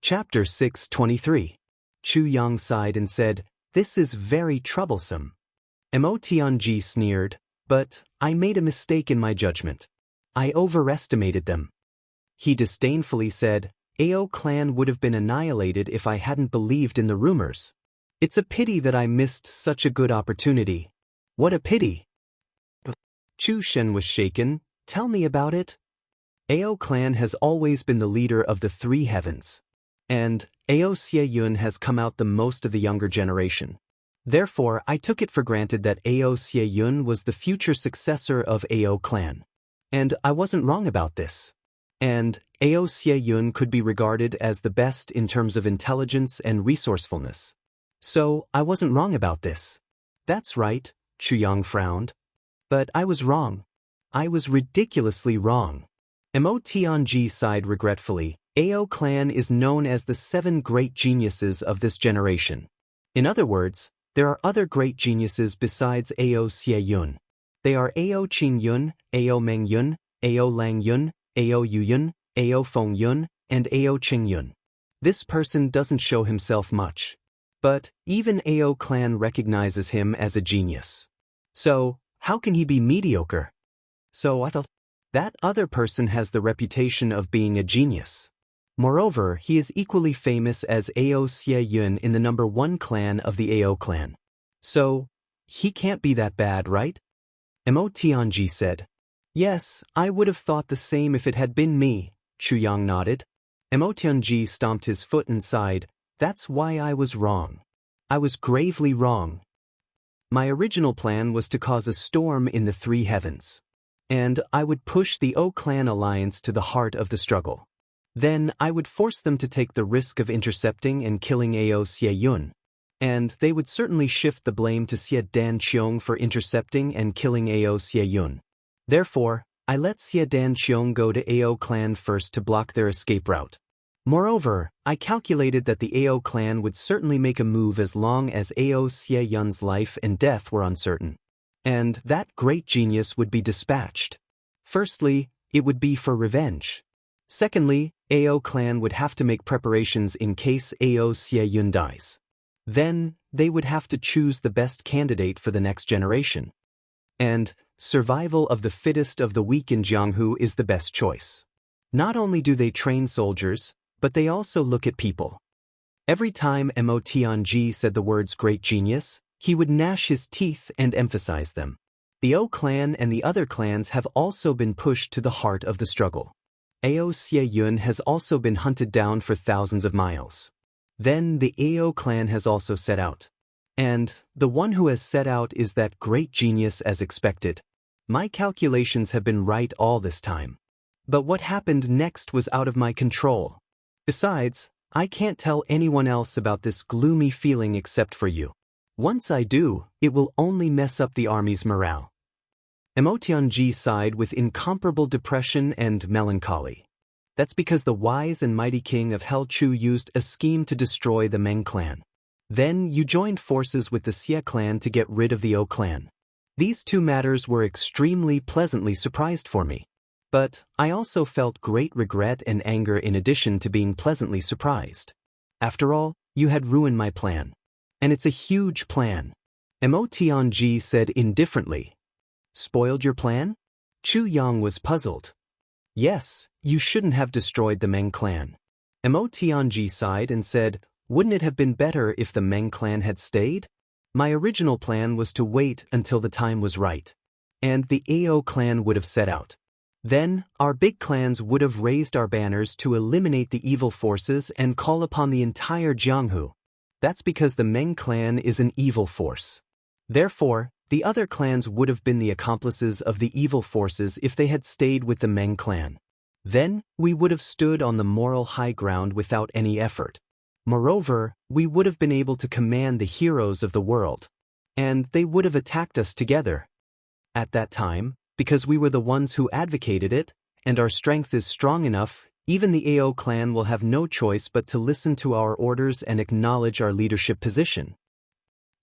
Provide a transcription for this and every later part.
Chapter 623. Chu Yang sighed and said, "This is very troublesome." Emotionji sneered, "But I made a mistake in my judgment. I overestimated them." He disdainfully said, "Ao clan would have been annihilated if I hadn't believed in the rumors. It's a pity that I missed such a good opportunity." "What a pity." Chu Shen was shaken. "Tell me about it." Ao clan has always been the leader of the three heavens. And Ao Xie Yun has come out the most of the younger generation. Therefore, I took it for granted that Ao Xie Yun was the future successor of Ao clan. And I wasn't wrong about this. And Ao Xie Yun could be regarded as the best in terms of intelligence and resourcefulness. So, I wasn't wrong about this. "That's right," Chu Yang frowned. "But I was wrong. I was ridiculously wrong." Mo Tianji sighed regretfully. Ao clan is known as the 7 great geniuses of this generation. In other words, there are other great geniuses besides Ao Xie Yun. They are Ao Qing Yun, Ao Meng Yun, Ao Lang Yun, Ao Yu Yun, Ao Feng Yun, and Ao Qing Yun. This person doesn't show himself much. But even Ao clan recognizes him as a genius. So, how can he be mediocre? So I thought, that other person has the reputation of being a genius. Moreover, he is equally famous as Ao Xie Yun in the number 1 clan of the Ao clan. So, he can't be that bad, right? Mo Tianji said. "Yes, I would have thought the same if it had been me," Chu Yang nodded. Mo Tianji stomped his foot and sighed. "That's why I was wrong. I was gravely wrong. My original plan was to cause a storm in the 3 heavens. And I would push the O clan alliance to the heart of the struggle. Then I would force them to take the risk of intercepting and killing Ao Xie Yun. And they would certainly shift the blame to Xie Dan Qiong for intercepting and killing Ao Xie Yun. Therefore, I let Xie Dan Qiong go to Ao clan first to block their escape route. Moreover, I calculated that the Ao clan would certainly make a move as long as Ao Xie Yun's life and death were uncertain. And that great genius would be dispatched. Firstly, it would be for revenge. Secondly, Ao clan would have to make preparations in case Ao Xie Yun dies. Then, they would have to choose the best candidate for the next generation. And survival of the fittest of the weak in Jianghu is the best choice. Not only do they train soldiers, but they also look at people. Every time Mo Tianji said the words great genius, he would gnash his teeth and emphasize them. The O clan and the other clans have also been pushed to the heart of the struggle. Ao Xie Yun has also been hunted down for thousands of miles. Then the Ao clan has also set out. And the one who has set out is that great genius as expected. My calculations have been right all this time. But what happened next was out of my control. Besides, I can't tell anyone else about this gloomy feeling except for you. Once I do, it will only mess up the army's morale." Mo Tianji sighed with incomparable depression and melancholy. "That's because the wise and mighty king of Helchu used a scheme to destroy the Meng clan. Then you joined forces with the Xie clan to get rid of the O clan. These 2 matters were extremely pleasantly surprised for me. But I also felt great regret and anger in addition to being pleasantly surprised. After all, you had ruined my plan. And it's a huge plan." Mo Tianji said indifferently. "Spoiled your plan?" Chu Yang was puzzled. "Yes, you shouldn't have destroyed the Meng clan." Mo Tianji sighed and said, "Wouldn't it have been better if the Meng clan had stayed? My original plan was to wait until the time was right. And the Ao clan would have set out. Then, our big clans would have raised our banners to eliminate the evil forces and call upon the entire Jianghu. That's because the Meng clan is an evil force. Therefore, the other clans would have been the accomplices of the evil forces if they had stayed with the Meng clan. Then, we would have stood on the moral high ground without any effort. Moreover, we would have been able to command the heroes of the world. And they would have attacked us together. At that time, because we were the ones who advocated it, and our strength is strong enough, even the Ao clan will have no choice but to listen to our orders and acknowledge our leadership position.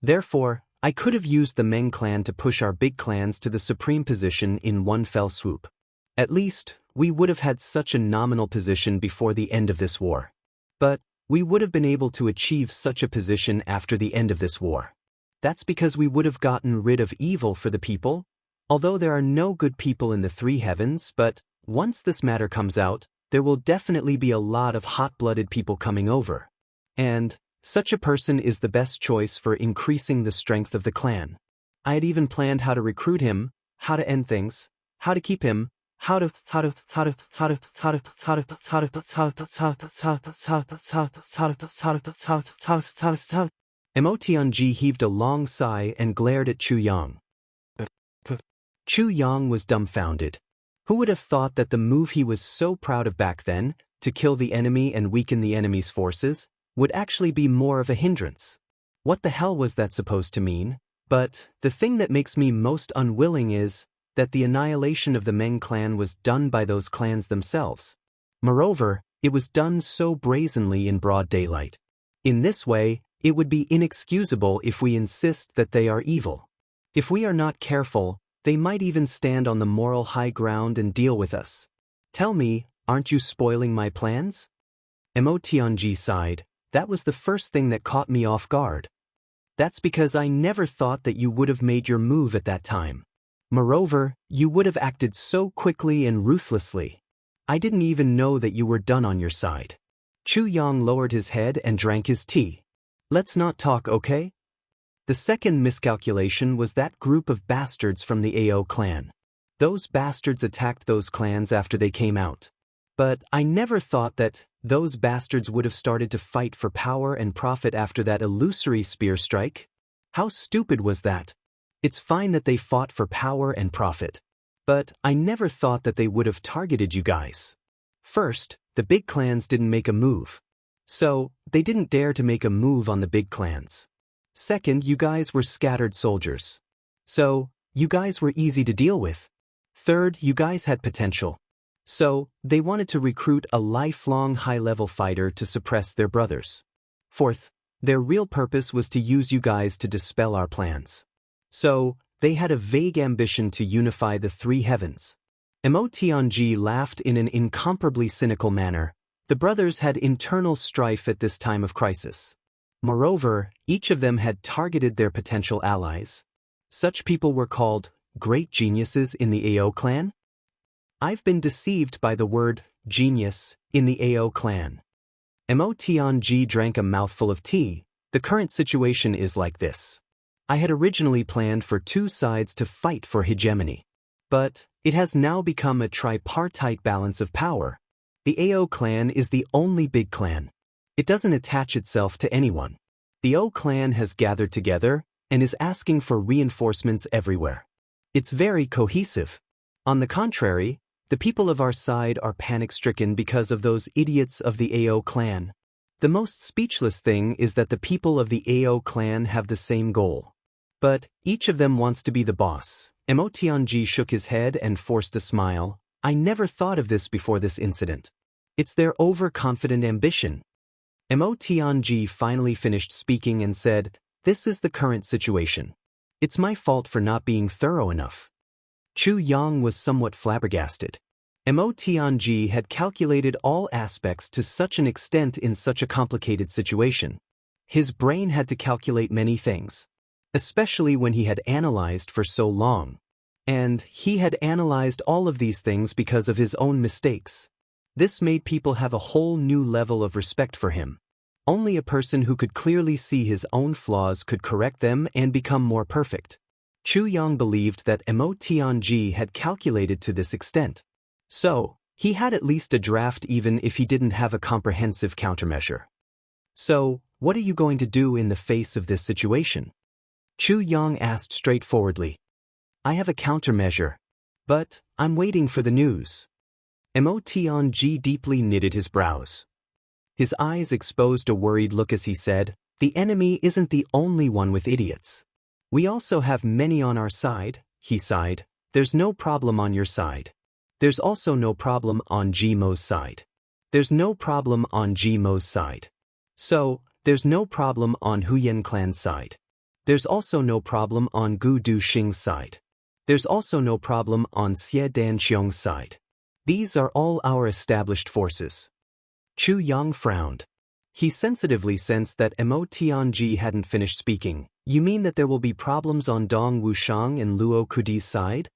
Therefore, I could have used the Meng clan to push our big clans to the supreme position in one fell swoop. At least, we would have had such a nominal position before the end of this war. But we would have been able to achieve such a position after the end of this war. That's because we would have gotten rid of evil for the people, although there are no good people in the three heavens, but once this matter comes out, there will definitely be a lot of hot-blooded people coming over. And such a person is the best choice for increasing the strength of the clan. I had even planned how to recruit him, how to end things, how to keep him, Emotionji heaved a long sigh and glared at Chu Yang. Chu Yang was dumbfounded. Who would have thought that the move he was so proud of back then, to kill the enemy and weaken the enemy's forces, would actually be more of a hindrance? What the hell was that supposed to mean? But the thing that makes me most unwilling is that the annihilation of the Meng clan was done by those clans themselves. Moreover, it was done so brazenly in broad daylight. In this way, it would be inexcusable if we insist that they are evil. If we are not careful, they might even stand on the moral high ground and deal with us. Tell me, aren't you spoiling my plans? Emotionji sighed. That was the first thing that caught me off guard. That's because I never thought that you would have made your move at that time. Moreover, you would have acted so quickly and ruthlessly. I didn't even know that you were done on your side. Chu Yang lowered his head and drank his tea. Let's not talk, okay? The second miscalculation was that group of bastards from the AO clan. Those bastards attacked those clans after they came out. But I never thought that those bastards would have started to fight for power and profit after that illusory spear strike. How stupid was that? It's fine that they fought for power and profit. But I never thought that they would have targeted you guys. First, the big clans didn't make a move. So, they didn't dare to make a move on the big clans. Second, you guys were scattered soldiers. So, you guys were easy to deal with. Third, you guys had potential. So, they wanted to recruit a lifelong high-level fighter to suppress their brothers. Fourth, their real purpose was to use you guys to dispel our plans. So, they had a vague ambition to unify the three heavens. Emotionji laughed in an incomparably cynical manner. The brothers had internal strife at this time of crisis. Moreover, each of them had targeted their potential allies. Such people were called great geniuses in the AO clan? I've been deceived by the word genius in the AO clan. Emotionji drank a mouthful of tea. The current situation is like this. I had originally planned for two sides to fight for hegemony. But it has now become a tripartite balance of power. The AO clan is the only big clan. It doesn't attach itself to anyone. The O clan has gathered together and is asking for reinforcements everywhere. It's very cohesive. On the contrary, the people of our side are panic-stricken because of those idiots of the AO clan. The most speechless thing is that the people of the AO clan have the same goal. But each of them wants to be the boss. Emotionji shook his head and forced a smile. I never thought of this before this incident. It's their overconfident ambition. Emotionji finally finished speaking and said, this is the current situation. It's my fault for not being thorough enough. Chu Yang was somewhat flabbergasted. Emotionji had calculated all aspects to such an extent in such a complicated situation. His brain had to calculate many things, especially when he had analyzed for so long. And he had analyzed all of these things because of his own mistakes. This made people have a whole new level of respect for him. Only a person who could clearly see his own flaws could correct them and become more perfect. Chu Yang believed that Emotionji had calculated to this extent. So, he had at least a draft even if he didn't have a comprehensive countermeasure. So, what are you going to do in the face of this situation? Chu Yang asked straightforwardly. I have a countermeasure. But, I'm waiting for the news. Emotionji deeply knitted his brows. His eyes exposed a worried look as he said, the enemy isn't the only one with idiots. We also have many on our side, he sighed. There's no problem on your side. There's also no problem on Jimo's side. There's no problem on Jimo's side. So, there's no problem on Huyan clan's side. There's also no problem on Gu Duxing's side. There's also no problem on Xie Danqiong's side. These are all our established forces. Chu Yang frowned. He sensitively sensed that Mo Tianji hadn't finished speaking. You mean that there will be problems on Dong Wushang and Luo Kudi's side?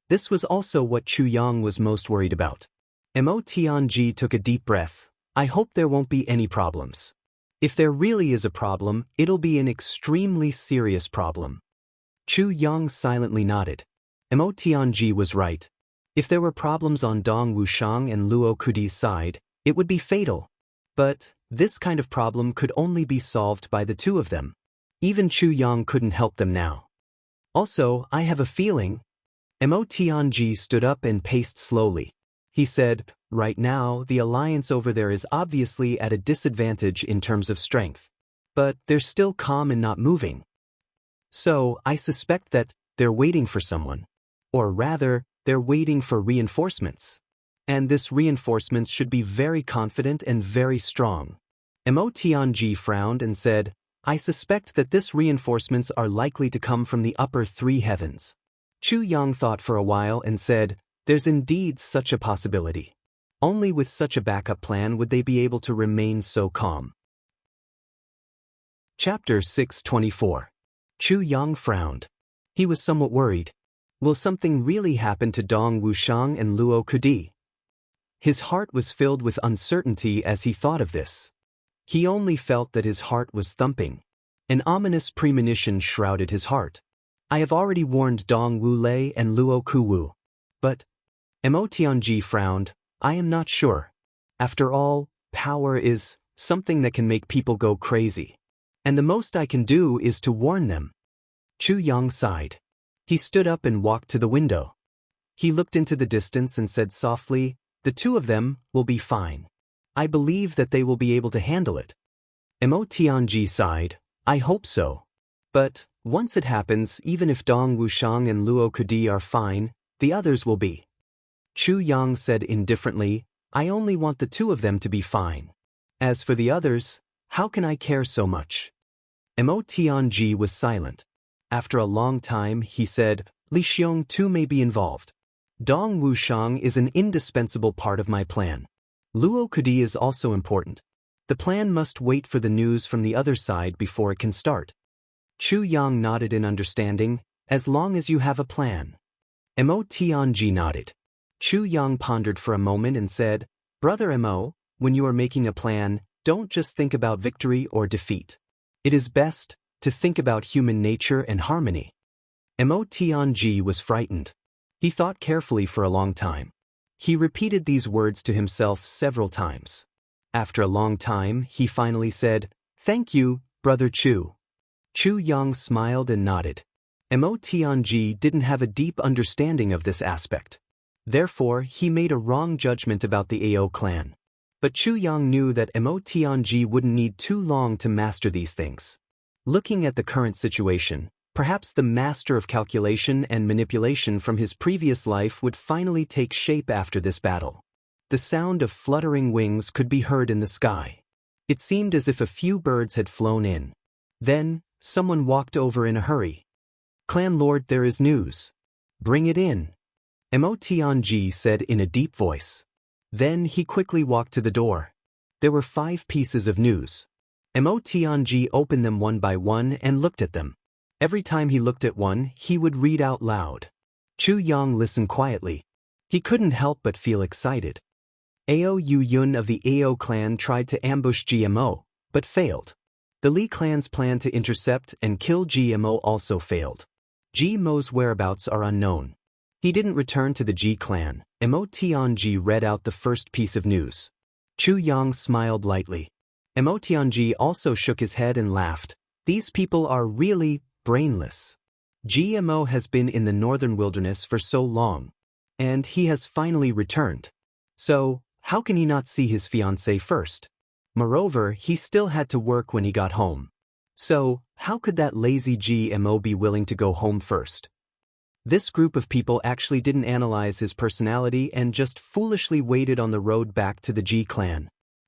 This was also what Chu Yang was most worried about. Mo Tianji took a deep breath. I hope there won't be any problems. If there really is a problem, it'll be an extremely serious problem. Chu Yang silently nodded. Mo Tianji was right. If there were problems on Dong Wushang and Luo Kudi's side, it would be fatal. But this kind of problem could only be solved by the two of them. Even Chu Yang couldn't help them now. Also, I have a feeling. Mo Tianji stood up and paced slowly. He said, right now, the alliance over there is obviously at a disadvantage in terms of strength. But they're still calm and not moving. So, I suspect that they're waiting for someone. Or rather, they're waiting for reinforcements. And this reinforcements should be very confident and very strong. Mo Tianji frowned and said, I suspect that this reinforcements are likely to come from the upper three heavens. Chu Yang thought for a while and said, there's indeed such a possibility. Only with such a backup plan would they be able to remain so calm. Chapter 624. Chu Yang frowned. He was somewhat worried. Will something really happen to Dong Wushang and Luo Kudi? His heart was filled with uncertainty as he thought of this. He only felt that his heart was thumping. An ominous premonition shrouded his heart. I have already warned Dong Wulei and Luo Kuwu. But Mo Tianji frowned. I am not sure. After all, power is something that can make people go crazy. And the most I can do is to warn them. Chu Yang sighed. He stood up and walked to the window. He looked into the distance and said softly, the two of them will be fine. I believe that they will be able to handle it. Mo Tianji sighed. I hope so. But once it happens, even if Dong Wushang and Luo Kudi are fine, the others will be. Chu Yang said indifferently, I only want the two of them to be fine. As for the others, how can I care so much? Mo Tianji was silent. After a long time, he said, Li Xiong too may be involved. Dong Wushang is an indispensable part of my plan. Luo Kudi is also important. The plan must wait for the news from the other side before it can start. Chu Yang nodded in understanding, as long as you have a plan. Mo Tianji nodded. Chu Yang pondered for a moment and said, Brother Mo, when you are making a plan, don't just think about victory or defeat. It is best to think about human nature and harmony. Mo Tianji was frightened. He thought carefully for a long time. He repeated these words to himself several times. After a long time, he finally said, Thank you, Brother Chu. Chu Yang smiled and nodded. Mo Tianji didn't have a deep understanding of this aspect. Therefore, he made a wrong judgment about the Ao clan. But Chu Yang knew that Mo Tianji wouldn't need too long to master these things. Looking at the current situation, perhaps the master of calculation and manipulation from his previous life would finally take shape after this battle. The sound of fluttering wings could be heard in the sky. It seemed as if a few birds had flown in. Then, someone walked over in a hurry. Clan Lord, there is news. Bring it in. Mo Tianji said in a deep voice. Then he quickly walked to the door. There were 5 pieces of news. Mo Tianji opened them one by one and looked at them. Every time he looked at one, he would read out loud. Chu Yang listened quietly. He couldn't help but feel excited. Ao Yu Yun of the Ao clan tried to ambush GMO, but failed. The Li clan's plan to intercept and kill GMO also failed. GMO's whereabouts are unknown. He didn't return to the G clan. Mo Tianji read out the first piece of news. Chu Yang smiled lightly. Mo Tianji also shook his head and laughed. These people are really brainless. GMO has been in the northern wilderness for so long. And he has finally returned. So, how can he not see his fiancée first? Moreover, he still had to work when he got home. So, how could that lazy GMO be willing to go home first? This group of people actually didn't analyze his personality and just foolishly waited on the road back to the G clan.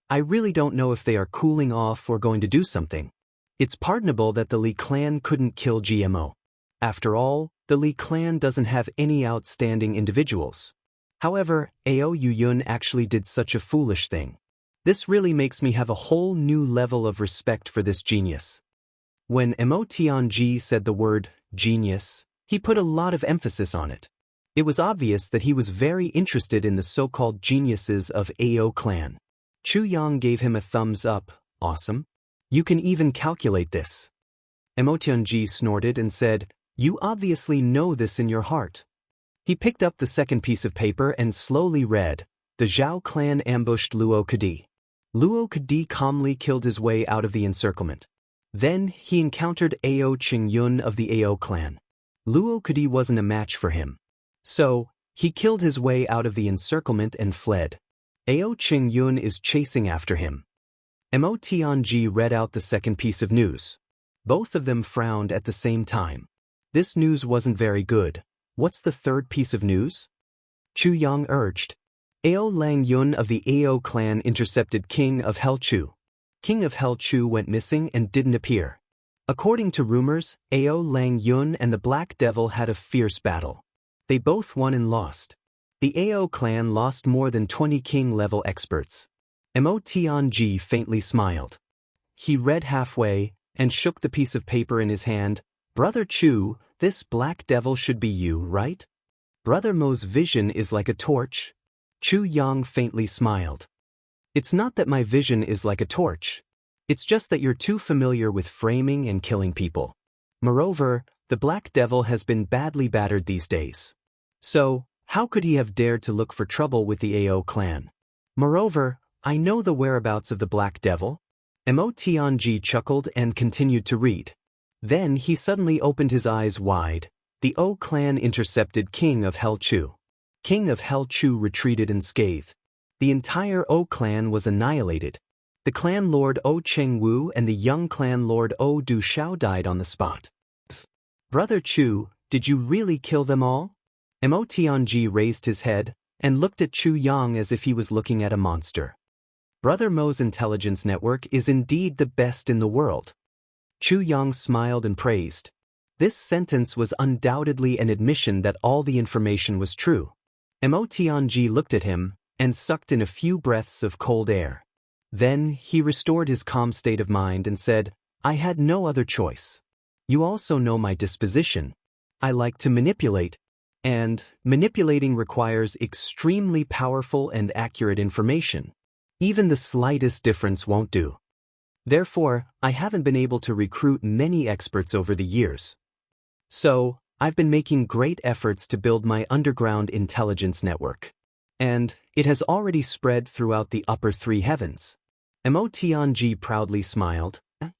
I really don't know if they are cooling off or going to do something. It's pardonable that the Li clan couldn't kill GMO. After all, the Li clan doesn't have any outstanding individuals. However, Ao Yu Yun actually did such a foolish thing. This really makes me have a whole new level of respect for this genius. When Emotianji said the word genius, he put a lot of emphasis on it. It was obvious that he was very interested in the so-called geniuses of AO clan. Chu Yang gave him a thumbs up. Awesome. You can even calculate this. Emotianji snorted and said, you obviously know this in your heart. He picked up the second piece of paper and slowly read, the Zhao clan ambushed Luo Kadi. Luo Kadi calmly killed his way out of the encirclement. Then he encountered Ao Qingyun of the Ao clan. Luo Kadi wasn't a match for him. So, he killed his way out of the encirclement and fled. Ao Qingyun is chasing after him. Mo Tianji read out the second piece of news. Both of them frowned at the same time. This news wasn't very good. What's the third piece of news? Chu Yang urged. Ao Lang Yun of the Ao clan intercepted King of Helchu. King of Helchu went missing and didn't appear. According to rumors, Ao Lang Yun and the Black Devil had a fierce battle. They both won and lost. The Ao clan lost more than 20 king-level experts. Mo Tianji faintly smiled. He read halfway and shook the piece of paper in his hand. Brother Chu, this Black Devil should be you, right? Brother Mo's vision is like a torch. Chu Yang faintly smiled. It's not that my vision is like a torch. It's just that you're too familiar with framing and killing people. Moreover, the Black Devil has been badly battered these days. So, how could he have dared to look for trouble with the Ao clan? Moreover, I know the whereabouts of the Black Devil. Mo Tianji chuckled and continued to read. Then he suddenly opened his eyes wide. The O clan intercepted King of Helchu. King of Helchu retreated unscathed. The entire O clan was annihilated. The clan lord O Chengwu and the young clan lord O Du Shao died on the spot. Brother Chu, did you really kill them all? Mo Tianji raised his head and looked at Chu Yang as if he was looking at a monster. Brother Mo's intelligence network is indeed the best in the world. Chu Yang smiled and praised. This sentence was undoubtedly an admission that all the information was true. Mo Tianji looked at him and sucked in a few breaths of cold air. Then he restored his calm state of mind and said, I had no other choice. You also know my disposition. I like to manipulate, and manipulating requires extremely powerful and accurate information. Even the slightest difference won't do. Therefore, I haven't been able to recruit many experts over the years. So, I've been making great efforts to build my underground intelligence network. And it has already spread throughout the upper three heavens. Mo Tianji proudly smiled.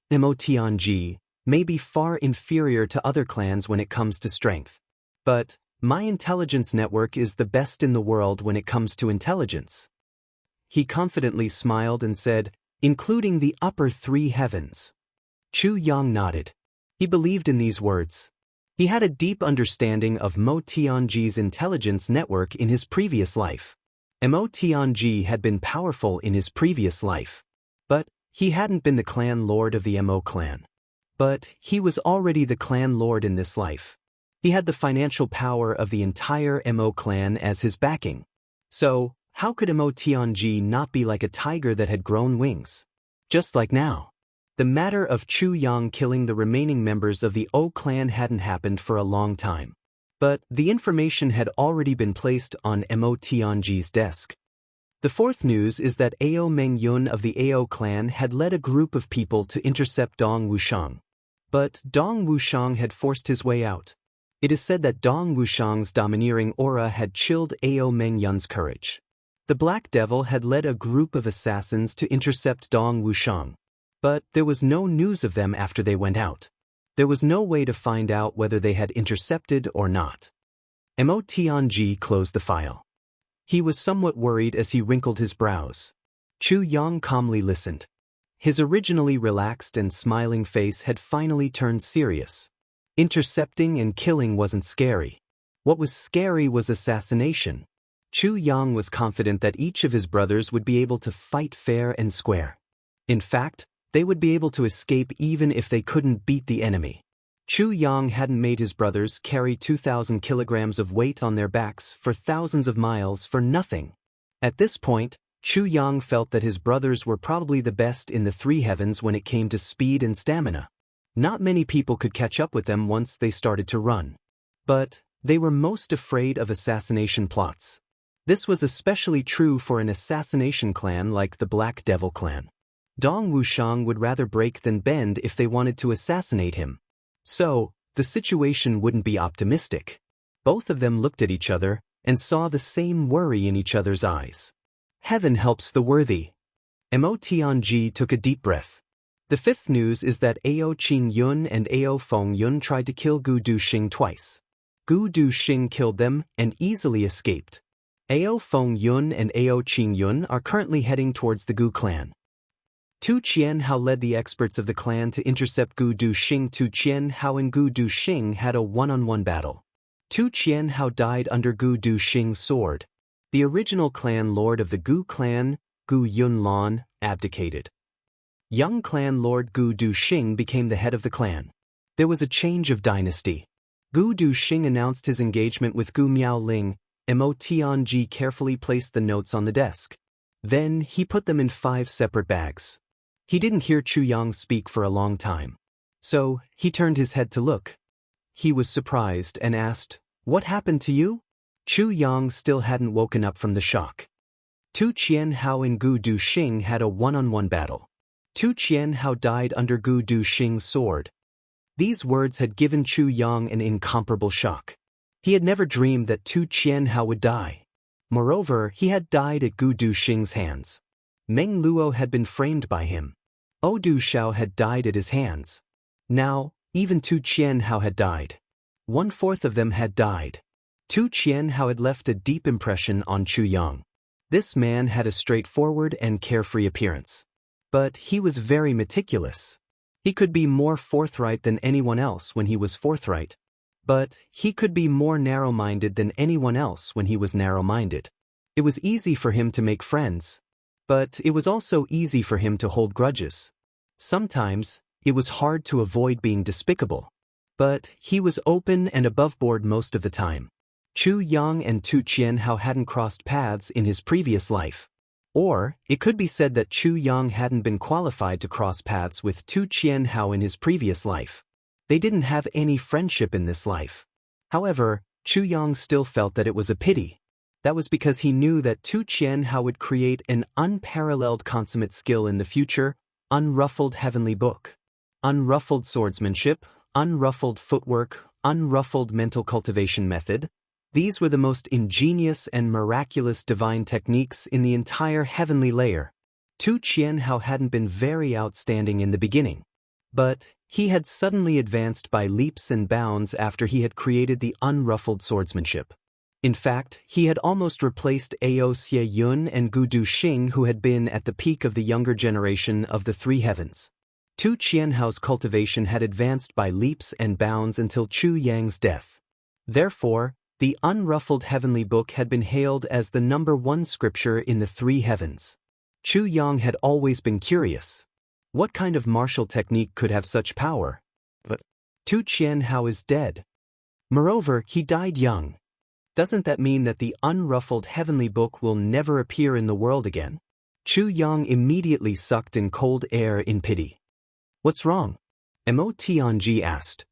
Mo Tianji may be far inferior to other clans when it comes to strength. But my intelligence network is the best in the world when it comes to intelligence. He confidently smiled and said, including the upper three heavens. Chu Yang nodded. He believed in these words. He had a deep understanding of Mo Tianji's intelligence network in his previous life. Mo Tianji had been powerful in his previous life. But he hadn't been the clan lord of the Mo clan. But he was already the clan lord in this life. He had the financial power of the entire Mo clan as his backing. So, how could Mo Tianji not be like a tiger that had grown wings? Just like now. The matter of Chu Yang killing the remaining members of the O clan hadn't happened for a long time. But the information had already been placed on Mo Tianji's desk. The fourth news is that Ao Meng Yun of the Ao clan had led a group of people to intercept Dong Wushang. But Dong Wushang had forced his way out. It is said that Dong Wushang's domineering aura had chilled Ao Meng Yun's courage. The Black Devil had led a group of assassins to intercept Dong Wushang. But there was no news of them after they went out. There was no way to find out whether they had intercepted or not. Mo Tianji closed the file. He was somewhat worried as he wrinkled his brows. Chu Yang calmly listened. His originally relaxed and smiling face had finally turned serious. Intercepting and killing wasn't scary. What was scary was assassination. Chu Yang was confident that each of his brothers would be able to fight fair and square. In fact, they would be able to escape even if they couldn't beat the enemy. Chu Yang hadn't made his brothers carry 2,000 kilograms of weight on their backs for thousands of miles for nothing. At this point, Chu Yang felt that his brothers were probably the best in the three heavens when it came to speed and stamina. Not many people could catch up with them once they started to run. But they were most afraid of assassination plots. This was especially true for an assassination clan like the Black Devil clan. Dong Wuxiang would rather break than bend if they wanted to assassinate him. So, the situation wouldn't be optimistic. Both of them looked at each other and saw the same worry in each other's eyes. Heaven helps the worthy. Mo Tianji took a deep breath. The fifth news is that Ao Qin Yun and Ao Feng Yun tried to kill Gu Duxing twice. Gu Duxing killed them and easily escaped. Ao Feng Yun and Ao Qin Yun are currently heading towards the Gu clan. Tu Qianhao led the experts of the clan to intercept Gu Duxing. Tu Qianhao and Gu Duxing had a one-on-one battle. Tu Qianhao died under Gu Duxing's sword. The original clan lord of the Gu clan, Gu Yunlan, abdicated. Young clan lord Gu Duxing became the head of the clan. There was a change of dynasty. Gu Duxing announced his engagement with Gu Miaoling. Mo Tianji carefully placed the notes on the desk. Then he put them in 5 separate bags. He didn't hear Chu Yang speak for a long time. So, he turned his head to look. He was surprised and asked, "What happened to you?" Chu Yang still hadn't woken up from the shock. Tu Qianhao and Gu Duxing had a one-on-one battle. Tu Qianhao died under Gu Duxing's sword. These words had given Chu Yang an incomparable shock. He had never dreamed that Tu Qianhao would die. Moreover, he had died at Gu Duxing's hands. Meng Luo had been framed by him. Odu Xiao had died at his hands. Now, even Tu Qianhao had died. 1/4 of them had died. Tu Qianhao had left a deep impression on Chu Yang. This man had a straightforward and carefree appearance. But he was very meticulous. He could be more forthright than anyone else when he was forthright. But he could be more narrow-minded than anyone else when he was narrow-minded. It was easy for him to make friends. But it was also easy for him to hold grudges. Sometimes, it was hard to avoid being despicable. But he was open and above-board most of the time. Chu Yang and Tu Qianhao hadn't crossed paths in his previous life. Or, it could be said that Chu Yang hadn't been qualified to cross paths with Tu Qianhao in his previous life. They didn't have any friendship in this life. However, Chu Yang still felt that it was a pity. That was because he knew that Tu Qianhao would create an unparalleled consummate skill in the future, unruffled heavenly book. Unruffled swordsmanship, unruffled footwork, unruffled mental cultivation method. These were the most ingenious and miraculous divine techniques in the entire heavenly layer. Tu Qianhao hadn't been very outstanding in the beginning. But he had suddenly advanced by leaps and bounds after he had created the unruffled swordsmanship. In fact, he had almost replaced Ao Xie Yun and Gu Duxing, who had been at the peak of the younger generation of the three heavens. Tu Qianhao's cultivation had advanced by leaps and bounds until Chu Yang's death. Therefore, the unruffled heavenly book had been hailed as the #1 scripture in the three heavens. Chu Yang had always been curious. What kind of martial technique could have such power? But Tu Qianhao is dead. Moreover, he died young. Doesn't that mean that the unruffled heavenly book will never appear in the world again? Chu Yang immediately sucked in cold air in pity. What's wrong? Mo Tianji asked.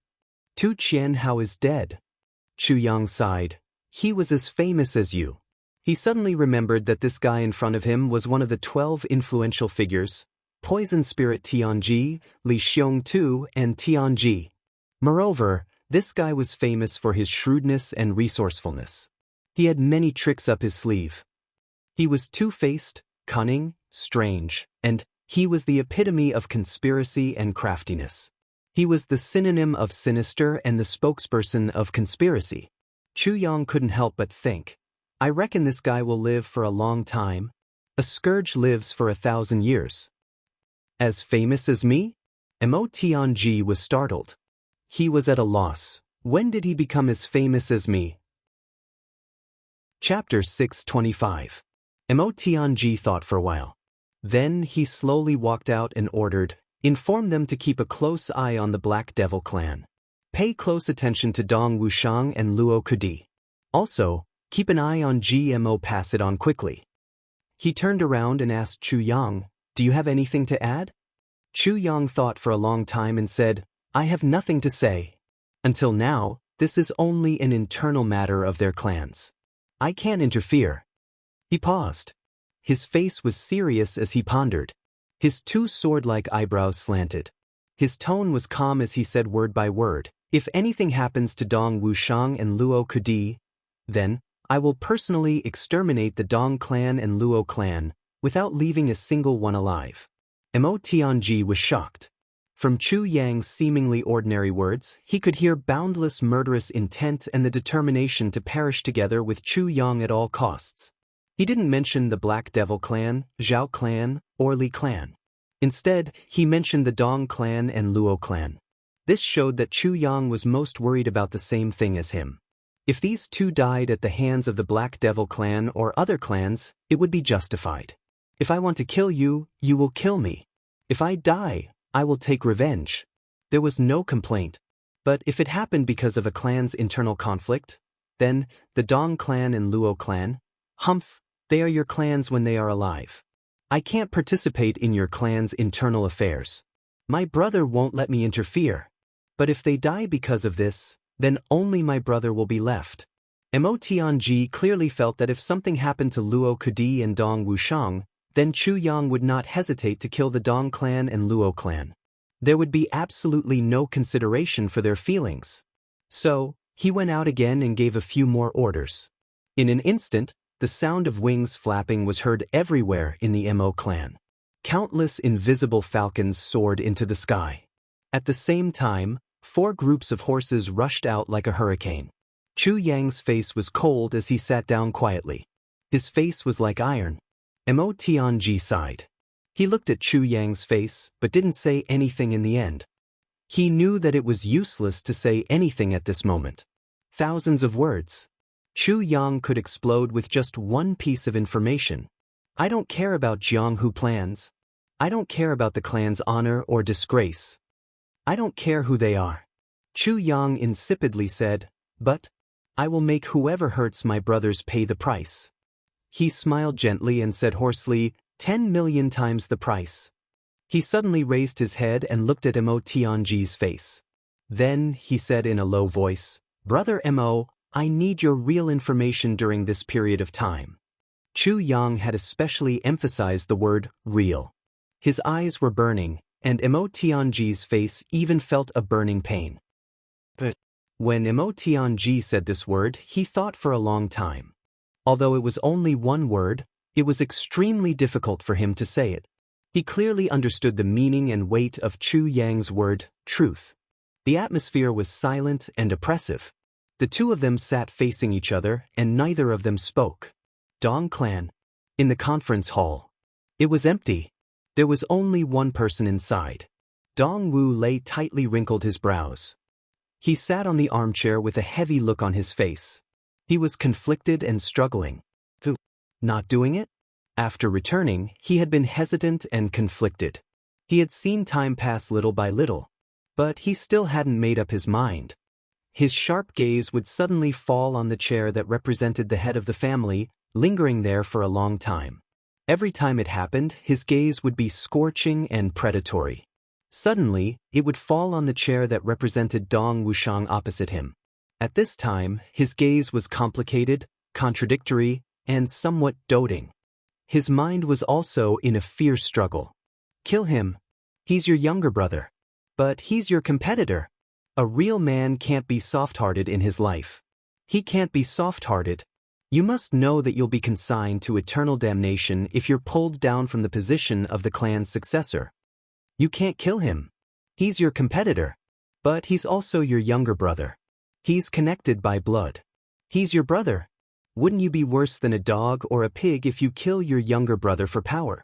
Tu Qianhao is dead. Chu Yang sighed. He was as famous as you. He suddenly remembered that this guy in front of him was one of the 12 influential figures, Poison Spirit Tianji, Li Xiong Tu, and Tianji. Moreover, this guy was famous for his shrewdness and resourcefulness. He had many tricks up his sleeve. He was two-faced, cunning, strange, and he was the epitome of conspiracy and craftiness. He was the synonym of sinister and the spokesperson of conspiracy. Chu Yang couldn't help but think, I reckon this guy will live for a long time. A scourge lives for 1,000 years. As famous as me? Mo Tianji was startled. He was at a loss. When did he become as famous as me? Chapter 625. Mo Tianji thought for a while. Then he slowly walked out and ordered, inform them to keep a close eye on the Black Devil clan. Pay close attention to Dong Wuxiang and Luo Kudi. Also, keep an eye on GMO, pass it on quickly. He turned around and asked Chu Yang, "Do you have anything to add?" Chu Yang thought for a long time and said, "I have nothing to say. Until now, this is only an internal matter of their clans. I can't interfere." He paused. His face was serious as he pondered. His two sword-like eyebrows slanted. His tone was calm as he said word by word, "If anything happens to Dong Wushang and Luo Kudi, then I will personally exterminate the Dong clan and Luo clan, without leaving a single one alive." Mo Tianji was shocked. From Chu Yang's seemingly ordinary words, he could hear boundless murderous intent and the determination to perish together with Chu Yang at all costs. He didn't mention the Black Devil clan, Zhao clan, or Li clan. Instead, he mentioned the Dong clan and Luo clan. This showed that Chu Yang was most worried about the same thing as him. If these two died at the hands of the Black Devil clan or other clans, it would be justified. "If I want to kill you, you will kill me. If I die, I will take revenge." There was no complaint. But if it happened because of a clan's internal conflict, then the Dong clan and Luo clan, humph, they are your clans when they are alive. I can't participate in your clan's internal affairs. My brother won't let me interfere. But if they die because of this, then only my brother will be left. Mo Tianji clearly felt that if something happened to Luo Kudi and Dong Wushang, then Chu Yang would not hesitate to kill the Dong clan and Luo clan. There would be absolutely no consideration for their feelings. So, he went out again and gave a few more orders. In an instant, the sound of wings flapping was heard everywhere in the Mo clan. Countless invisible falcons soared into the sky. At the same time, 4 groups of horses rushed out like a hurricane. Chu Yang's face was cold as he sat down quietly. His face was like iron. Mo Tianji sighed. He looked at Chu Yang's face but didn't say anything in the end. He knew that it was useless to say anything at this moment. Thousands of words. Chu Yang could explode with just one piece of information. "I don't care about Jianghu plans. I don't care about the clan's honor or disgrace. I don't care who they are." Chu Yang insipidly said, "But I will make whoever hurts my brothers pay the price." He smiled gently and said hoarsely, 10 million times the price." He suddenly raised his head and looked at Mo Tianji's face. Then, he said in a low voice, "Brother Mo, I need your real information during this period of time." Chu Yang had especially emphasized the word real. His eyes were burning, and Mo Tianji's face even felt a burning pain. But when Mo Tianji said this word, he thought for a long time. Although it was only one word, it was extremely difficult for him to say it. He clearly understood the meaning and weight of Chu Yang's word, truth. The atmosphere was silent and oppressive. The two of them sat facing each other, and neither of them spoke. Dong clan. In the conference hall. It was empty. There was only one person inside. Dong Wu lay tightly wrinkled his brows. He sat on the armchair with a heavy look on his face. He was conflicted and struggling. Not doing it? After returning, he had been hesitant and conflicted. He had seen time pass little by little. But he still hadn't made up his mind. His sharp gaze would suddenly fall on the chair that represented the head of the family, lingering there for a long time. Every time it happened, his gaze would be scorching and predatory. Suddenly, it would fall on the chair that represented Dong Wushang opposite him. At this time, his gaze was complicated, contradictory, and somewhat doting. His mind was also in a fierce struggle. Kill him. He's your younger brother. But he's your competitor. A real man can't be soft-hearted in his life. He can't be soft-hearted. You must know that you'll be consigned to eternal damnation if you're pulled down from the position of the clan's successor. You can't kill him. He's your competitor. But he's also your younger brother. He's connected by blood. He's your brother. Wouldn't you be worse than a dog or a pig if you kill your younger brother for power?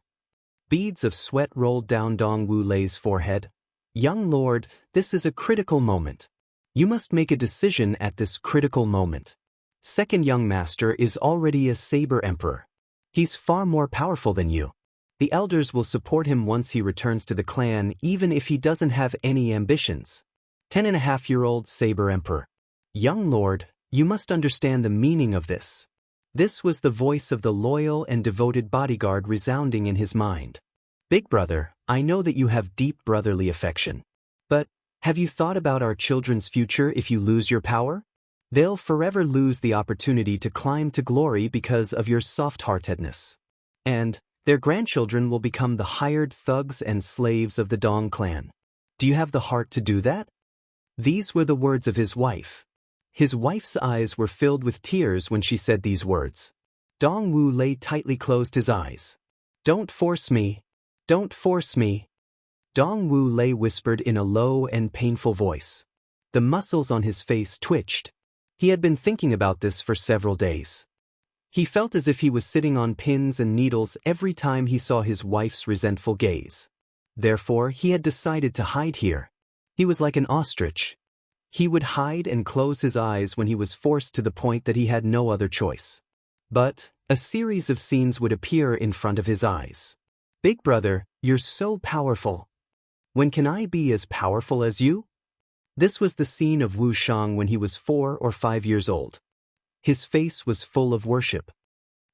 Beads of sweat rolled down Dong Wu Lei's forehead. Young lord, this is a critical moment. You must make a decision at this critical moment. Second young master is already a saber emperor. He's far more powerful than you. The elders will support him once he returns to the clan even if he doesn't have any ambitions. 10.5-year-old saber emperor. Young lord, you must understand the meaning of this. This was the voice of the loyal and devoted bodyguard resounding in his mind. Big brother, I know that you have deep brotherly affection. But, have you thought about our children's future if you lose your power? They'll forever lose the opportunity to climb to glory because of your soft-heartedness. And, their grandchildren will become the hired thugs and slaves of the Dong clan. Do you have the heart to do that? These were the words of his wife. His wife's eyes were filled with tears when she said these words. Dong Wu Lei tightly closed his eyes. Don't force me. Don't force me. Dong Wu Lei whispered in a low and painful voice. The muscles on his face twitched. He had been thinking about this for several days. He felt as if he was sitting on pins and needles every time he saw his wife's resentful gaze. Therefore, he had decided to hide here. He was like an ostrich. He would hide and close his eyes when he was forced to the point that he had no other choice. But, a series of scenes would appear in front of his eyes. Big brother, you're so powerful. When can I be as powerful as you? This was the scene of Wu Shang when he was 4 or 5 years old. His face was full of worship.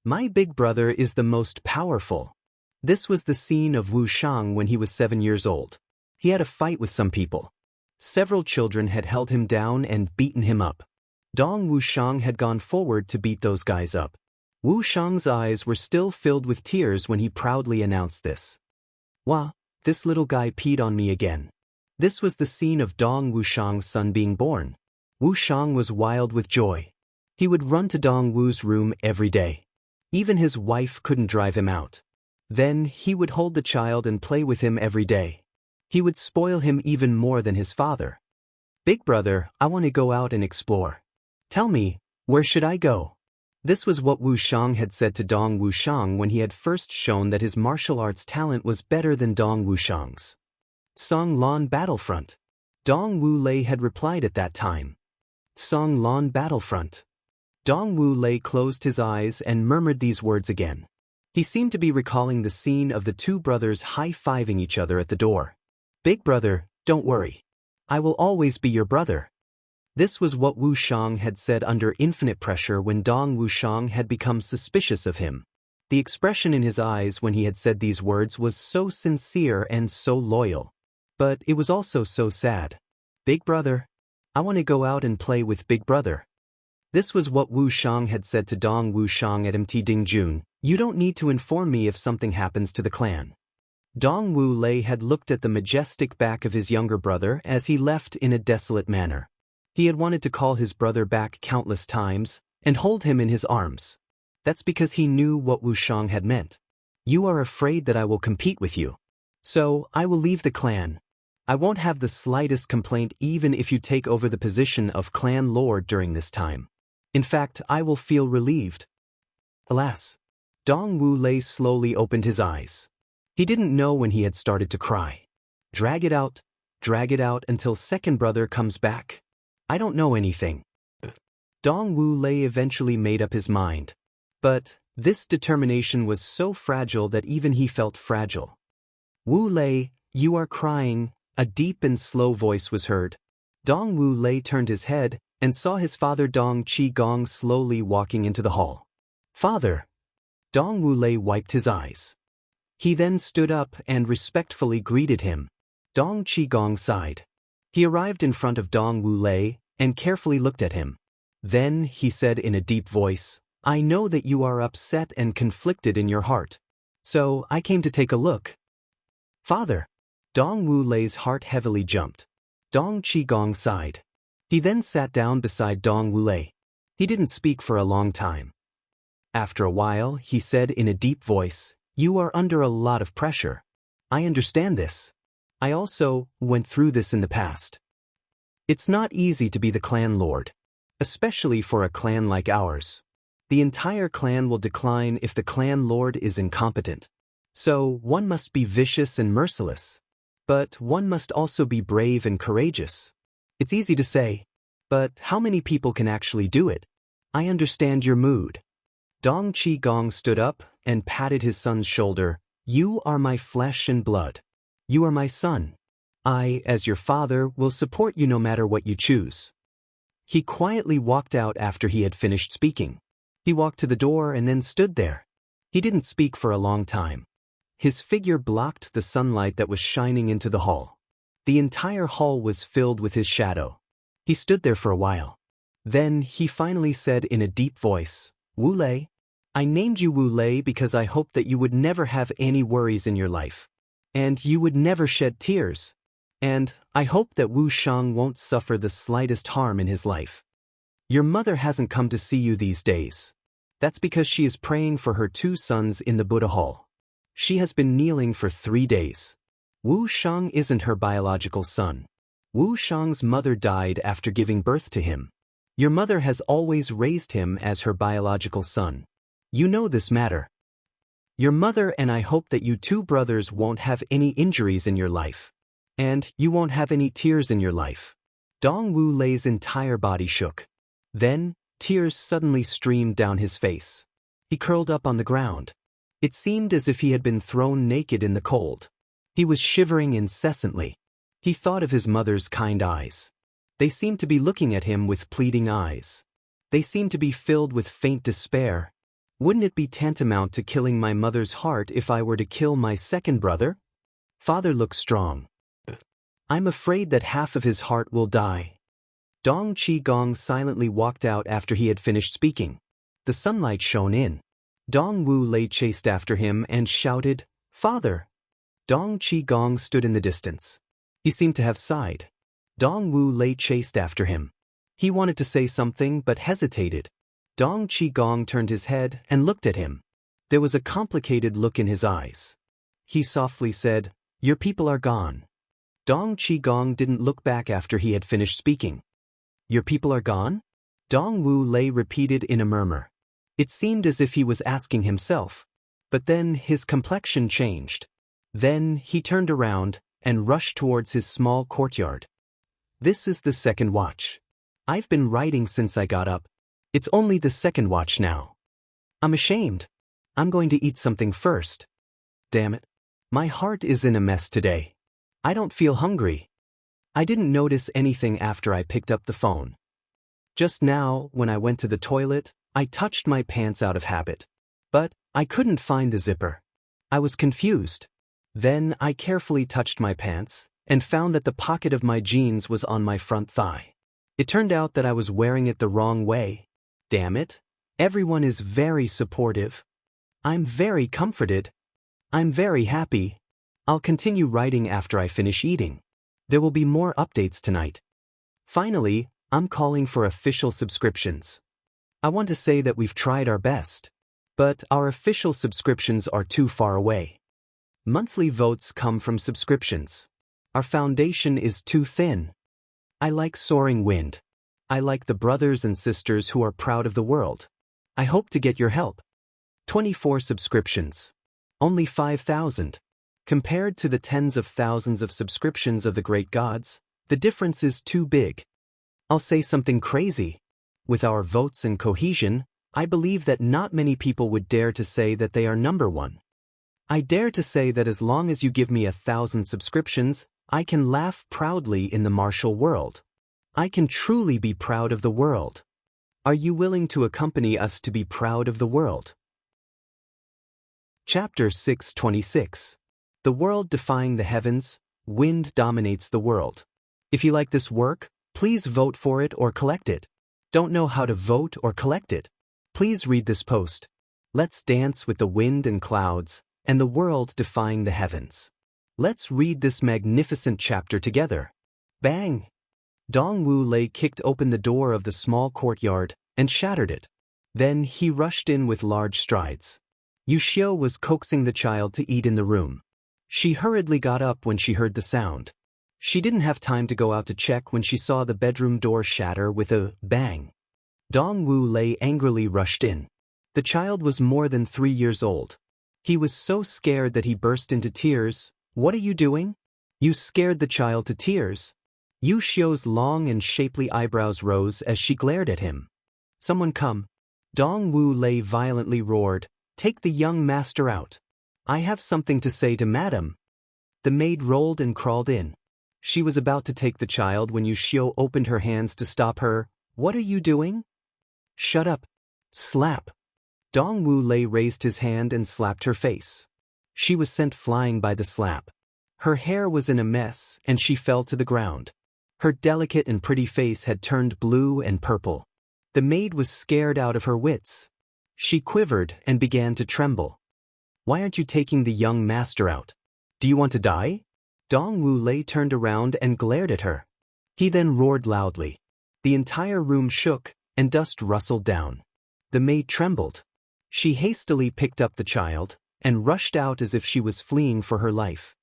My big brother is the most powerful. This was the scene of Wu Shang when he was 7 years old. He had a fight with some people. Several children had held him down and beaten him up. Dong Wu Shang had gone forward to beat those guys up. Wu Shang's eyes were still filled with tears when he proudly announced this. Wah, this little guy peed on me again. This was the scene of Dong Wu Shang's son being born. Wu Shang was wild with joy. He would run to Dong Wu's room every day. Even his wife couldn't drive him out. Then he would hold the child and play with him every day. He would spoil him even more than his father. Big brother, I want to go out and explore. Tell me, where should I go? This was what Wu Shang had said to Dong Wu Shang when he had first shown that his martial arts talent was better than Dong Wu Shang's. Song Lan Battlefront. Dong Wu Lei had replied at that time. Song Lan Battlefront. Dong Wu Lei closed his eyes and murmured these words again. He seemed to be recalling the scene of the two brothers high-fiving each other at the door. Big brother, don't worry. I will always be your brother. This was what Wu Shang had said under infinite pressure when Dong Wu Shang had become suspicious of him. The expression in his eyes when he had said these words was so sincere and so loyal. But it was also so sad. Big brother, I want to go out and play with big brother. This was what Wu Shang had said to Dong Wu Shang at Mt Dingjun. You don't need to inform me if something happens to the clan. Dong Wu Lei had looked at the majestic back of his younger brother as he left in a desolate manner. He had wanted to call his brother back countless times and hold him in his arms. That's because he knew what Wu Shang had meant. You are afraid that I will compete with you. So, I will leave the clan. I won't have the slightest complaint even if you take over the position of clan lord during this time. In fact, I will feel relieved. Alas. Dong Wu Lei slowly opened his eyes. He didn't know when he had started to cry. Drag it out until second brother comes back. I don't know anything. Dong Wu Lei eventually made up his mind. But this determination was so fragile that even he felt fragile. Wu Lei, you are crying, a deep and slow voice was heard. Dong Wu Lei turned his head and saw his father Dong Qi Gong slowly walking into the hall. Father! Dong Wu Lei wiped his eyes. He then stood up and respectfully greeted him. Dong Qigong sighed. He arrived in front of Dong Wu Lei and carefully looked at him. Then he said in a deep voice, I know that you are upset and conflicted in your heart. So I came to take a look. Father! Dong Wu Lei's heart heavily jumped. Dong Qigong sighed. He then sat down beside Dong Wu Lei. He didn't speak for a long time. After a while, he said in a deep voice, You are under a lot of pressure. I understand this. I also went through this in the past. It's not easy to be the clan lord, especially for a clan like ours. The entire clan will decline if the clan lord is incompetent. So one must be vicious and merciless. But one must also be brave and courageous. It's easy to say, but how many people can actually do it? I understand your mood. Dong Qigong stood up and patted his son's shoulder. You are my flesh and blood. You are my son. I, as your father, will support you no matter what you choose. He quietly walked out after he had finished speaking. He walked to the door and then stood there. He didn't speak for a long time. His figure blocked the sunlight that was shining into the hall. The entire hall was filled with his shadow. He stood there for a while. Then he finally said in a deep voice, "Wu Lei, I named you Wu Lei because I hoped that you would never have any worries in your life. And you would never shed tears. And I hope that Wu Shang won't suffer the slightest harm in his life. Your mother hasn't come to see you these days. That's because she is praying for her 2 sons in the Buddha Hall. She has been kneeling for 3 days. Wu Shang isn't her biological son. Wu Shang's mother died after giving birth to him. Your mother has always raised him as her biological son. You know this matter. Your mother and I hope that you 2 brothers won't have any injuries in your life. And you won't have any tears in your life." Dong Wu Lei's entire body shook. Then, tears suddenly streamed down his face. He curled up on the ground. It seemed as if he had been thrown naked in the cold. He was shivering incessantly. He thought of his mother's kind eyes. They seemed to be looking at him with pleading eyes. They seemed to be filled with faint despair. Wouldn't it be tantamount to killing my mother's heart if I were to kill my second brother? Father looks strong. I'm afraid that half of his heart will die. Dong Qigong silently walked out after he had finished speaking. The sunlight shone in. Dong Wu Lei chased after him and shouted, "Father!" Dong Qigong stood in the distance. He seemed to have sighed. Dong Wu Lei chased after him. He wanted to say something but hesitated. Dong Qigong turned his head and looked at him. There was a complicated look in his eyes. He softly said, "Your people are gone." Dong Qigong didn't look back after he had finished speaking. "Your people are gone?" Dong Wu Lei repeated in a murmur. It seemed as if he was asking himself. But then his complexion changed. Then he turned around and rushed towards his small courtyard. "This is the second watch. I've been writing since I got up. It's only the second watch now. I'm ashamed. I'm going to eat something first. Damn it. My heart is in a mess today. I don't feel hungry. I didn't notice anything after I picked up the phone. Just now, when I went to the toilet, I touched my pants out of habit. But I couldn't find the zipper. I was confused. Then I carefully touched my pants and found that the pocket of my jeans was on my front thigh. It turned out that I was wearing it the wrong way. Damn it. Everyone is very supportive. I'm very comforted. I'm very happy. I'll continue writing after I finish eating. There will be more updates tonight. Finally, I'm calling for official subscriptions. I want to say that we've tried our best, but our official subscriptions are too far away. Monthly votes come from subscriptions. Our foundation is too thin. I like soaring wind. I like the brothers and sisters who are proud of the world. I hope to get your help. 24 subscriptions. Only 5,000. Compared to the tens of thousands of subscriptions of the great gods, the difference is too big. I'll say something crazy. With our votes and cohesion, I believe that not many people would dare to say that they are number one. I dare to say that as long as you give me 1,000 subscriptions, I can laugh proudly in the martial world. I can truly be proud of the world. Are you willing to accompany us to be proud of the world? Chapter 626. The world defying the heavens, wind dominates the world. If you like this work, please vote for it or collect it. Don't know how to vote or collect it? Please read this post. Let's dance with the wind and clouds, and the world defying the heavens. Let's read this magnificent chapter together. Bang! Dong Wu Lei kicked open the door of the small courtyard and shattered it. Then he rushed in with large strides. Yu Xiu was coaxing the child to eat in the room. She hurriedly got up when she heard the sound. She didn't have time to go out to check when she saw the bedroom door shatter with a bang. Dong Wu Lei angrily rushed in. The child was more than 3 years old. He was so scared that he burst into tears. "What are you doing? You scared the child to tears." Yu Xiu's long and shapely eyebrows rose as she glared at him. "Someone come." Dong Wu Lei violently roared, "Take the young master out. I have something to say to madam." The maid rolled and crawled in. She was about to take the child when Yu Xiu opened her hands to stop her. "What are you doing?" "Shut up. Slap. Dong Wu Lei raised his hand and slapped her face. She was sent flying by the slap. Her hair was in a mess and she fell to the ground. Her delicate and pretty face had turned blue and purple. The maid was scared out of her wits. She quivered and began to tremble. Why aren't you taking the young master out? Do you want to die? Dong Wu Lei turned around and glared at her. He then roared loudly. The entire room shook and dust rustled down. The maid trembled. She hastily picked up the child and rushed out as if she was fleeing for her life.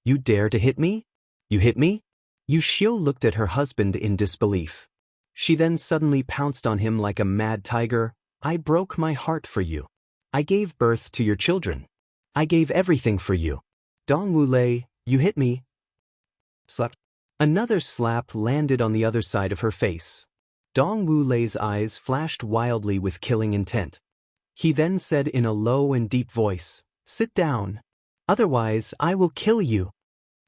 You dare to hit me? You hit me? Yu Xiu looked at her husband in disbelief. She then suddenly pounced on him like a mad tiger. I broke my heart for you. I gave birth to your children. I gave everything for you. Dong Wu Lei, you hit me. Slap. Another slap landed on the other side of her face. Dong Wu Lei's eyes flashed wildly with killing intent. He then said in a low and deep voice, "Sit down. Otherwise, I will kill you."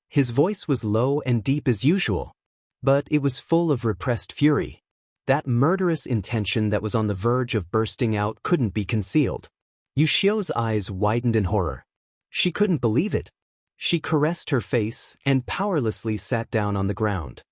His voice was low and deep as usual, but it was full of repressed fury. That murderous intention that was on the verge of bursting out couldn't be concealed. Yu Xiu's eyes widened in horror. She couldn't believe it. She caressed her face and powerlessly sat down on the ground.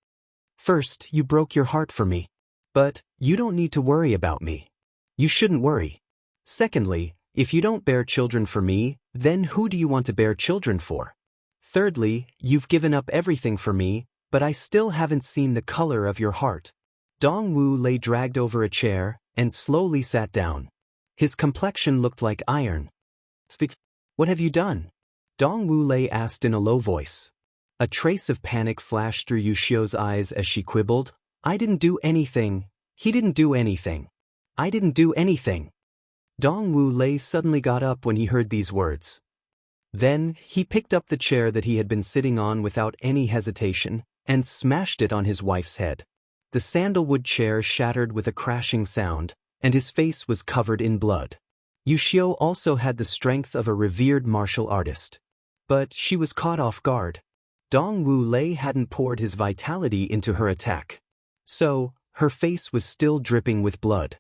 First, you broke your heart for me. But you don't need to worry about me. You shouldn't worry. Secondly, if you don't bear children for me, then who do you want to bear children for? Thirdly, you've given up everything for me, but I still haven't seen the color of your heart. Dong Wu Lei dragged over a chair and slowly sat down. His complexion looked like iron. Speak. What have you done? Dong Wu Lei asked in a low voice. A trace of panic flashed through Yu Xiu's eyes as she quibbled. I didn't do anything. He didn't do anything. I didn't do anything. Dong Wu Lei suddenly got up when he heard these words. Then, he picked up the chair that he had been sitting on without any hesitation and smashed it on his wife's head. The sandalwood chair shattered with a crashing sound, and his face was covered in blood. Yu Xiu also had the strength of a revered martial artist. But she was caught off guard. Dong Wu Lei hadn't poured his vitality into her attack. So, her face was still dripping with blood.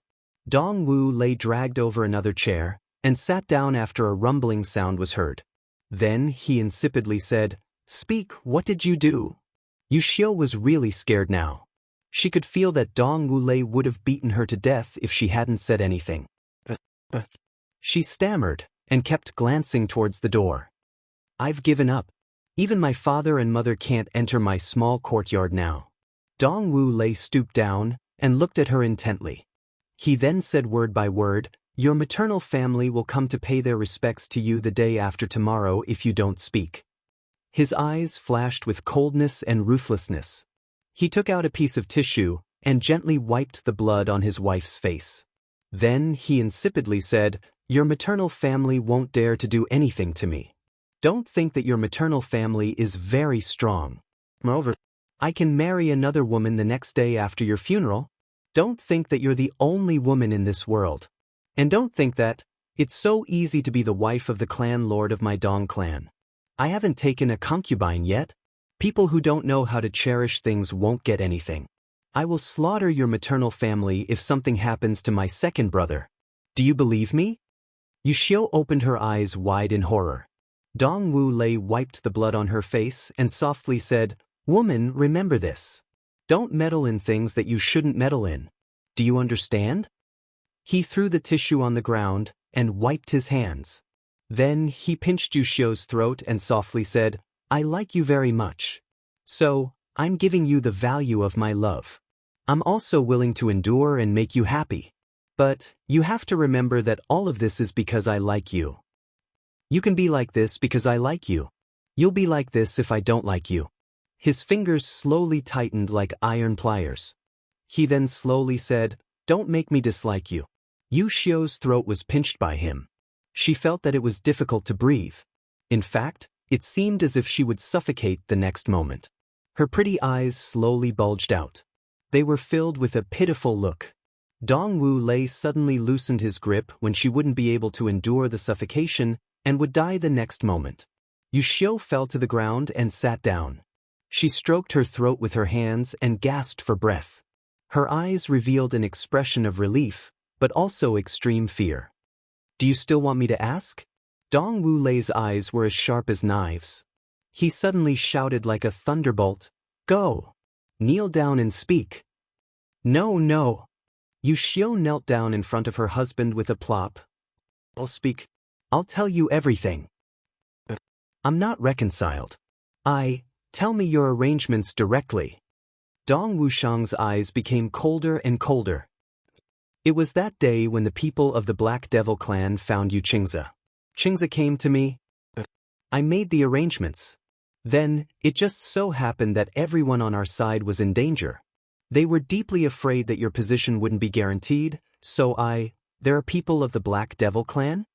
Dong Wu Lei dragged over another chair and sat down after a rumbling sound was heard. Then he insipidly said, "Speak, what did you do?" Yu Xiu was really scared now. She could feel that Dong Wu Lei would have beaten her to death if she hadn't said anything. But she stammered and kept glancing towards the door. I've given up. Even my father and mother can't enter my small courtyard now. Dong Wu Lei stooped down and looked at her intently. He then said word by word, "Your maternal family will come to pay their respects to you the day after tomorrow if you don't speak." His eyes flashed with coldness and ruthlessness. He took out a piece of tissue and gently wiped the blood on his wife's face. Then he insipidly said, "Your maternal family won't dare to do anything to me. Don't think that your maternal family is very strong. Moreover, I can marry another woman the next day after your funeral. Don't think that you're the only woman in this world. And don't think that it's so easy to be the wife of the clan lord of my Dong clan. I haven't taken a concubine yet. People who don't know how to cherish things won't get anything. I will slaughter your maternal family if something happens to my second brother. Do you believe me?" Yu Xiu opened her eyes wide in horror. Dong Wu Lei wiped the blood on her face and softly said, "Woman, remember this. Don't meddle in things that you shouldn't meddle in. Do you understand?" He threw the tissue on the ground and wiped his hands. Then he pinched Yu Xiu's throat and softly said, "I like you very much. So, I'm giving you the value of my love. I'm also willing to endure and make you happy. But, you have to remember that all of this is because I like you. You can be like this because I like you. You'll be like this if I don't like you." His fingers slowly tightened like iron pliers. He then slowly said, "Don't make me dislike you." Yu Xiu's throat was pinched by him. She felt that it was difficult to breathe. In fact, it seemed as if she would suffocate the next moment. Her pretty eyes slowly bulged out. They were filled with a pitiful look. Dong Wu Lei suddenly loosened his grip when she wouldn't be able to endure the suffocation and would die the next moment. Yu Xiu fell to the ground and sat down. She stroked her throat with her hands and gasped for breath. Her eyes revealed an expression of relief, but also extreme fear. Do you still want me to ask? Dong Wu Lei's eyes were as sharp as knives. He suddenly shouted like a thunderbolt, "Go! Kneel down and speak." No, no. Yu Xiu knelt down in front of her husband with a plop. I'll speak. I'll tell you everything. I'm not reconciled. Tell me your arrangements directly. Dong Wushang's eyes became colder and colder. It was that day when the people of the Black Devil clan found Yu Qingze. Qingze came to me. I made the arrangements. Then, it just so happened that everyone on our side was in danger. They were deeply afraid that your position wouldn't be guaranteed, so there are people of the Black Devil clan?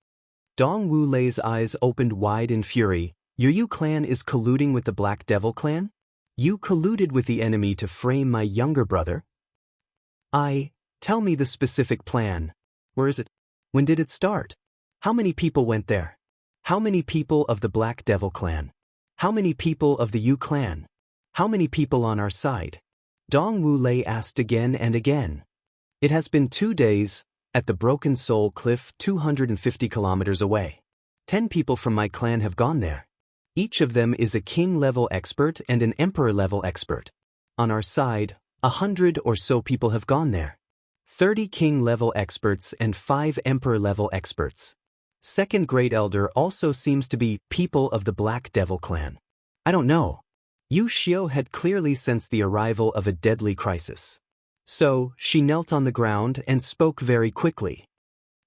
Dong Wu Lei's eyes opened wide in fury. Your Yu clan is colluding with the Black Devil clan? You colluded with the enemy to frame my younger brother? Tell me the specific plan. Where is it? When did it start? How many people went there? How many people of the Black Devil clan? How many people of the Yu clan? How many people on our side? Dong Wu Lei asked again and again. It has been 2 days, at the Broken Soul Cliff 250 kilometers away. 10 people from my clan have gone there. Each of them is a king-level expert and an emperor-level expert. On our side, 100 or so people have gone there. 30 king-level experts and 5 emperor-level experts. Second Great Elder also seems to be people of the Black Devil clan. I don't know. Yu Xiu had clearly sensed the arrival of a deadly crisis. So, she knelt on the ground and spoke very quickly.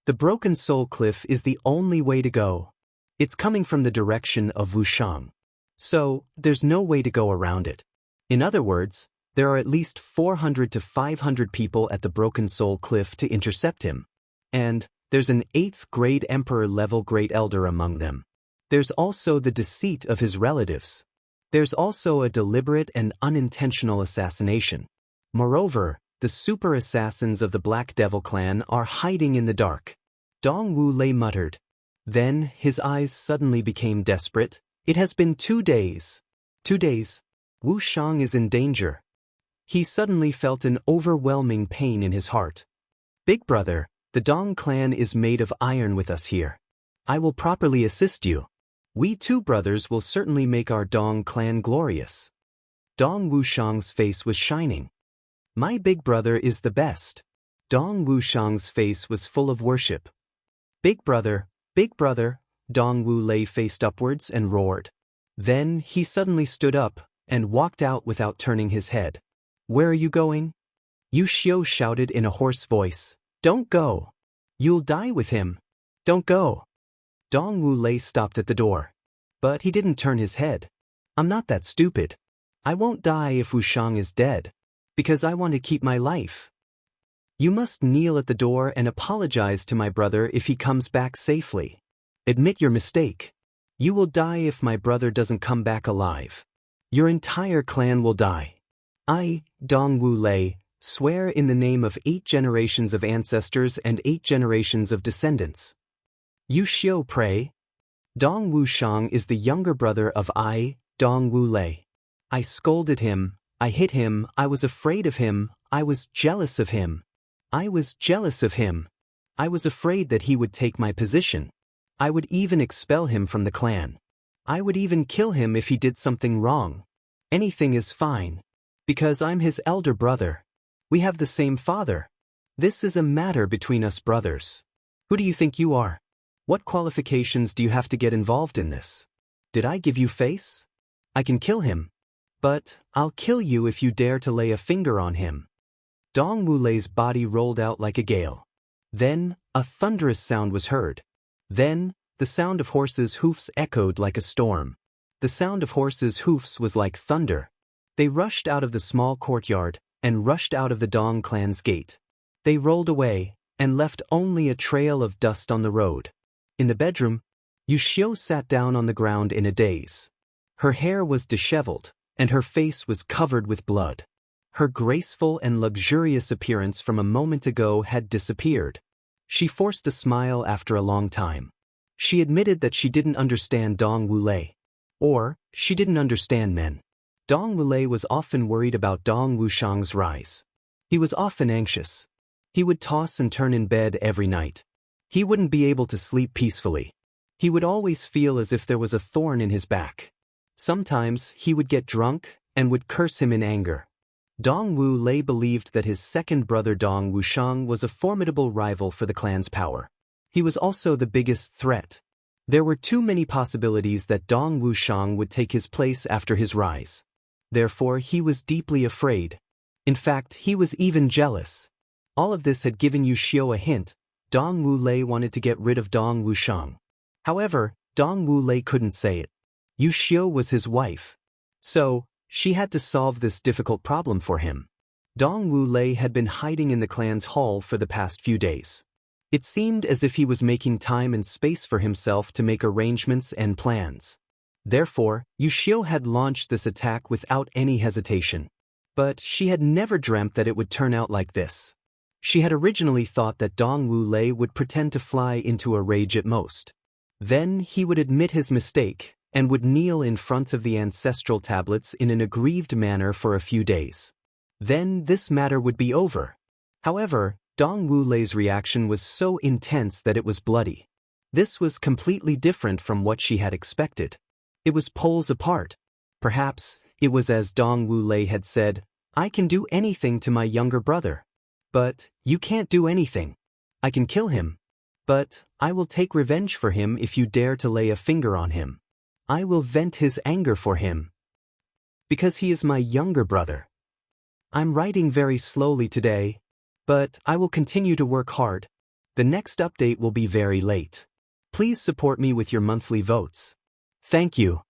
The Broken Soul Cliff is the only way to go. It's coming from the direction of Wushang. So, there's no way to go around it. In other words, there are at least 400 to 500 people at the Broken Soul Cliff to intercept him. And there's an 8th grade Emperor-level Great Elder among them. There's also the deceit of his relatives. There's also a deliberate and unintentional assassination. Moreover, the super assassins of the Black Devil clan are hiding in the dark. Dong Wu Lei muttered. Then, his eyes suddenly became desperate. It has been 2 days. 2 days. Wu Shang is in danger. He suddenly felt an overwhelming pain in his heart. Big brother, the Dong clan is made of iron with us here. I will properly assist you. We 2 brothers will certainly make our Dong clan glorious. Dong Wushang's face was shining. My big brother is the best. Dong Wushang's face was full of worship. Big brother, Dong Wu Lei faced upwards and roared. Then he suddenly stood up and walked out without turning his head. Where are you going? Yu Xiu shouted in a hoarse voice. Don't go. You'll die with him. Don't go. Dong Wu Lei stopped at the door. But he didn't turn his head. I'm not that stupid. I won't die if Wushang is dead. Because I want to keep my life. You must kneel at the door and apologize to my brother if he comes back safely. Admit your mistake. You will die if my brother doesn't come back alive. Your entire clan will die. I, Dong Wu Lei, swear in the name of 8 generations of ancestors and 8 generations of descendants. Yu Xiu pray. Dong Wushang is the younger brother of I, Dong Wu Lei. I scolded him, I hit him, I was afraid of him, I was jealous of him. I was jealous of him. I was afraid that he would take my position. I would even expel him from the clan. I would even kill him if he did something wrong. Anything is fine. Because I'm his elder brother. We have the same father. This is a matter between us brothers. Who do you think you are? What qualifications do you have to get involved in this? Did I give you face? I can kill him. But I'll kill you if you dare to lay a finger on him. Dong Wu Lei's body rolled out like a gale. Then, a thunderous sound was heard. Then, the sound of horses' hoofs echoed like a storm. The sound of horses' hoofs was like thunder. They rushed out of the small courtyard, and rushed out of the Dong clan's gate. They rolled away, and left only a trail of dust on the road. In the bedroom, Yu Xiu sat down on the ground in a daze. Her hair was disheveled, and her face was covered with blood. Her graceful and luxurious appearance from a moment ago had disappeared. She forced a smile after a long time. She admitted that she didn't understand Dong Wu Lei. Or, she didn't understand men. Dong Wu Lei was often worried about Dong Wushang's rise. He was often anxious. He would toss and turn in bed every night. He wouldn't be able to sleep peacefully. He would always feel as if there was a thorn in his back. Sometimes he would get drunk and would curse him in anger. Dong Wu Lei believed that his second brother Dong Wushang was a formidable rival for the clan's power. He was also the biggest threat. There were too many possibilities that Dong Wushang would take his place after his rise. Therefore, he was deeply afraid. In fact, he was even jealous. All of this had given Yu Xiu a hint. Dong Wu Lei wanted to get rid of Dong Wushang. However, Dong Wu Lei couldn't say it. Yu Xiu was his wife. So, she had to solve this difficult problem for him. Dong Wu Lei had been hiding in the clan's hall for the past few days. It seemed as if he was making time and space for himself to make arrangements and plans. Therefore, Yu Xiu had launched this attack without any hesitation. But she had never dreamt that it would turn out like this. She had originally thought that Dong Wu Lei would pretend to fly into a rage at most. Then he would admit his mistake and would kneel in front of the ancestral tablets in an aggrieved manner for a few days. Then this matter would be over. However, Dong Wu Lei's reaction was so intense that it was bloody. This was completely different from what she had expected. It was poles apart. Perhaps it was as Dong Wu Lei had said, "I can do anything to my younger brother. But you can't do anything. I can kill him. But I will take revenge for him if you dare to lay a finger on him. I will vent his anger for him. Because he is my younger brother. I'm writing very slowly today, but I will continue to work hard. The next update will be very late. Please support me with your monthly votes. Thank you."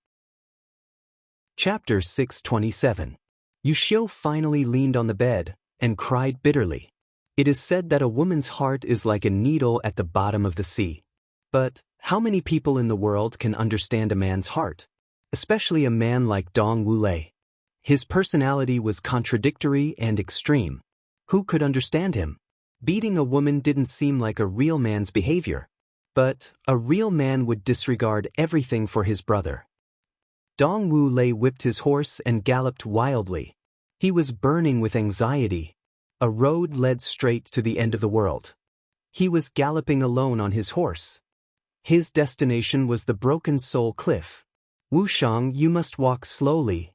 Chapter 627. Yu Xiu finally leaned on the bed and cried bitterly. It is said that a woman's heart is like a needle at the bottom of the sea. But how many people in the world can understand a man's heart? Especially a man like Dong Wu Lei. His personality was contradictory and extreme. Who could understand him? Beating a woman didn't seem like a real man's behavior. But a real man would disregard everything for his brother. Dong Wu Lei whipped his horse and galloped wildly. He was burning with anxiety. A road led straight to the end of the world. He was galloping alone on his horse. His destination was the Broken Soul Cliff. "Wushang, you must walk slowly.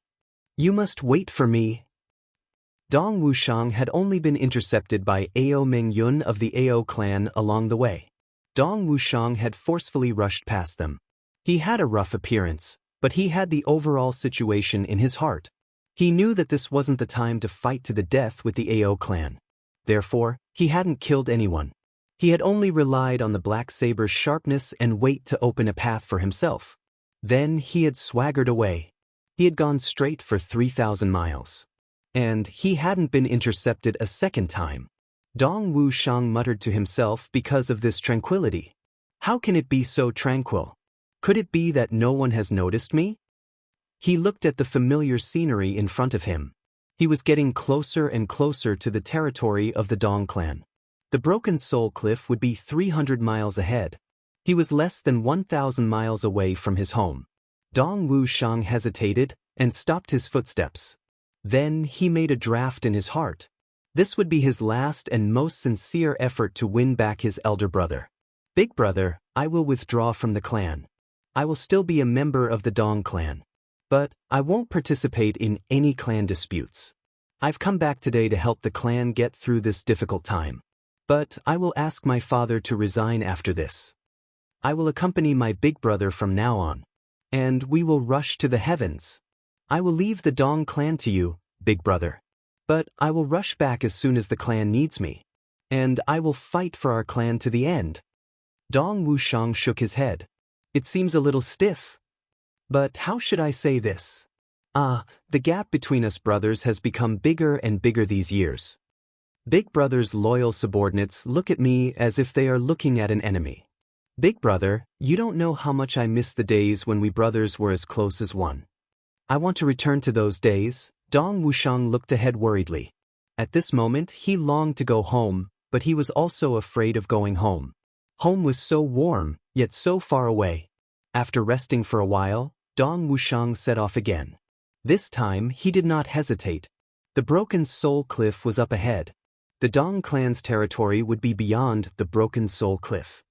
You must wait for me." Dong Wushang had only been intercepted by Ao Mengyun of the Ao clan along the way. Dong Wushang had forcefully rushed past them. He had a rough appearance, but he had the overall situation in his heart. He knew that this wasn't the time to fight to the death with the Ao clan. Therefore, he hadn't killed anyone. He had only relied on the black saber's sharpness and weight to open a path for himself. Then he had swaggered away. He had gone straight for 3,000 miles. And he hadn't been intercepted a second time. Dong Wushang muttered to himself because of this tranquility. How can it be so tranquil? Could it be that no one has noticed me? He looked at the familiar scenery in front of him. He was getting closer and closer to the territory of the Dong clan. The Broken Soul Cliff would be 300 miles ahead. He was less than 1,000 miles away from his home. Dong Wushang hesitated and stopped his footsteps. Then he made a draft in his heart. This would be his last and most sincere effort to win back his elder brother. "Big brother, I will withdraw from the clan. I will still be a member of the Dong clan. But I won't participate in any clan disputes. I've come back today to help the clan get through this difficult time. But I will ask my father to resign after this. I will accompany my big brother from now on. And we will rush to the heavens. I will leave the Dong clan to you, big brother. But I will rush back as soon as the clan needs me. And I will fight for our clan to the end." Dong Wushang shook his head. "It seems a little stiff. But how should I say this? The gap between us brothers has become bigger and bigger these years. Big brother's loyal subordinates look at me as if they are looking at an enemy. Big brother, you don't know how much I miss the days when we brothers were as close as one. I want to return to those days." Dong Wushang looked ahead worriedly. At this moment he longed to go home, but he was also afraid of going home. Home was so warm, yet so far away. After resting for a while, Dong Wushang set off again. This time he did not hesitate. The Broken Soul Cliff was up ahead. The Dong clan's territory would be beyond the Broken Soul Cliff.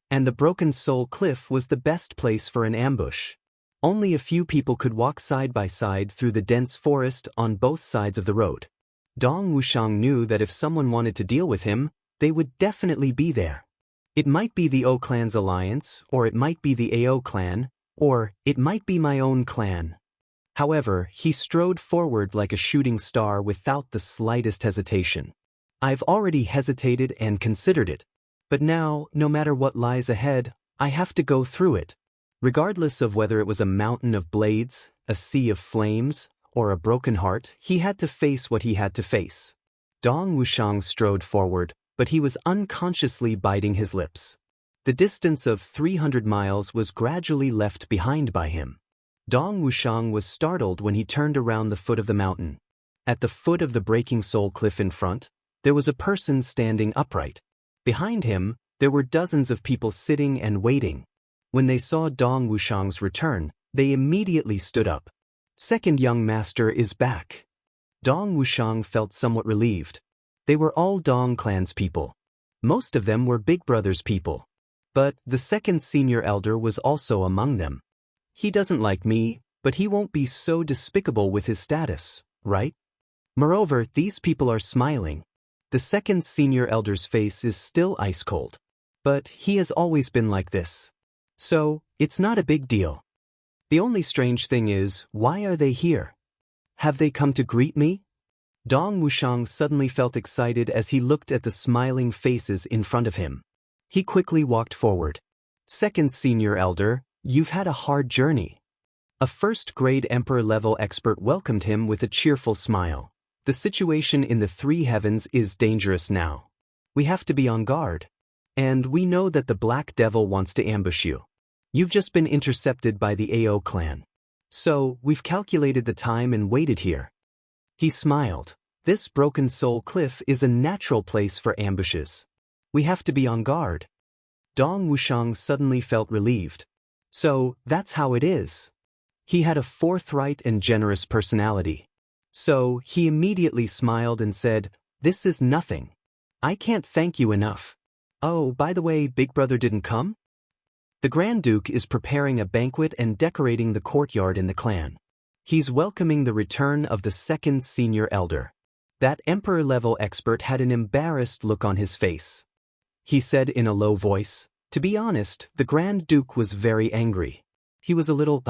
And the Broken Soul Cliff was the best place for an ambush. Only a few people could walk side by side through the dense forest on both sides of the road. Dong Wuxiang knew that if someone wanted to deal with him, they would definitely be there. It might be the O clan's alliance, or it might be the AO clan, or it might be my own clan. However, he strode forward like a shooting star without the slightest hesitation. I've already hesitated and considered it. But now, no matter what lies ahead, I have to go through it. Regardless of whether it was a mountain of blades, a sea of flames, or a broken heart, he had to face what he had to face. Dong Wuxiang strode forward, but he was unconsciously biting his lips. The distance of 300 miles was gradually left behind by him. Dong Wuxiang was startled when he turned around the foot of the mountain. At the foot of the Breaking Soul Cliff in front, there was a person standing upright. Behind him, there were dozens of people sitting and waiting. When they saw Dong Wuxiang's return, they immediately stood up. Second young master is back. Dong Wuxiang felt somewhat relieved. They were all Dong clan's people. Most of them were Big Brother's people. But the second senior elder was also among them. He doesn't like me, but he won't be so despicable with his status, right? Moreover, these people are smiling. The second senior elder's face is still ice cold. But he has always been like this. So, it's not a big deal. The only strange thing is, why are they here? Have they come to greet me? Dong Wuxiang suddenly felt excited as he looked at the smiling faces in front of him. He quickly walked forward. Second senior elder, you've had a hard journey. A first-grade emperor-level expert welcomed him with a cheerful smile. The situation in the Three Heavens is dangerous now. We have to be on guard. And we know that the Black Devil wants to ambush you. You've just been intercepted by the AO clan. So, we've calculated the time and waited here. He smiled. This Broken Soul Cliff is a natural place for ambushes. We have to be on guard. Dong Wuxiang suddenly felt relieved. So, that's how it is. He had a forthright and generous personality. So, he immediately smiled and said, "This is nothing. I can't thank you enough. Oh, by the way, Big Brother didn't come?" The Grand Duke is preparing a banquet and decorating the courtyard in the clan. He's welcoming the return of the second senior elder. That emperor-level expert had an embarrassed look on his face. He said in a low voice, "To be honest, the Grand Duke was very angry. He was a little,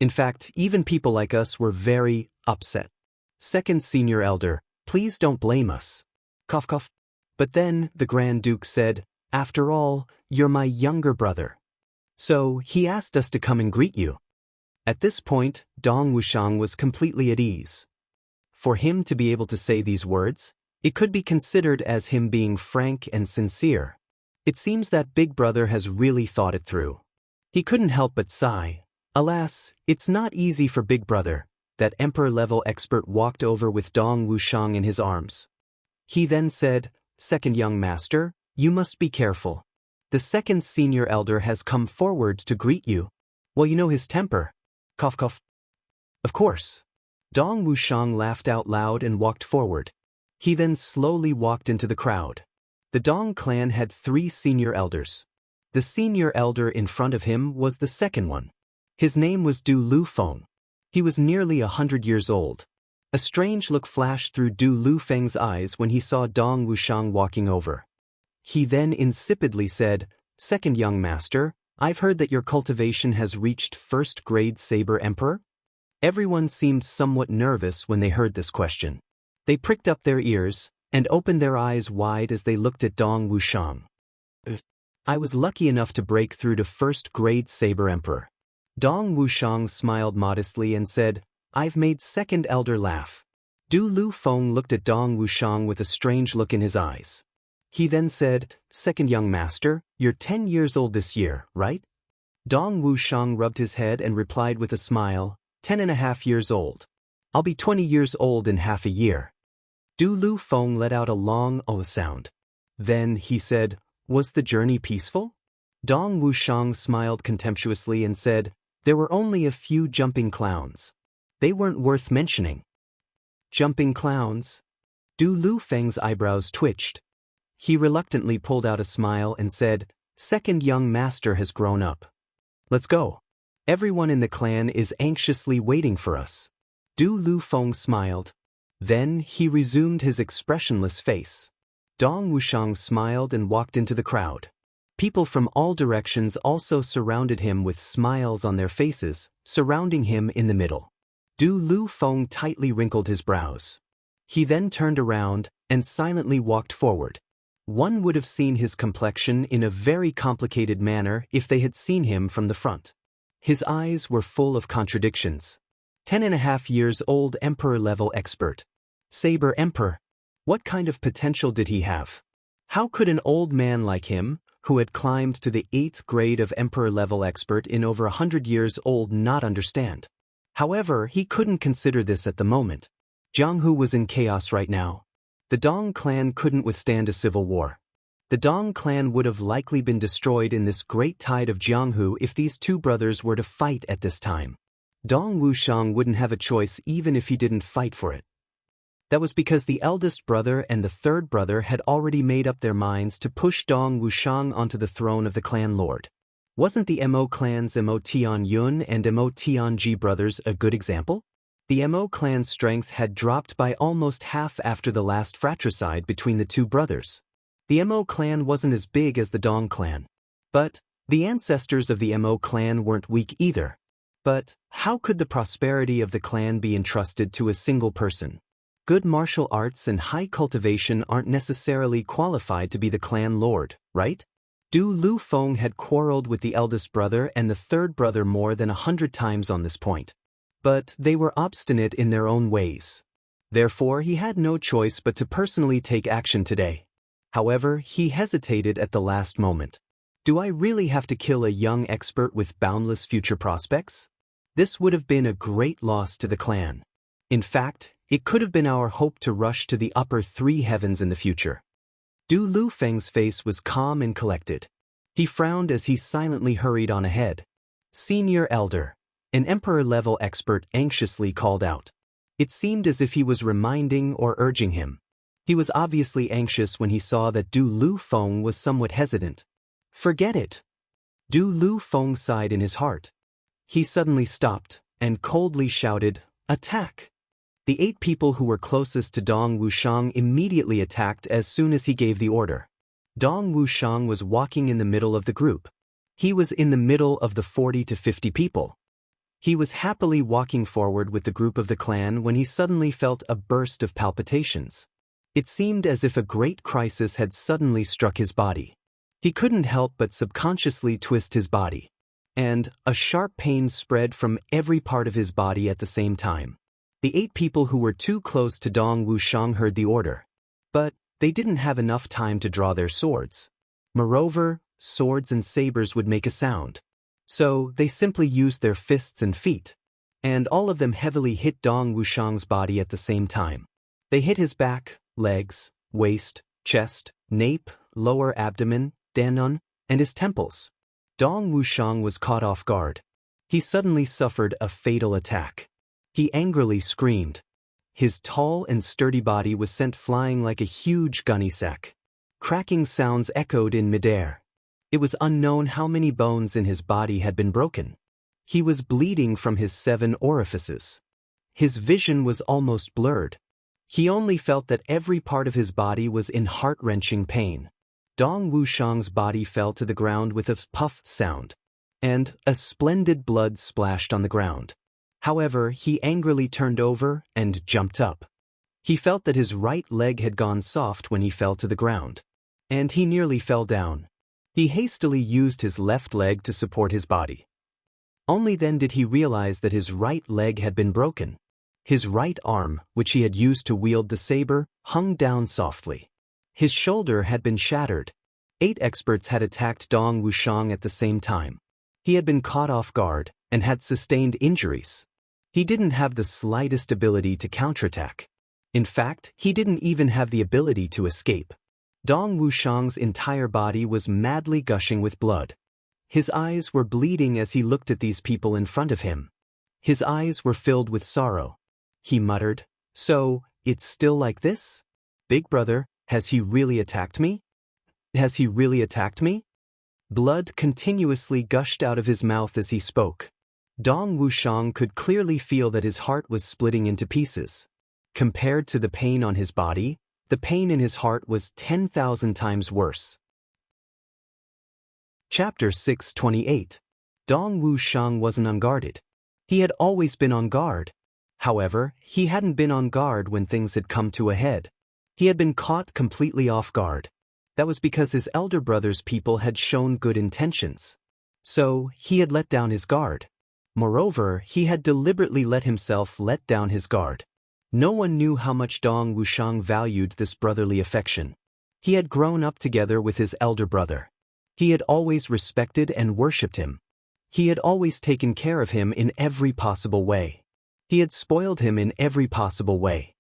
In fact, even people like us were very upset. Second senior elder, please don't blame us." Cough cough. But then, the Grand Duke said, "After all, you're my younger brother. So, he asked us to come and greet you." At this point, Dong Wuxiang was completely at ease. For him to be able to say these words, it could be considered as him being frank and sincere. It seems that Big Brother has really thought it through. He couldn't help but sigh. Alas, it's not easy for Big Brother. That emperor-level expert walked over with Dong Wuxiang in his arms. He then said, "Second young master, you must be careful. The second senior elder has come forward to greet you. Well, you know his temper." Cough cough. Of course. Dong Wuxiang laughed out loud and walked forward. He then slowly walked into the crowd. The Dong clan had 3 senior elders. The senior elder in front of him was the second one. His name was Du Lufeng. He was nearly 100 years old. A strange look flashed through Du Lufeng's eyes when he saw Dong Wuxiang walking over. He then insipidly said, "Second young master, I've heard that your cultivation has reached first-grade Saber Emperor?" Everyone seemed somewhat nervous when they heard this question. They pricked up their ears and opened their eyes wide as they looked at Dong Wuxiang. "I was lucky enough to break through to first-grade Saber Emperor." Dong Wuxiang smiled modestly and said, "I've made second elder laugh." Du Lufeng looked at Dong Wuxiang with a strange look in his eyes. He then said, "Second young master, you're 10 years old this year, right?" Dong Wuxiang rubbed his head and replied with a smile, 10.5 years old. I'll be 20 years old in half a year." Du Lufeng let out a long "oh" sound. Then he said, "Was the journey peaceful?" Dong Wuxiang smiled contemptuously and said, "There were only a few jumping clowns. They weren't worth mentioning." Jumping clowns? Du Lufeng's eyebrows twitched. He reluctantly pulled out a smile and said, "Second young master has grown up. Let's go. Everyone in the clan is anxiously waiting for us." Du Lufeng smiled. Then he resumed his expressionless face. Dong Wushang smiled and walked into the crowd. People from all directions also surrounded him with smiles on their faces, surrounding him in the middle. Du Lufeng tightly wrinkled his brows. He then turned around and silently walked forward. One would have seen his complexion in a very complicated manner if they had seen him from the front. His eyes were full of contradictions. 10.5 years old emperor-level expert. Saber Emperor. What kind of potential did he have? How could an old man like him, who had climbed to the 8th grade of emperor-level expert in over 100 years old, not understand? However, he couldn't consider this at the moment. Jianghu was in chaos right now. The Dong clan couldn't withstand a civil war. The Dong clan would have likely been destroyed in this great tide of Jianghu if these two brothers were to fight at this time. Dong Wushang wouldn't have a choice even if he didn't fight for it. That was because the eldest brother and the third brother had already made up their minds to push Dong Wushang onto the throne of the clan lord. Wasn't the Mo clan's Mo Tianyun and Mo Tianji brothers a good example? The Mo clan's strength had dropped by almost half after the last fratricide between the two brothers. The Mo clan wasn't as big as the Dong clan. But the ancestors of the Mo clan weren't weak either. But how could the prosperity of the clan be entrusted to a single person? Good martial arts and high cultivation aren't necessarily qualified to be the clan lord, right? Du Lufeng had quarreled with the eldest brother and the third brother more than 100 times on this point. But they were obstinate in their own ways. Therefore, he had no choice but to personally take action today. However, he hesitated at the last moment. Do I really have to kill a young expert with boundless future prospects? This would have been a great loss to the clan. In fact, it could have been our hope to rush to the upper 3 heavens in the future. Du Lufeng's face was calm and collected. He frowned as he silently hurried on ahead. "Senior Elder," an emperor-level expert anxiously called out. It seemed as if he was reminding or urging him. He was obviously anxious when he saw that Du Lufeng was somewhat hesitant. "Forget it." Du Lufeng sighed in his heart. He suddenly stopped and coldly shouted, "Attack!" The 8 people who were closest to Dong Wushang immediately attacked as soon as he gave the order. Dong Wushang was walking in the middle of the group. He was in the middle of the 40 to 50 people. He was happily walking forward with the group of the clan when he suddenly felt a burst of palpitations. It seemed as if a great crisis had suddenly struck his body. He couldn't help but subconsciously twist his body. And a sharp pain spread from every part of his body at the same time. The 8 people who were too close to Dong Wushang heard the order. But they didn't have enough time to draw their swords. Moreover, swords and sabers would make a sound. So they simply used their fists and feet. And all of them heavily hit Dong Wushang's body at the same time. They hit his back, legs, waist, chest, nape, lower abdomen, dannon, and his temples. Dong Wushang was caught off guard. He suddenly suffered a fatal attack. He angrily screamed. His tall and sturdy body was sent flying like a huge gunny sack. Cracking sounds echoed in midair. It was unknown how many bones in his body had been broken. He was bleeding from his 7 orifices. His vision was almost blurred. He only felt that every part of his body was in heart-wrenching pain. Dong Wushang's body fell to the ground with a puff sound. And a splendid blood splashed on the ground. However, he angrily turned over and jumped up. He felt that his right leg had gone soft when he fell to the ground. And he nearly fell down. He hastily used his left leg to support his body. Only then did he realize that his right leg had been broken. His right arm, which he had used to wield the saber, hung down softly. His shoulder had been shattered. 8 experts had attacked Dong Wushang at the same time. He had been caught off guard and had sustained injuries. He didn't have the slightest ability to counterattack. In fact, he didn't even have the ability to escape. Dong Wushang's entire body was madly gushing with blood. His eyes were bleeding as he looked at these people in front of him. His eyes were filled with sorrow. He muttered, "So, it's still like this?" Big brother, has he really attacked me? Has he really attacked me? Blood continuously gushed out of his mouth as he spoke. Dong Wuxiang could clearly feel that his heart was splitting into pieces. Compared to the pain on his body, the pain in his heart was 10,000 times worse. Chapter 628. Dong Wuxiang wasn't unguarded. He had always been on guard. However, he hadn't been on guard when things had come to a head. He had been caught completely off guard. That was because his elder brother's people had shown good intentions. So, he had let down his guard. Moreover, he had deliberately let himself let down his guard. No one knew how much Dong Wuxiang valued this brotherly affection. He had grown up together with his elder brother. He had always respected and worshipped him. He had always taken care of him in every possible way. He had spoiled him in every possible way.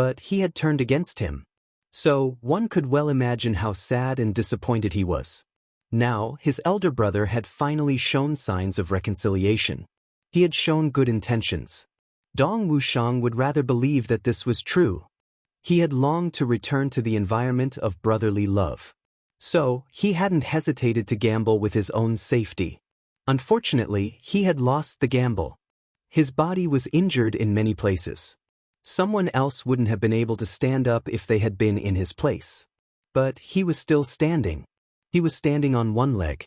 But he had turned against him. So, one could well imagine how sad and disappointed he was. Now, his elder brother had finally shown signs of reconciliation. He had shown good intentions. Dong Wuxiang would rather believe that this was true. He had longed to return to the environment of brotherly love. So, he hadn't hesitated to gamble with his own safety. Unfortunately, he had lost the gamble. His body was injured in many places. Someone else wouldn't have been able to stand up if they had been in his place. But he was still standing. He was standing on one leg.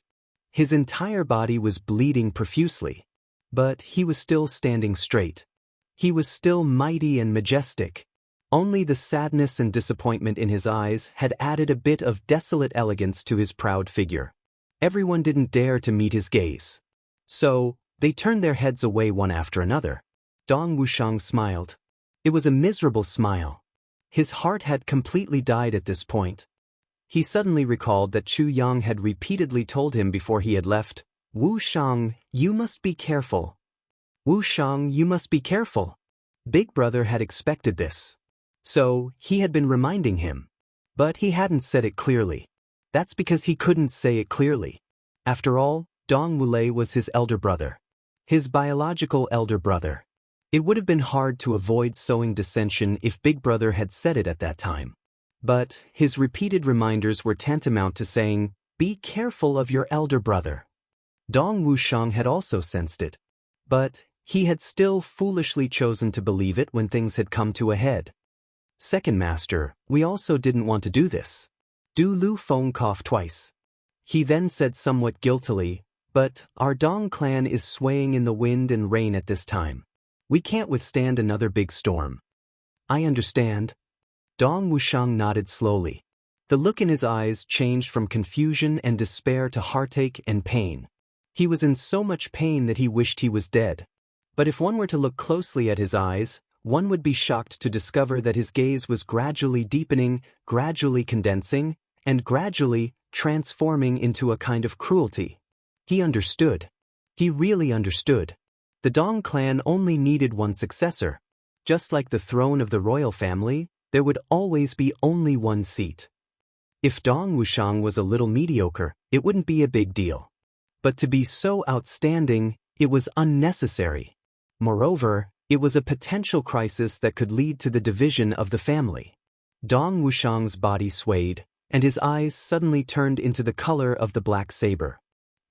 His entire body was bleeding profusely. But he was still standing straight. He was still mighty and majestic. Only the sadness and disappointment in his eyes had added a bit of desolate elegance to his proud figure. Everyone didn't dare to meet his gaze. So, they turned their heads away one after another. Dong Wuxiang smiled. It was a miserable smile. His heart had completely died at this point. He suddenly recalled that Chu Yang had repeatedly told him before he had left, "Wuxiang, you must be careful. Wuxiang, you must be careful." Big brother had expected this. So, he had been reminding him. But he hadn't said it clearly. That's because he couldn't say it clearly. After all, Dong Wulei was his elder brother. His biological elder brother. It would have been hard to avoid sowing dissension if Big Brother had said it at that time. But his repeated reminders were tantamount to saying, "Be careful of your elder brother." Dong Wuxiang had also sensed it. But he had still foolishly chosen to believe it when things had come to a head. "Second master, we also didn't want to do this." Du Lu Feng coughed twice. He then said somewhat guiltily, "But our Dong clan is swaying in the wind and rain at this time. We can't withstand another big storm." "I understand." Dong Wuxiang nodded slowly. The look in his eyes changed from confusion and despair to heartache and pain. He was in so much pain that he wished he was dead. But if one were to look closely at his eyes, one would be shocked to discover that his gaze was gradually deepening, gradually condensing, and gradually transforming into a kind of cruelty. He understood. He really understood. The Dong clan only needed one successor. Just like the throne of the royal family, there would always be only one seat. If Dong Wuxiang was a little mediocre, it wouldn't be a big deal. But to be so outstanding, it was unnecessary. Moreover, it was a potential crisis that could lead to the division of the family. Dong Wuxiang's body swayed, and his eyes suddenly turned into the color of the black saber.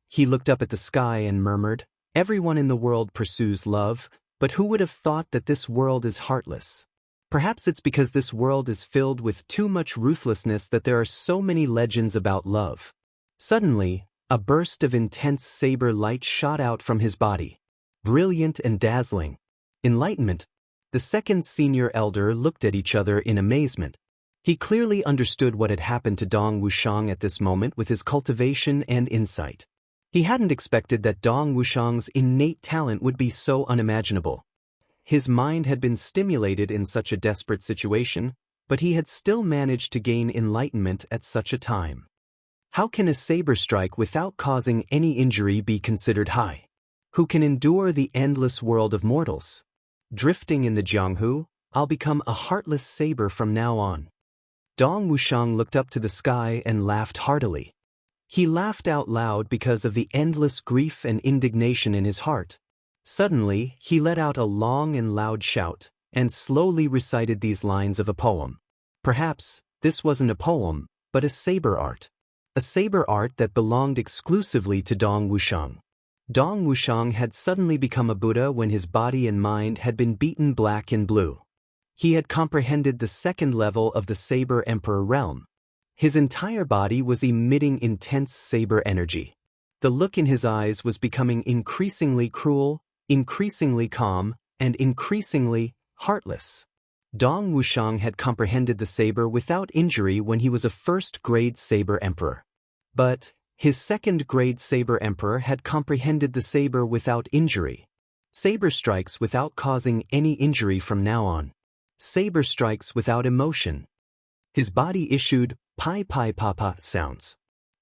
He looked up at the sky and murmured, "Everyone in the world pursues love, but who would have thought that this world is heartless? Perhaps it's because this world is filled with too much ruthlessness that there are so many legends about love." Suddenly, a burst of intense saber light shot out from his body. Brilliant and dazzling. Enlightenment. The second senior elder looked at each other in amazement. He clearly understood what had happened to Dong Wuxiang at this moment with his cultivation and insight. He hadn't expected that Dong Wuxiang's innate talent would be so unimaginable. His mind had been stimulated in such a desperate situation, but he had still managed to gain enlightenment at such a time. How can a saber strike without causing any injury be considered high? Who can endure the endless world of mortals? Drifting in the Jianghu, I'll become a heartless saber from now on. Dong Wuxiang looked up to the sky and laughed heartily. He laughed out loud because of the endless grief and indignation in his heart. Suddenly, he let out a long and loud shout, and slowly recited these lines of a poem. Perhaps, This wasn't a poem, but a saber art. A saber art that belonged exclusively to Dong Wuxiang. Dong Wuxiang had suddenly become a Buddha when his body and mind had been beaten black and blue. He had comprehended the second level of the Saber Emperor realm. His entire body was emitting intense saber energy. The look in his eyes was becoming increasingly cruel, increasingly calm, and increasingly heartless. Dong Wuxiang had comprehended the saber without injury when he was a first-grade saber emperor. But his second-grade saber emperor had comprehended the saber without injury. Saber strikes without causing any injury from now on. Saber strikes without emotion. His body issued pi pi pa pa sounds.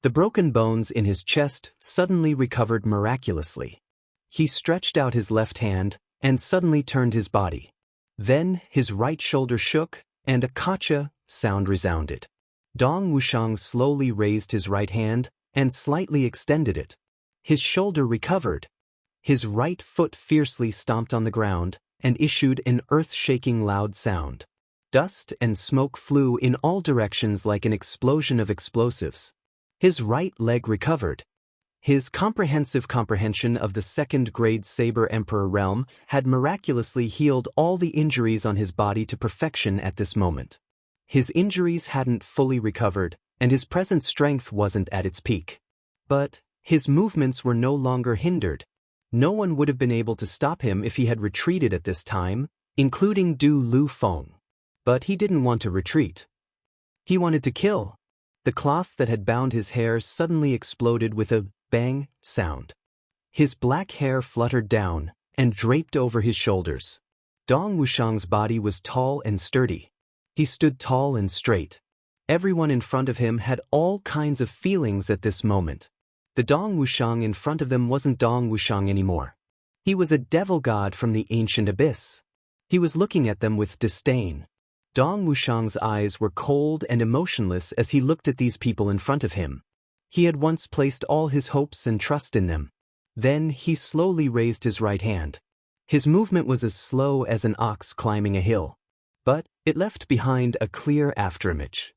The broken bones in his chest suddenly recovered miraculously. He stretched out his left hand and suddenly turned his body. Then his right shoulder shook and a kacha sound resounded. Dong Wuxiang slowly raised his right hand and slightly extended it. His shoulder recovered. His right foot fiercely stomped on the ground and issued an earth-shaking loud sound. Dust and smoke flew in all directions like an explosion of explosives. His right leg recovered. His comprehensive comprehension of the second-grade Saber Emperor realm had miraculously healed all the injuries on his body to perfection at this moment. His injuries hadn't fully recovered, and his present strength wasn't at its peak. But his movements were no longer hindered. No one would have been able to stop him if he had retreated at this time, including Du Lu Feng. But he didn't want to retreat. He wanted to kill. The cloth that had bound his hair suddenly exploded with a bang sound. His black hair fluttered down and draped over his shoulders. Dong Wuxiang's body was tall and sturdy. He stood tall and straight. Everyone in front of him had all kinds of feelings at this moment. The Dong Wuxiang in front of them wasn't Dong Wuxiang anymore. He was a devil god from the ancient abyss. He was looking at them with disdain. Dong Wuxiang's eyes were cold and emotionless as he looked at these people in front of him. He had once placed all his hopes and trust in them. Then he slowly raised his right hand. His movement was as slow as an ox climbing a hill. But it left behind a clear afterimage.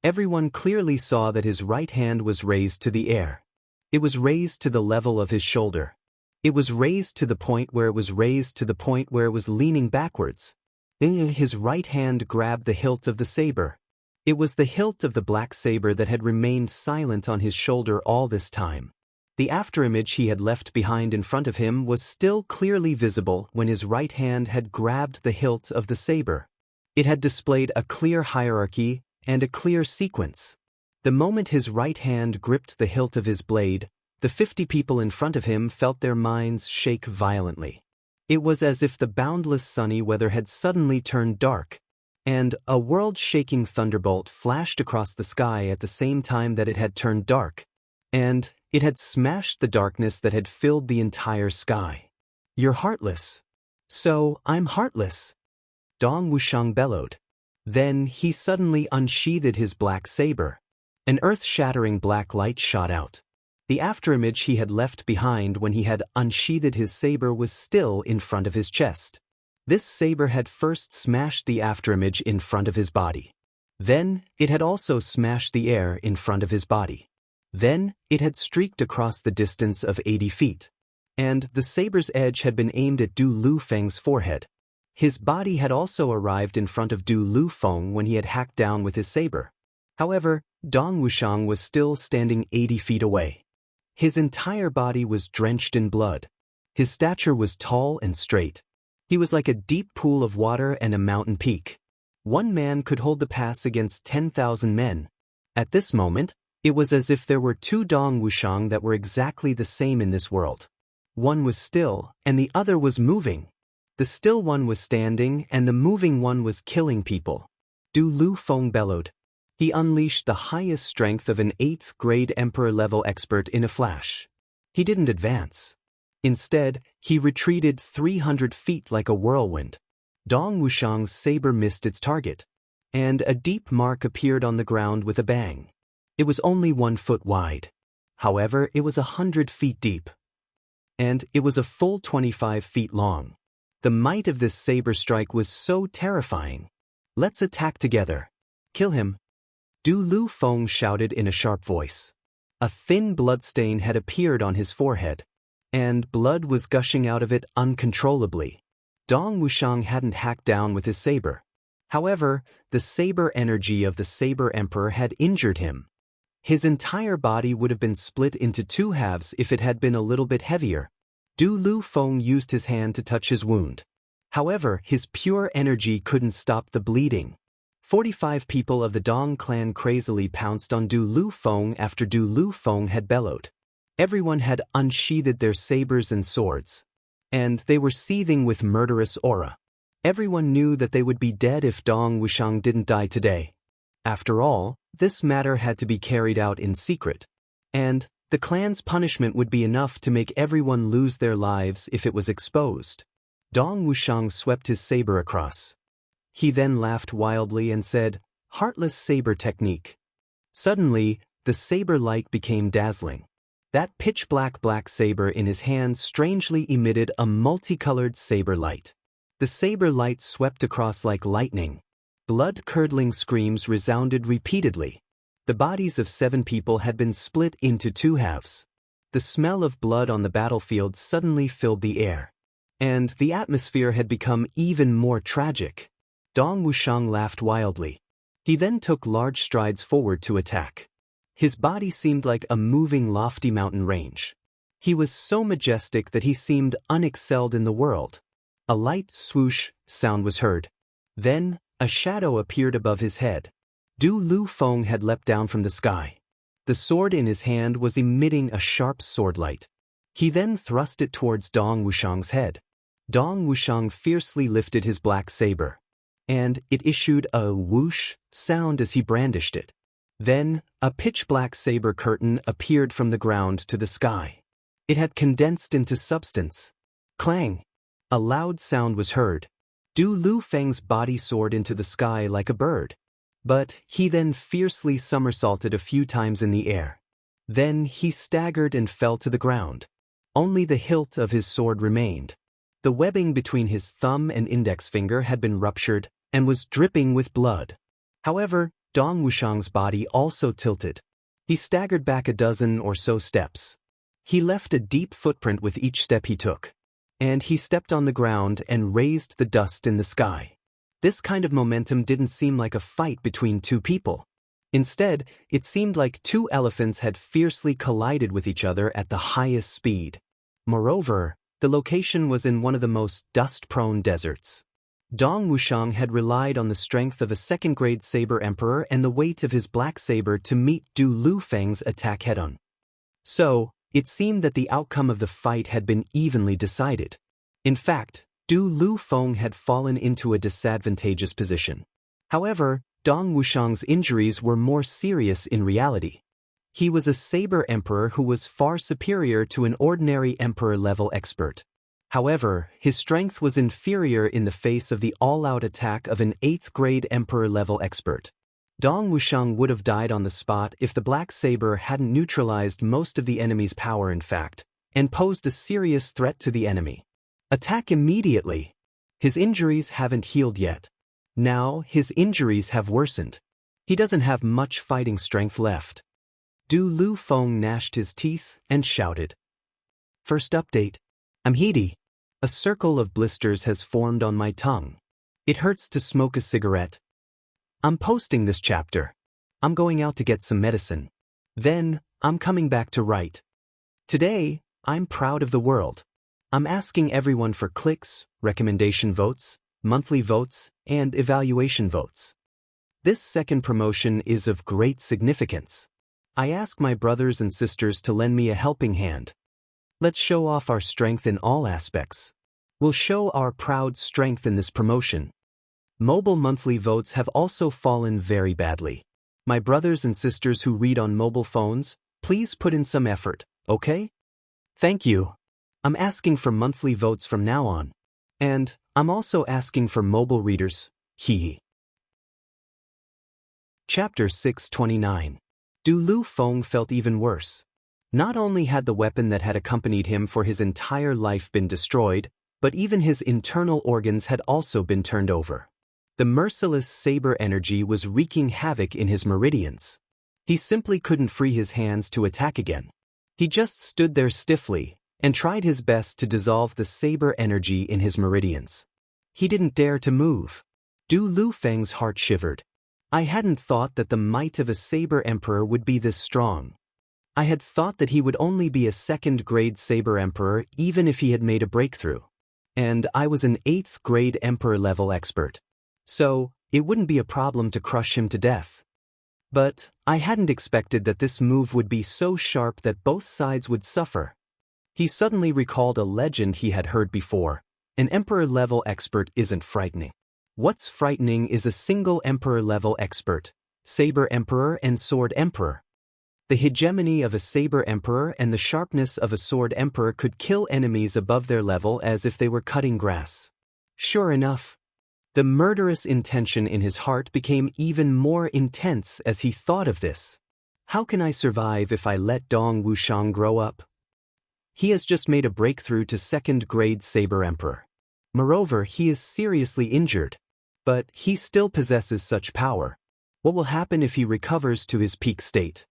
Everyone clearly saw that his right hand was raised to the air. It was raised to the level of his shoulder. It was raised to the point where it was raised to the point where it was leaning backwards. Then his right hand grabbed the hilt of the saber. It was the hilt of the black saber that had remained silent on his shoulder all this time. The afterimage he had left behind in front of him was still clearly visible when his right hand had grabbed the hilt of the saber. It had displayed a clear hierarchy and a clear sequence. The moment his right hand gripped the hilt of his blade, the 50 people in front of him felt their minds shake violently. It was as if the boundless sunny weather had suddenly turned dark, and a world-shaking thunderbolt flashed across the sky at the same time that it had turned dark, and it had smashed the darkness that had filled the entire sky. "You're heartless." "So I'm heartless," Dong Wuxiang bellowed. Then he suddenly unsheathed his black saber. An earth-shattering black light shot out. The afterimage he had left behind when he had unsheathed his saber was still in front of his chest. This saber had first smashed the afterimage in front of his body. Then it had also smashed the air in front of his body. Then it had streaked across the distance of 80 feet. And the saber's edge had been aimed at Du Lu Feng's forehead. His body had also arrived in front of Du Lu Feng when he had hacked down with his saber. However, Dong Wuxiang was still standing 80 feet away. His entire body was drenched in blood. His stature was tall and straight. He was like a deep pool of water and a mountain peak. One man could hold the pass against 10,000 men. At this moment, it was as if there were two Dong Wuxiang that were exactly the same in this world. One was still, and the other was moving. The still one was standing, and the moving one was killing people. Du Lu Feng bellowed. He unleashed the highest strength of an 8th-grade emperor-level expert in a flash. He didn't advance. Instead, he retreated 300 feet like a whirlwind. Dong Wuxiang's saber missed its target, and a deep mark appeared on the ground with a bang. It was only 1 foot wide. However, it was 100 feet deep. And it was a full 25 feet long. The might of this saber strike was so terrifying. "Let's attack together. Kill him." Du Lu Feng shouted in a sharp voice. A thin bloodstain had appeared on his forehead, and blood was gushing out of it uncontrollably. Dong Wuxiang hadn't hacked down with his saber. However, the saber energy of the Saber Emperor had injured him. His entire body would have been split into two halves if it had been a little bit heavier. Du Lu Feng used his hand to touch his wound. However, his pure energy couldn't stop the bleeding. 45 people of the Dong clan crazily pounced on Du Lu Feng after Du Lu Feng had bellowed. Everyone had unsheathed their sabers and swords, and they were seething with murderous aura. Everyone knew that they would be dead if Dong Wuxiang didn't die today. After all, this matter had to be carried out in secret, and the clan's punishment would be enough to make everyone lose their lives if it was exposed. Dong Wuxiang swept his saber across. He then laughed wildly and said, "Heartless saber technique." Suddenly, the saber light became dazzling. That pitch-black saber in his hand strangely emitted a multicolored saber light. The saber light swept across like lightning. Blood-curdling screams resounded repeatedly. The bodies of 7 people had been split into two halves. The smell of blood on the battlefield suddenly filled the air, and the atmosphere had become even more tragic. Dong Wuxiang laughed wildly. He then took large strides forward to attack. His body seemed like a moving lofty mountain range. He was so majestic that he seemed unexcelled in the world. A light swoosh sound was heard. Then, a shadow appeared above his head. Du Lu Feng had leapt down from the sky. The sword in his hand was emitting a sharp sword light. He then thrust it towards Dong Wuxiang's head. Dong Wuxiang fiercely lifted his black saber, and it issued a whoosh sound as he brandished it. Then, a pitch-black saber curtain appeared from the ground to the sky. It had condensed into substance. Clang! A loud sound was heard. Du Lu Feng's body soared into the sky like a bird. But he then fiercely somersaulted a few times in the air. Then he staggered and fell to the ground. Only the hilt of his sword remained. The webbing between his thumb and index finger had been ruptured and was dripping with blood. However, Dong Wuxiang's body also tilted. He staggered back a dozen or so steps. He left a deep footprint with each step he took, and he stepped on the ground and raised the dust in the sky. This kind of momentum didn't seem like a fight between two people. Instead, it seemed like two elephants had fiercely collided with each other at the highest speed. Moreover, the location was in one of the most dust-prone deserts. Dong Wuxiang had relied on the strength of a second-grade saber emperor and the weight of his black saber to meet Du Lu Feng's attack head-on. So, it seemed that the outcome of the fight had been evenly decided. In fact, Du Lu Feng had fallen into a disadvantageous position. However, Dong Wuxiang's injuries were more serious in reality. He was a saber emperor who was far superior to an ordinary emperor-level expert. However, his strength was inferior in the face of the all-out attack of an 8th-grade emperor-level expert. Dong Wuxiang would have died on the spot if the black saber hadn't neutralized most of the enemy's power in fact, and posed a serious threat to the enemy. Attack immediately! His injuries haven't healed yet. Now, his injuries have worsened. He doesn't have much fighting strength left. Du Lu Feng gnashed his teeth and shouted. First update. I'm heaty. A circle of blisters has formed on my tongue. It hurts to smoke a cigarette. I'm posting this chapter. I'm going out to get some medicine. Then, I'm coming back to write. Today, I'm proud of the world. I'm asking everyone for clicks, recommendation votes, monthly votes, and evaluation votes. This second promotion is of great significance. I ask my brothers and sisters to lend me a helping hand. Let's show off our strength in all aspects. We'll show our proud strength in this promotion. Mobile monthly votes have also fallen very badly. My brothers and sisters who read on mobile phones, please put in some effort, okay? Thank you. I'm asking for monthly votes from now on. And I'm also asking for mobile readers, hehe. Chapter 629. Du Lu Feng felt even worse. Not only had the weapon that had accompanied him for his entire life been destroyed, but even his internal organs had also been turned over. The merciless saber energy was wreaking havoc in his meridians. He simply couldn't free his hands to attack again. He just stood there stiffly and tried his best to dissolve the saber energy in his meridians. He didn't dare to move. Du Lufeng's heart shivered. I hadn't thought that the might of a saber emperor would be this strong. I had thought that he would only be a second-grade saber emperor even if he had made a breakthrough. And I was an 8th-grade emperor-level expert. So, it wouldn't be a problem to crush him to death. But I hadn't expected that this move would be so sharp that both sides would suffer. He suddenly recalled a legend he had heard before. An emperor-level expert isn't frightening. What's frightening is a single emperor-level expert, saber emperor and sword emperor. The hegemony of a saber emperor and the sharpness of a sword emperor could kill enemies above their level as if they were cutting grass. Sure enough, the murderous intention in his heart became even more intense as he thought of this. How can I survive if I let Dong Wuxiang grow up? He has just made a breakthrough to second-grade saber emperor. Moreover, he is seriously injured. But he still possesses such power. What will happen if he recovers to his peak state?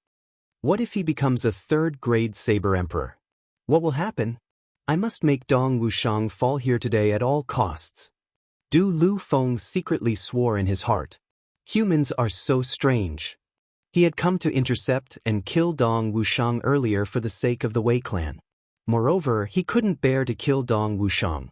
What if he becomes a third-grade saber emperor? What will happen? I must make Dong Wuxiang fall here today at all costs. Du Lufeng secretly swore in his heart. Humans are so strange. He had come to intercept and kill Dong Wuxiang earlier for the sake of the Wei clan. Moreover, he couldn't bear to kill Dong Wuxiang.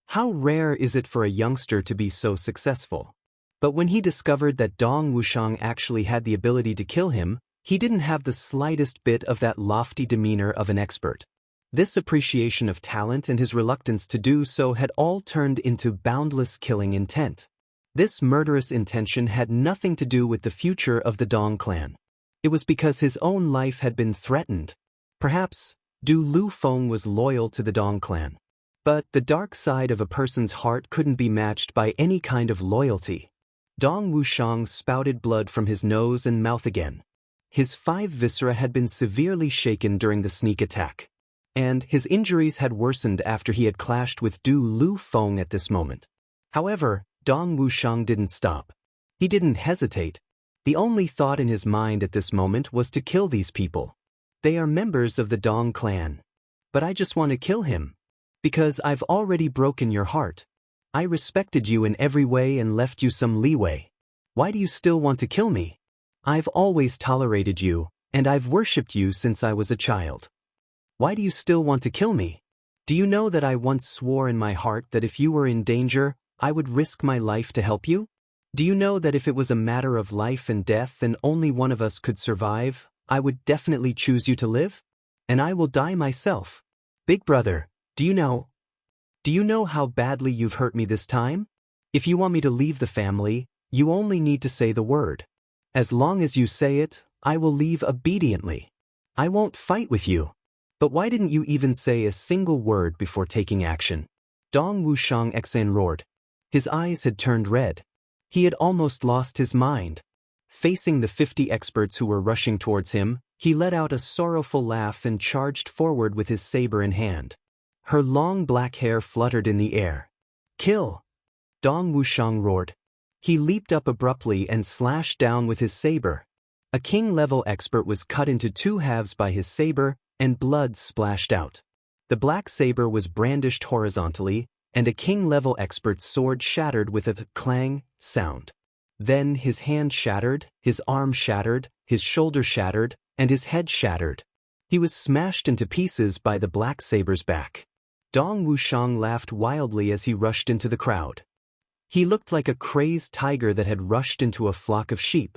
How rare is it for a youngster to be so successful? But when he discovered that Dong Wuxiang actually had the ability to kill him, he didn't have the slightest bit of that lofty demeanor of an expert. This appreciation of talent and his reluctance to do so had all turned into boundless killing intent. This murderous intention had nothing to do with the future of the Dong clan. It was because his own life had been threatened. Perhaps Du Lufeng was loyal to the Dong clan. But the dark side of a person's heart couldn't be matched by any kind of loyalty. Dong Wuxiang spouted blood from his nose and mouth again. His 5 viscera had been severely shaken during the sneak attack. And his injuries had worsened after he had clashed with Du Lufeng at this moment. However, Dong Wuxiang didn't stop. He didn't hesitate. The only thought in his mind at this moment was to kill these people. They are members of the Dong clan. But I just want to kill him. Because I've already broken your heart. I respected you in every way and left you some leeway. Why do you still want to kill me? I've always tolerated you, and I've worshipped you since I was a child. Why do you still want to kill me? Do you know that I once swore in my heart that if you were in danger, I would risk my life to help you? Do you know that if it was a matter of life and death and only one of us could survive, I would definitely choose you to live? And I will die myself. Big brother. Do you know how badly you've hurt me this time? If you want me to leave the family, you only need to say the word. As long as you say it, I will leave obediently. I won't fight with you. But why didn't you even say a single word before taking action? Dong Wuxiang Xan roared. His eyes had turned red. He had almost lost his mind. Facing the 50 experts who were rushing towards him, he let out a sorrowful laugh and charged forward with his saber in hand. Her long black hair fluttered in the air. Kill! Dong Wuxiang roared. He leaped up abruptly and slashed down with his saber. A king-level expert was cut into 2 halves by his saber, and blood splashed out. The black saber was brandished horizontally, and a king-level expert's sword shattered with a clang sound. Then his hand shattered, his arm shattered, his shoulder shattered, and his head shattered. He was smashed into pieces by the black saber's back. Dong Wuxiang laughed wildly as he rushed into the crowd. He looked like a crazed tiger that had rushed into a flock of sheep.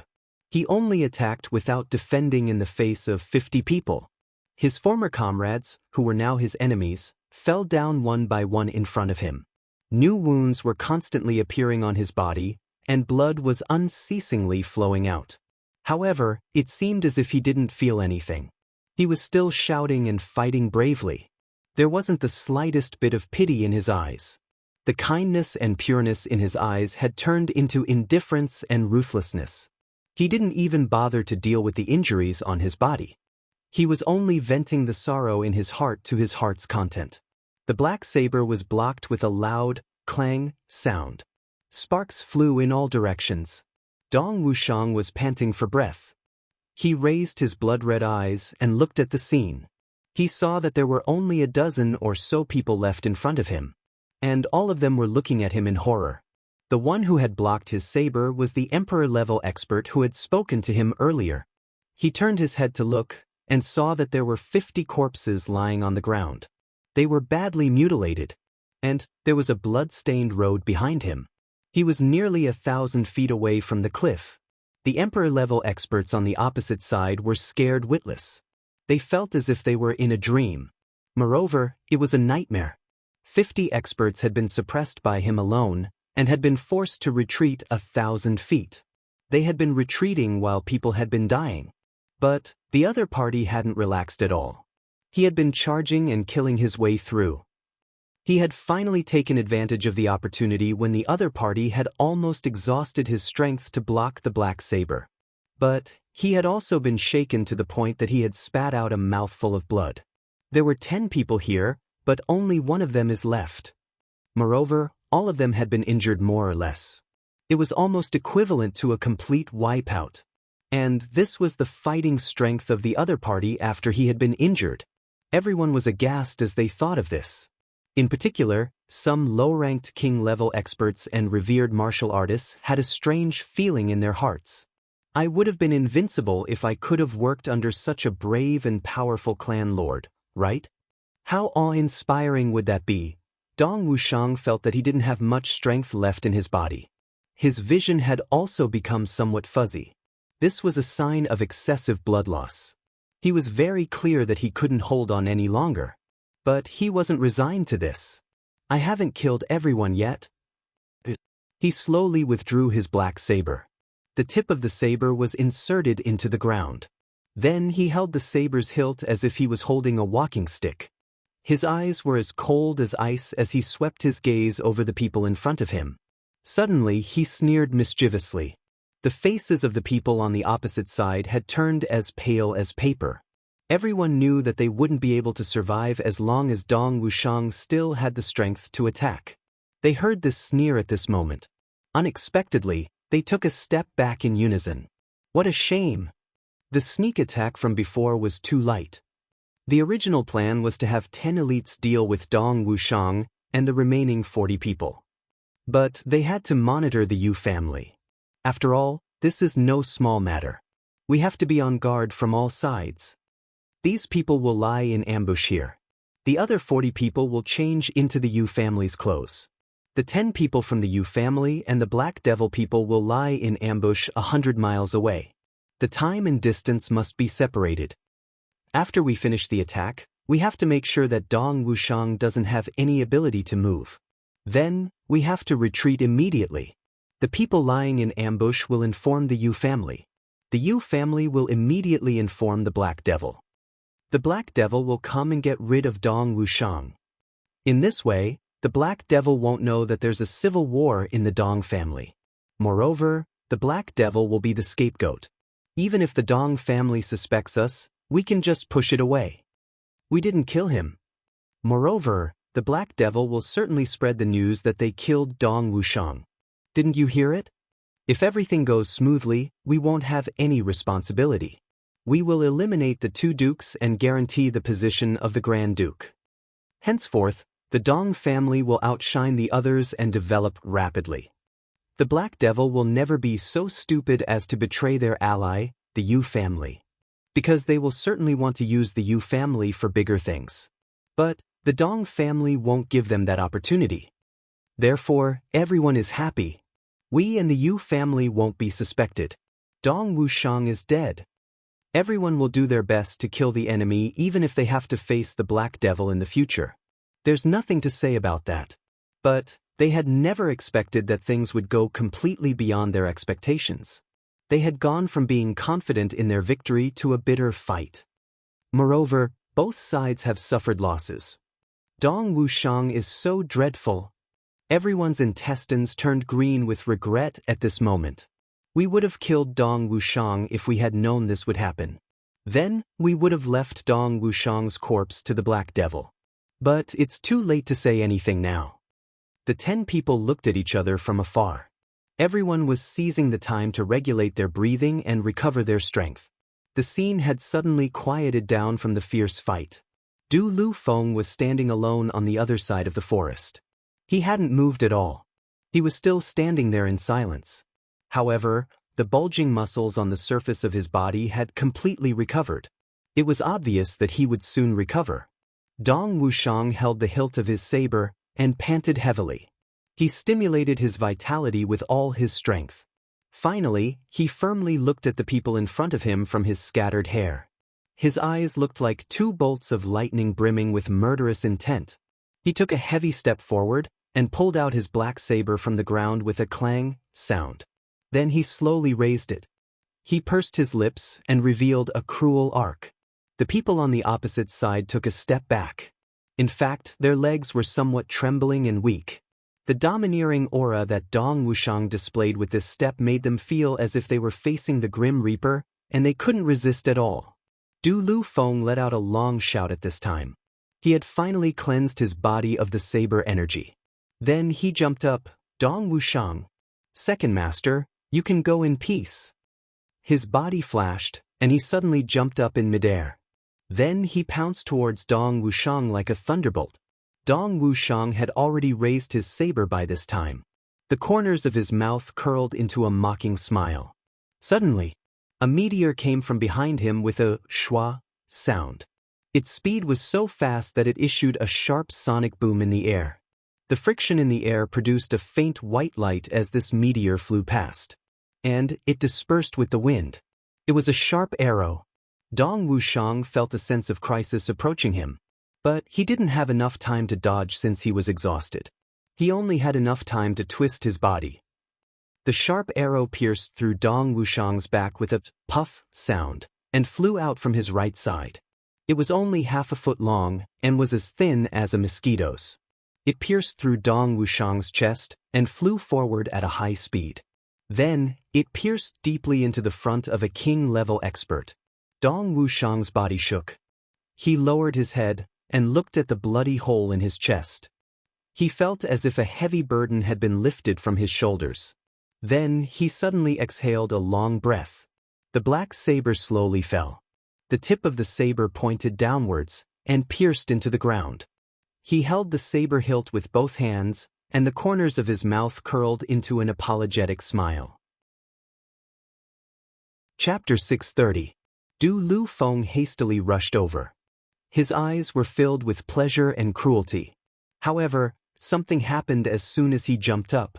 He only attacked without defending in the face of 50 people. His former comrades, who were now his enemies, fell down one by one in front of him. New wounds were constantly appearing on his body, and blood was unceasingly flowing out. However, it seemed as if he didn't feel anything. He was still shouting and fighting bravely. There wasn't the slightest bit of pity in his eyes. The kindness and pureness in his eyes had turned into indifference and ruthlessness. He didn't even bother to deal with the injuries on his body. He was only venting the sorrow in his heart to his heart's content. The black saber was blocked with a loud, clang sound. Sparks flew in all directions. Dong Wushang was panting for breath. He raised his blood-red eyes and looked at the scene. He saw that there were only a dozen or so people left in front of him, and all of them were looking at him in horror. The one who had blocked his saber was the Emperor-level expert who had spoken to him earlier. He turned his head to look, and saw that there were 50 corpses lying on the ground. They were badly mutilated, and there was a blood-stained road behind him. He was nearly 1,000 feet away from the cliff. The Emperor-level experts on the opposite side were scared witless. They felt as if they were in a dream. Moreover, it was a nightmare. 50 experts had been suppressed by him alone, and had been forced to retreat 1,000 feet. They had been retreating while people had been dying. But the other party hadn't relaxed at all. He had been charging and killing his way through. He had finally taken advantage of the opportunity when the other party had almost exhausted his strength to block the black saber. But he had also been shaken to the point that he had spat out a mouthful of blood. There were 10 people here, but only one of them is left. Moreover, all of them had been injured more or less. It was almost equivalent to a complete wipeout. And this was the fighting strength of the other party after he had been injured. Everyone was aghast as they thought of this. In particular, some low-ranked king-level experts and revered martial artists had a strange feeling in their hearts. I would have been invincible if I could have worked under such a brave and powerful clan lord, right? How awe-inspiring would that be? Dong Wushang felt that he didn't have much strength left in his body. His vision had also become somewhat fuzzy. This was a sign of excessive blood loss. He was very clear that he couldn't hold on any longer. But he wasn't resigned to this. I haven't killed everyone yet. He slowly withdrew his black saber. The tip of the saber was inserted into the ground. Then he held the saber's hilt as if he was holding a walking stick. His eyes were as cold as ice as he swept his gaze over the people in front of him. Suddenly he sneered mischievously. The faces of the people on the opposite side had turned as pale as paper. Everyone knew that they wouldn't be able to survive as long as Dong Wushang still had the strength to attack. They heard this sneer at this moment. Unexpectedly, they took a step back in unison. What a shame! The sneak attack from before was too light. The original plan was to have 10 elites deal with Dong Wushang and the remaining 40 people. But they had to monitor the Yu family. After all, this is no small matter. We have to be on guard from all sides. These people will lie in ambush here. The other 40 people will change into the Yu family's clothes. The 10 people from the Yu family and the Black Devil people will lie in ambush 100 miles away. The time and distance must be separated. After we finish the attack, we have to make sure that Dong Wushang doesn't have any ability to move. Then, we have to retreat immediately. The people lying in ambush will inform the Yu family. The Yu family will immediately inform the Black Devil. The Black Devil will come and get rid of Dong Wushang. In this way, the Black Devil won't know that there's a civil war in the Dong family. Moreover, the Black Devil will be the scapegoat. Even if the Dong family suspects us, we can just push it away. We didn't kill him. Moreover, the Black Devil will certainly spread the news that they killed Dong Wushang. Didn't you hear it? If everything goes smoothly, we won't have any responsibility. We will eliminate the 2 dukes and guarantee the position of the Grand Duke. Henceforth, the Dong family will outshine the others and develop rapidly. The Black Devil will never be so stupid as to betray their ally, the Yu family. Because they will certainly want to use the Yu family for bigger things. But the Dong family won't give them that opportunity. Therefore, everyone is happy. We and the Yu family won't be suspected. Dong Wushang is dead. Everyone will do their best to kill the enemy even if they have to face the Black Devil in the future. There's nothing to say about that. But they had never expected that things would go completely beyond their expectations. They had gone from being confident in their victory to a bitter fight. Moreover, both sides have suffered losses. Dong Wushang is so dreadful. Everyone's intestines turned green with regret at this moment. We would have killed Dong Wushang if we had known this would happen. Then, we would have left Dong Wushang's corpse to the Black Devil. But it's too late to say anything now. The 10 people looked at each other from afar. Everyone was seizing the time to regulate their breathing and recover their strength. The scene had suddenly quieted down from the fierce fight. Du Lu Feng was standing alone on the other side of the forest. He hadn't moved at all. He was still standing there in silence. However, the bulging muscles on the surface of his body had completely recovered. It was obvious that he would soon recover. Dong Wushang held the hilt of his saber and panted heavily. He stimulated his vitality with all his strength. Finally, he firmly looked at the people in front of him from his scattered hair. His eyes looked like two bolts of lightning brimming with murderous intent. He took a heavy step forward and pulled out his black saber from the ground with a clang sound. Then he slowly raised it. He pursed his lips and revealed a cruel arc. The people on the opposite side took a step back. In fact, their legs were somewhat trembling and weak. The domineering aura that Dong Wushang displayed with this step made them feel as if they were facing the Grim Reaper, and they couldn't resist at all. Du Lu Feng let out a long shout at this time. He had finally cleansed his body of the saber energy. Then he jumped up. Dong Wushang, second master, you can go in peace. His body flashed, and he suddenly jumped up in midair. Then he pounced towards Dong Wushang like a thunderbolt. Dong Wushang had already raised his saber by this time. The corners of his mouth curled into a mocking smile. Suddenly, a meteor came from behind him with a schwa sound. Its speed was so fast that it issued a sharp sonic boom in the air. The friction in the air produced a faint white light as this meteor flew past. And it dispersed with the wind. It was a sharp arrow. Dong Wushang felt a sense of crisis approaching him. But he didn't have enough time to dodge since he was exhausted. He only had enough time to twist his body. The sharp arrow pierced through Dong Wushang's back with a puff sound and flew out from his right side. It was only half a foot long and was as thin as a mosquito's. It pierced through Dong Wushang's chest and flew forward at a high speed. Then, it pierced deeply into the front of a king-level expert. Dong Wushang's body shook. He lowered his head and looked at the bloody hole in his chest. He felt as if a heavy burden had been lifted from his shoulders. Then he suddenly exhaled a long breath. The black saber slowly fell. The tip of the saber pointed downwards and pierced into the ground. He held the saber hilt with both hands, and the corners of his mouth curled into an apologetic smile. Chapter 630. Du Lu Feng hastily rushed over. His eyes were filled with pleasure and cruelty. However, something happened as soon as he jumped up.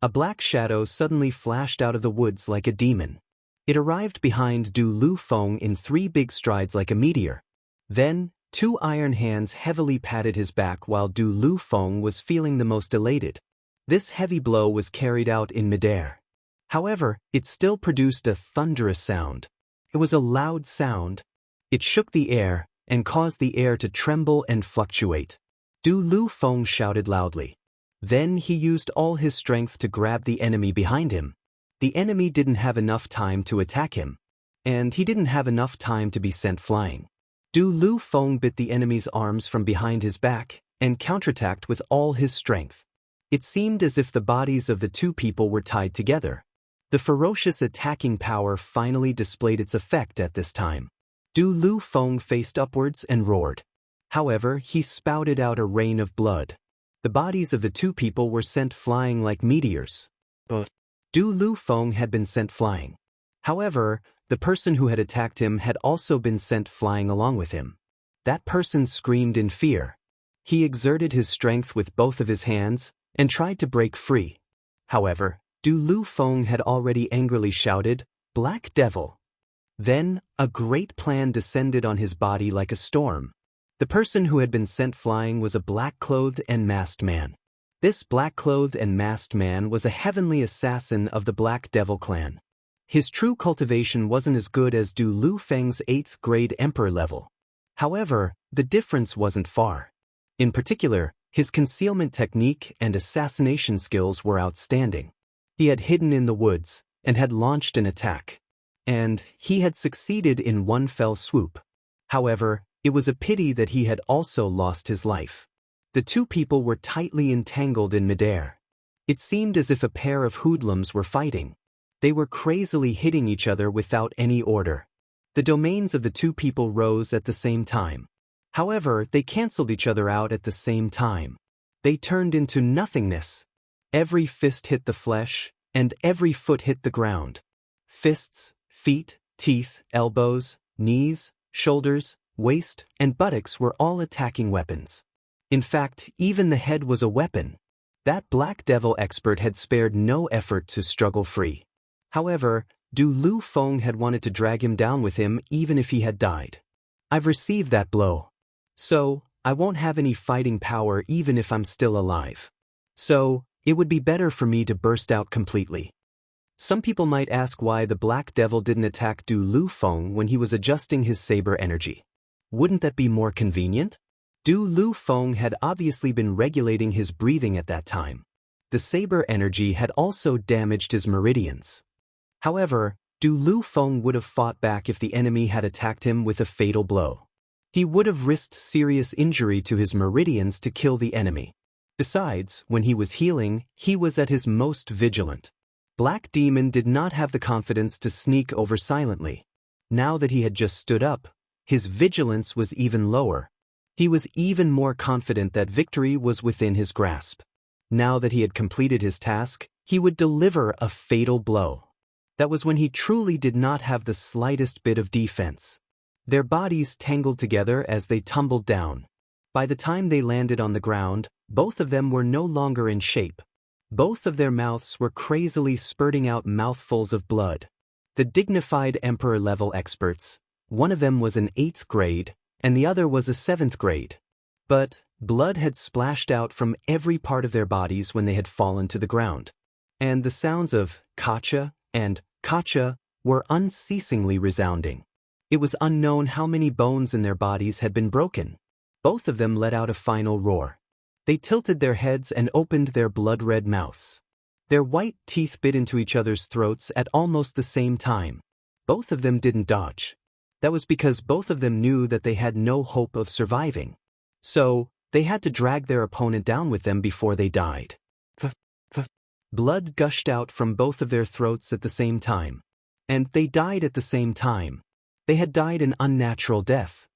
A black shadow suddenly flashed out of the woods like a demon. It arrived behind Du Lu Feng in 3 big strides like a meteor. Then, 2 iron hands heavily patted his back while Du Lu Feng was feeling the most elated. This heavy blow was carried out in midair. However, it still produced a thunderous sound. It was a loud sound. It shook the air and caused the air to tremble and fluctuate. Du Lu Feng shouted loudly. Then he used all his strength to grab the enemy behind him. The enemy didn't have enough time to attack him. And he didn't have enough time to be sent flying. Du Lu Feng bit the enemy's arms from behind his back and counterattacked with all his strength. It seemed as if the bodies of the 2 people were tied together. The ferocious attacking power finally displayed its effect at this time. Du Lu Feng faced upwards and roared. However, he spouted out a rain of blood. The bodies of the 2 people were sent flying like meteors. But Du Lu Feng had been sent flying. However, the person who had attacked him had also been sent flying along with him. That person screamed in fear. He exerted his strength with both of his hands and tried to break free. However, Du Lu Feng had already angrily shouted, "Black Devil!" Then, a great plan descended on his body like a storm. The person who had been sent flying was a black-clothed and masked man. This black-clothed and masked man was a heavenly assassin of the Black Devil clan. His true cultivation wasn't as good as Du Lu Feng's 8th grade emperor level. However, the difference wasn't far. In particular, his concealment technique and assassination skills were outstanding. He had hidden in the woods and had launched an attack. And he had succeeded in one fell swoop. However, it was a pity that he had also lost his life. The two people were tightly entangled in midair. It seemed as if a pair of hoodlums were fighting. They were crazily hitting each other without any order. The domains of the two people rose at the same time. However, they cancelled each other out at the same time. They turned into nothingness. Every fist hit the flesh, and every foot hit the ground. Fists, feet, teeth, elbows, knees, shoulders, waist, and buttocks were all attacking weapons. In fact, even the head was a weapon. That Black Devil expert had spared no effort to struggle free. However, Du Lu Feng had wanted to drag him down with him even if he had died. I've received that blow. So, I won't have any fighting power even if I'm still alive. So, it would be better for me to burst out completely. Some people might ask why the Black Devil didn't attack Du Lu Feng when he was adjusting his saber energy. Wouldn't that be more convenient? Du Lu Feng had obviously been regulating his breathing at that time. The saber energy had also damaged his meridians. However, Du Lu Feng would have fought back if the enemy had attacked him with a fatal blow. He would have risked serious injury to his meridians to kill the enemy. Besides, when he was healing, he was at his most vigilant. Black Demon did not have the confidence to sneak over silently. Now that he had just stood up, his vigilance was even lower. He was even more confident that victory was within his grasp. Now that he had completed his task, he would deliver a fatal blow. That was when he truly did not have the slightest bit of defense. Their bodies tangled together as they tumbled down. By the time they landed on the ground, both of them were no longer in shape. Both of their mouths were crazily spurting out mouthfuls of blood. The dignified Emperor-level experts, one of them was an 8th grade, and the other was a 7th grade. But blood had splashed out from every part of their bodies when they had fallen to the ground. And the sounds of "Kacha" and "Kacha" were unceasingly resounding. It was unknown how many bones in their bodies had been broken. Both of them let out a final roar. They tilted their heads and opened their blood-red mouths. Their white teeth bit into each other's throats at almost the same time. Both of them didn't dodge. That was because both of them knew that they had no hope of surviving. So, they had to drag their opponent down with them before they died. Blood gushed out from both of their throats at the same time. And they died at the same time. They had died an unnatural death.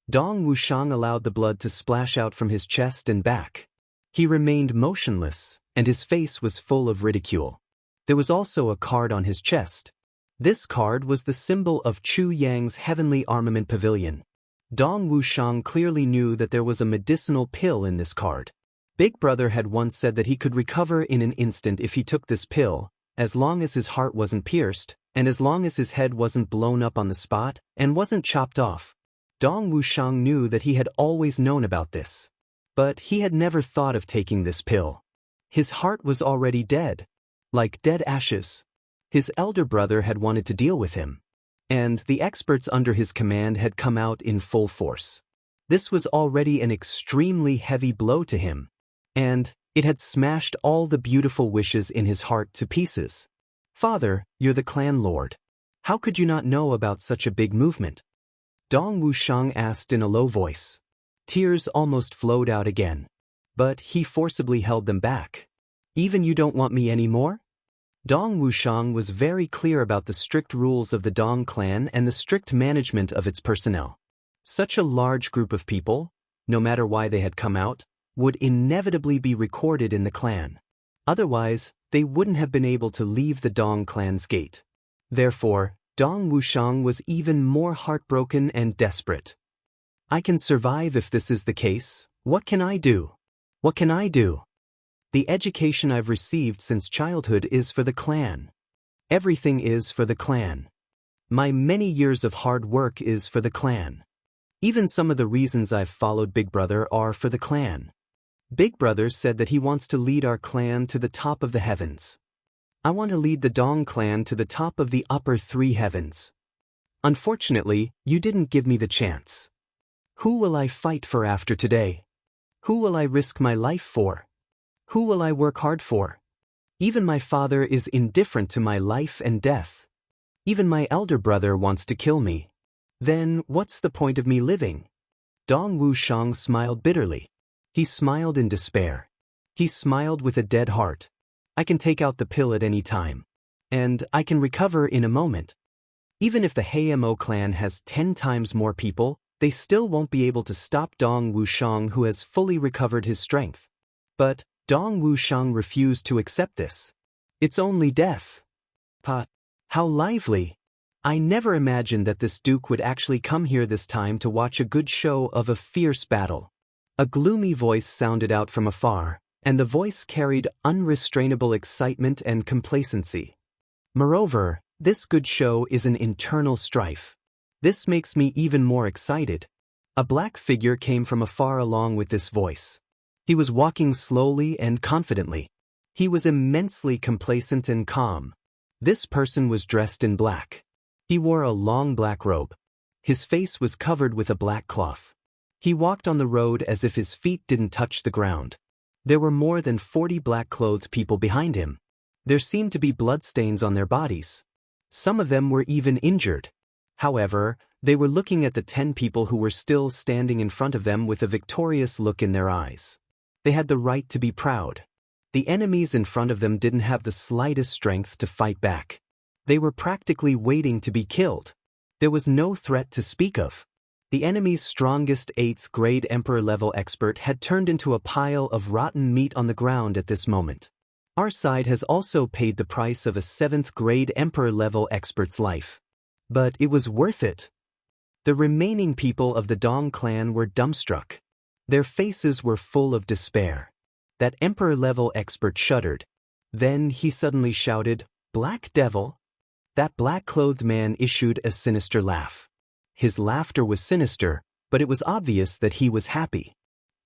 Dong Wuxiang allowed the blood to splash out from his chest and back. He remained motionless, and his face was full of ridicule. There was also a card on his chest. This card was the symbol of Chu Yang's Heavenly Armament Pavilion. Dong Wuxiang clearly knew that there was a medicinal pill in this card. Big Brother had once said that he could recover in an instant if he took this pill, as long as his heart wasn't pierced, and as long as his head wasn't blown up on the spot, and wasn't chopped off. Dong Wuxiang knew that he had always known about this. But he had never thought of taking this pill. His heart was already dead. Like dead ashes. His elder brother had wanted to deal with him. And the experts under his command had come out in full force. This was already an extremely heavy blow to him. And it had smashed all the beautiful wishes in his heart to pieces. Father, you're the clan lord. How could you not know about such a big movement? Dong Wuxiang asked in a low voice. Tears almost flowed out again. But he forcibly held them back. Even you don't want me anymore? Dong Wuxiang was very clear about the strict rules of the Dong clan and the strict management of its personnel. Such a large group of people, no matter why they had come out, would inevitably be recorded in the clan. Otherwise, they wouldn't have been able to leave the Dong clan's gate. Therefore, Dong Wuxiang was even more heartbroken and desperate. I can survive if this is the case. What can I do? What can I do? The education I've received since childhood is for the clan. Everything is for the clan. My many years of hard work is for the clan. Even some of the reasons I've followed Big Brother are for the clan. Big Brother said that he wants to lead our clan to the top of the heavens. I want to lead the Dong clan to the top of the upper 3 heavens. Unfortunately, you didn't give me the chance. Who will I fight for after today? Who will I risk my life for? Who will I work hard for? Even my father is indifferent to my life and death. Even my elder brother wants to kill me. Then what's the point of me living? Dong Wuxiang smiled bitterly. He smiled in despair. He smiled with a dead heart. I can take out the pill at any time. And I can recover in a moment. Even if the Heimo clan has 10 times more people, they still won't be able to stop Dong Wuxiang, who has fully recovered his strength. But Dong Wuxiang refused to accept this. It's only death. Pa, how lively! I never imagined that this duke would actually come here this time to watch a good show of a fierce battle. A gloomy voice sounded out from afar, and the voice carried unrestrainable excitement and complacency. Moreover, this good show is an internal strife. This makes me even more excited. A black figure came from afar along with this voice. He was walking slowly and confidently. He was immensely complacent and calm. This person was dressed in black. He wore a long black robe. His face was covered with a black cloth. He walked on the road as if his feet didn't touch the ground. There were more than 40 black-clothed people behind him. There seemed to be bloodstains on their bodies. Some of them were even injured. However, they were looking at the 10 people who were still standing in front of them with a victorious look in their eyes. They had the right to be proud. The enemies in front of them didn't have the slightest strength to fight back. They were practically waiting to be killed. There was no threat to speak of. The enemy's strongest 8th grade Emperor-level expert had turned into a pile of rotten meat on the ground at this moment. Our side has also paid the price of a 7th grade Emperor-level expert's life. But it was worth it. The remaining people of the Dong clan were dumbstruck. Their faces were full of despair. That Emperor-level expert shuddered. Then he suddenly shouted, "Black Devil?" That black-clothed man issued a sinister laugh. His laughter was sinister, but it was obvious that he was happy.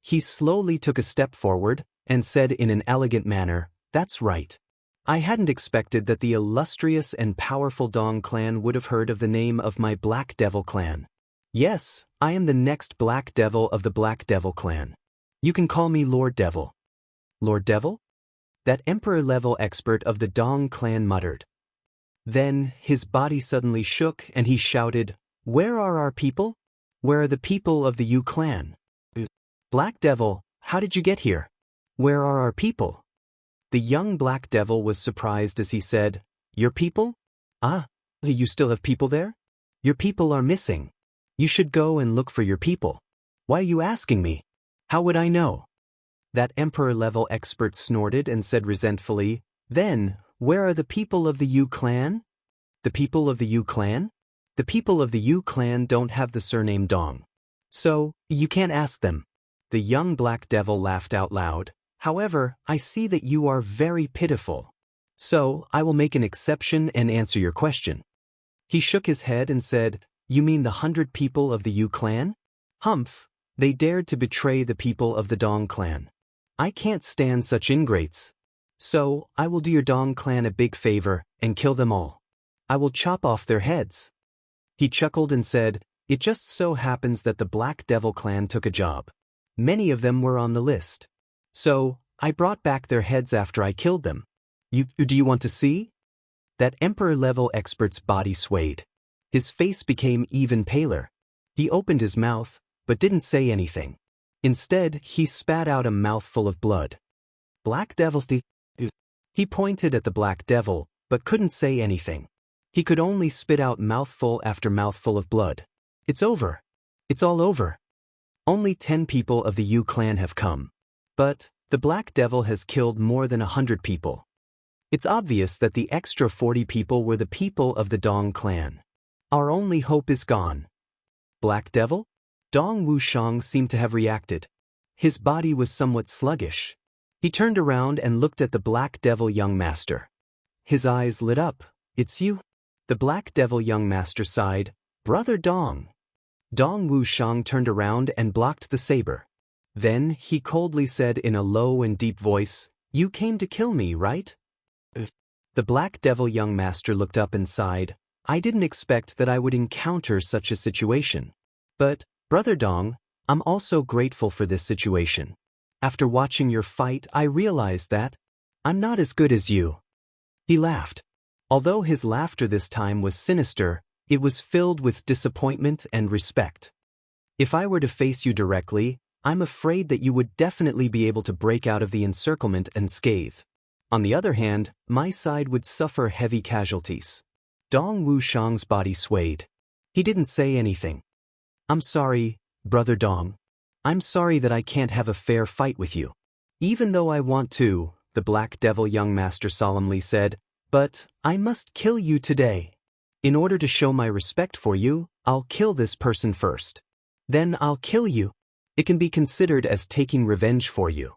He slowly took a step forward and said in an elegant manner, "That's right. I hadn't expected that the illustrious and powerful Dong clan would have heard of the name of my Black Devil clan. Yes, I am the next Black Devil of the Black Devil clan. You can call me Lord Devil." "Lord Devil?" That Emperor-level expert of the Dong clan muttered. Then his body suddenly shook and he shouted, "Where are our people? Where are the people of the Yu clan?" "Black Devil, how did you get here? Where are our people?" The young Black Devil was surprised as he said, "Your people? Ah, you still have people there? Your people are missing. You should go and look for your people. Why are you asking me? How would I know?" That Emperor-level expert snorted and said resentfully, "Then, where are the people of the Yu clan?" "The people of the Yu clan? The people of the Yu clan don't have the surname Dong. So, you can't ask them." The young Black Devil laughed out loud. "However, I see that you are very pitiful. So, I will make an exception and answer your question." He shook his head and said, "You mean the 100 people of the Yu clan? Humph, they dared to betray the people of the Dong clan. I can't stand such ingrates. So, I will do your Dong clan a big favor and kill them all. I will chop off their heads." He chuckled and said, "It just so happens that the Black Devil clan took a job. Many of them were on the list. So, I brought back their heads after I killed them. Do you want to see?" That Emperor-level expert's body swayed. His face became even paler. He opened his mouth, but didn't say anything. Instead, he spat out a mouthful of blood. "Black Devil?" He pointed at the Black Devil, but couldn't say anything. He could only spit out mouthful after mouthful of blood. "It's over. It's all over. Only 10 people of the Yu clan have come. But the Black Devil has killed more than 100 people. It's obvious that the extra 40 people were the people of the Dong clan. Our only hope is gone." "Black Devil?" Dong Wuxiang seemed to have reacted. His body was somewhat sluggish. He turned around and looked at the Black Devil young master. His eyes lit up. "It's you?" The Black Devil young master sighed. "Brother Dong." Dong Wuxiang turned around and blocked the saber. Then he coldly said in a low and deep voice, "You came to kill me, right?" The Black Devil young master looked up and sighed. "I didn't expect that I would encounter such a situation. But, Brother Dong, I'm also grateful for this situation. After watching your fight, I realized that I'm not as good as you." He laughed. Although his laughter this time was sinister, it was filled with disappointment and respect. "If I were to face you directly, I'm afraid that you would definitely be able to break out of the encirclement unscathed. On the other hand, my side would suffer heavy casualties. Dong Wuxiang's body swayed. He didn't say anything. I'm sorry, Brother Dong. I'm sorry that I can't have a fair fight with you. Even though I want to, the Black Devil young master solemnly said, but I must kill you today. In order to show my respect for you, I'll kill this person first. Then I'll kill you. It can be considered as taking revenge for you.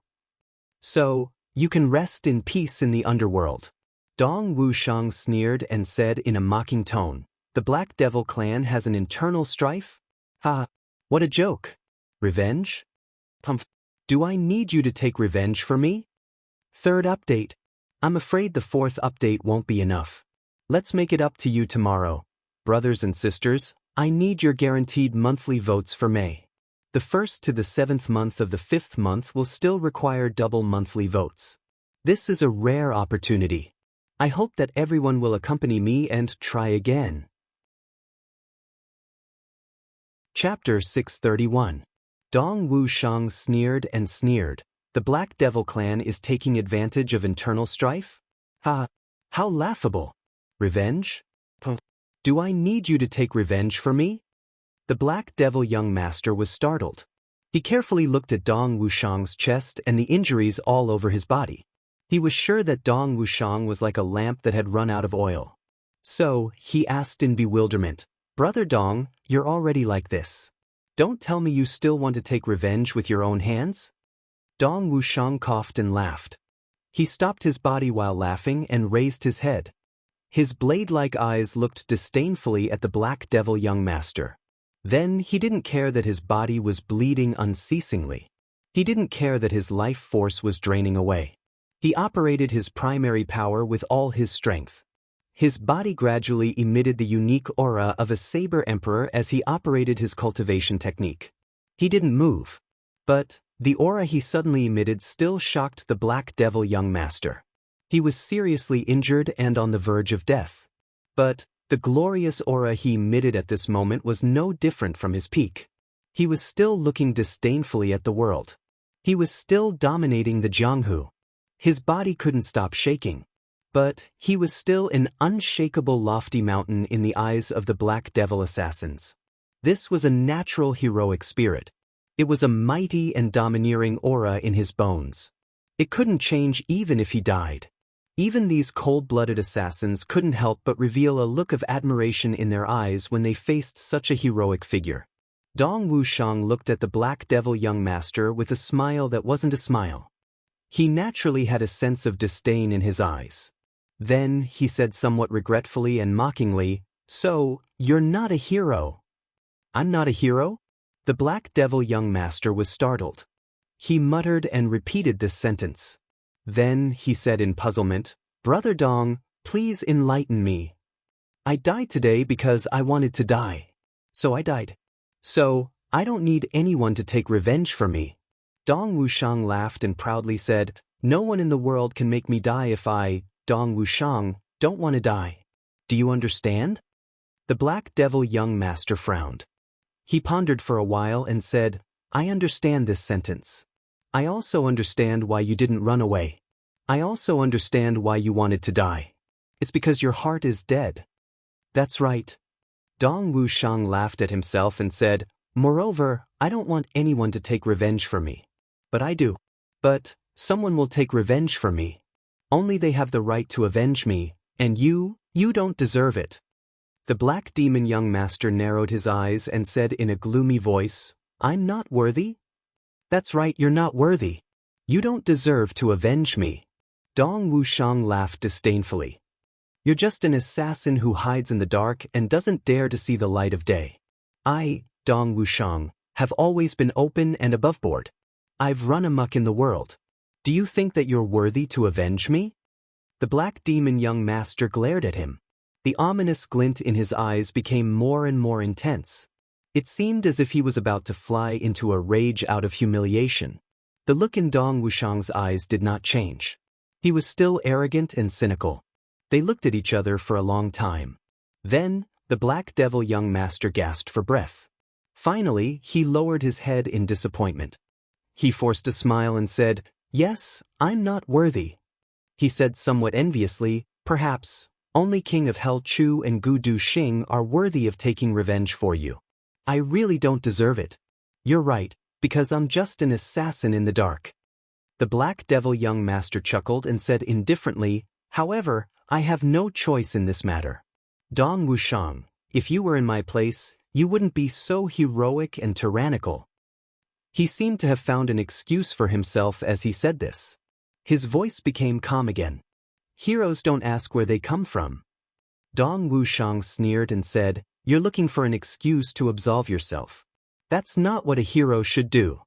So, you can rest in peace in the underworld. Dong Wuxiang sneered and said in a mocking tone, the Black Devil clan has an internal strife? Ha! What a joke! Revenge? Pumph. Do I need you to take revenge for me? Third update. I'm afraid the fourth update won't be enough. Let's make it up to you tomorrow. Brothers and sisters, I need your guaranteed monthly votes for May. The 1st to the 7th month of the 5th month will still require double monthly votes. This is a rare opportunity. I hope that everyone will accompany me and try again. Chapter 631. Dong Wuxiang sneered and sneered. The Black Devil clan is taking advantage of internal strife? Ha! How laughable! Revenge? Do I need you to take revenge for me? The Black Devil young master was startled. He carefully looked at Dong Wuxiang's chest and the injuries all over his body. He was sure that Dong Wuxiang was like a lamp that had run out of oil. So, he asked in bewilderment, Brother Dong, you're already like this. Don't tell me you still want to take revenge with your own hands? Dong Wuxiang coughed and laughed. He stopped his body while laughing and raised his head. His blade-like eyes looked disdainfully at the Black Devil young master. Then he didn't care that his body was bleeding unceasingly. He didn't care that his life force was draining away. He operated his primary power with all his strength. His body gradually emitted the unique aura of a saber emperor as he operated his cultivation technique. He didn't move. But the aura he suddenly emitted still shocked the Black Devil young master. He was seriously injured and on the verge of death. But the glorious aura he emitted at this moment was no different from his peak. He was still looking disdainfully at the world. He was still dominating the Jianghu. His body couldn't stop shaking. But he was still an unshakable lofty mountain in the eyes of the Black Devil assassins. This was a natural heroic spirit. It was a mighty and domineering aura in his bones. It couldn't change even if he died. Even these cold-blooded assassins couldn't help but reveal a look of admiration in their eyes when they faced such a heroic figure. Dong Wuxiang looked at the Black Devil young master with a smile that wasn't a smile. He naturally had a sense of disdain in his eyes. Then he said somewhat regretfully and mockingly, "So, you're not a hero." "I'm not a hero?" The Black Devil young master was startled. He muttered and repeated this sentence. Then he said in puzzlement, "Brother Dong, please enlighten me. I died today because I wanted to die. So I died. So, I don't need anyone to take revenge for me." Dong Wuxiang laughed and proudly said, "No one in the world can make me die if I, Dong Wuxiang, don't want to die. Do you understand?" The Black Devil young master frowned. He pondered for a while and said, "I understand this sentence. I also understand why you didn't run away. I also understand why you wanted to die. It's because your heart is dead." "That's right." Dong Wuxiang laughed at himself and said, "Moreover, I don't want anyone to take revenge for me. But I do. But someone will take revenge for me. Only they have the right to avenge me, and you don't deserve it." The Black Demon young master narrowed his eyes and said in a gloomy voice, "I'm not worthy?" "That's right, you're not worthy. You don't deserve to avenge me." Dong Wuxiang laughed disdainfully. "You're just an assassin who hides in the dark and doesn't dare to see the light of day. I, Dong Wuxiang, have always been open and aboveboard. I've run amok in the world. Do you think that you're worthy to avenge me?" The Black Demon young master glared at him. The ominous glint in his eyes became more and more intense. It seemed as if he was about to fly into a rage out of humiliation. The look in Dong Wuxiang's eyes did not change. He was still arrogant and cynical. They looked at each other for a long time. Then, the Black Devil young master gasped for breath. Finally, he lowered his head in disappointment. He forced a smile and said, "Yes, I'm not worthy." He said somewhat enviously, "Perhaps, only King of Hell Chu and Gu Du Xing are worthy of taking revenge for you. I really don't deserve it. You're right, because I'm just an assassin in the dark." The Black Devil young master chuckled and said indifferently, "However, I have no choice in this matter. Dong Wushang, if you were in my place, you wouldn't be so heroic and tyrannical." He seemed to have found an excuse for himself as he said this. His voice became calm again. "Heroes don't ask where they come from." Dong Wushang sneered and said, "You're looking for an excuse to absolve yourself. That's not what a hero should do."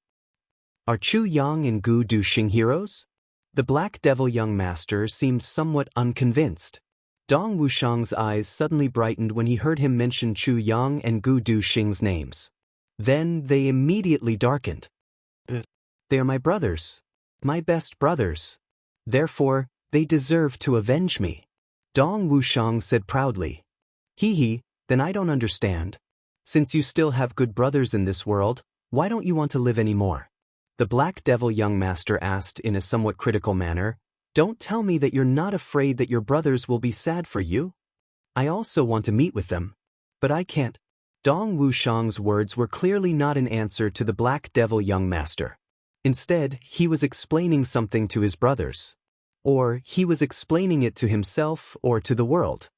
"Are Chu Yang and Gu Du Xing heroes?" The Black Devil young master seemed somewhat unconvinced. Dong Wushang's eyes suddenly brightened when he heard him mention Chu Yang and Gu Du Xing's names. Then they immediately darkened. "They are my brothers. My best brothers. Therefore, they deserve to avenge me," Dong Wushang said proudly. Then I don't understand. Since you still have good brothers in this world, why don't you want to live anymore?" The Black Devil young master asked in a somewhat critical manner. "Don't tell me that you're not afraid that your brothers will be sad for you? I also want to meet with them. But I can't." Dong Wushang's words were clearly not an answer to the Black Devil young master. Instead, he was explaining something to his brothers. Or he was explaining it to himself or to the world.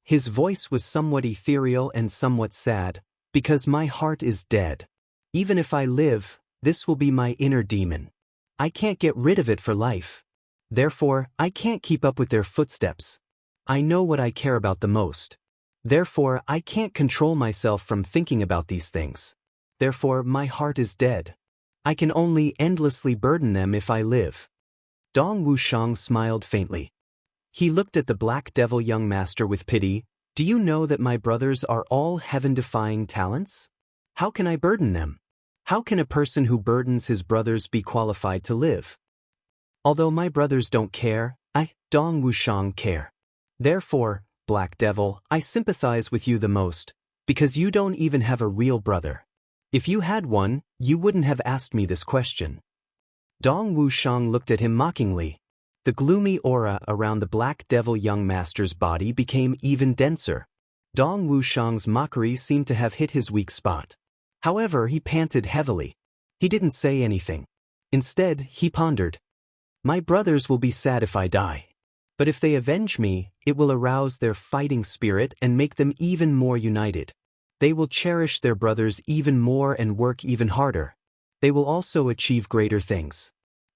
His voice was somewhat ethereal and somewhat sad, "Because my heart is dead. Even if I live, this will be my inner demon. I can't get rid of it for life. Therefore, I can't keep up with their footsteps. I know what I care about the most. Therefore, I can't control myself from thinking about these things. Therefore, my heart is dead. I can only endlessly burden them if I live." Dong Wushang smiled faintly. He looked at the Black Devil young master with pity. "Do you know that my brothers are all heaven-defying talents? How can I burden them? How can a person who burdens his brothers be qualified to live? Although my brothers don't care, I, Dong Wushang, care. Therefore, Black Devil, I sympathize with you the most, because you don't even have a real brother. If you had one, you wouldn't have asked me this question." Dong Wushang looked at him mockingly. The gloomy aura around the Black Devil young master's body became even denser. Dong Wushang's mockery seemed to have hit his weak spot. However, he panted heavily. He didn't say anything. Instead, he pondered. "My brothers will be sad if I die. But if they avenge me, it will arouse their fighting spirit and make them even more united. They will cherish their brothers even more and work even harder. They will also achieve greater things."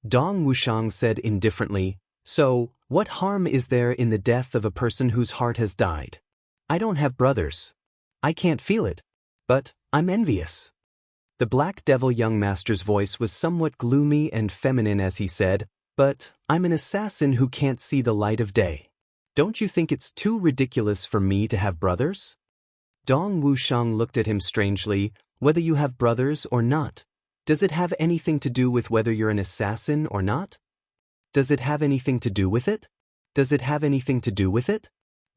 Dong Wushang said indifferently, "So, what harm is there in the death of a person whose heart has died? I don't have brothers. I can't feel it. But I'm envious." The Black Devil young master's voice was somewhat gloomy and feminine as he said, "But I'm an assassin who can't see the light of day. Don't you think it's too ridiculous for me to have brothers?" Dong Wushang looked at him strangely. "Whether you have brothers or not, does it have anything to do with whether you're an assassin or not? Does it have anything to do with it? Does it have anything to do with it?"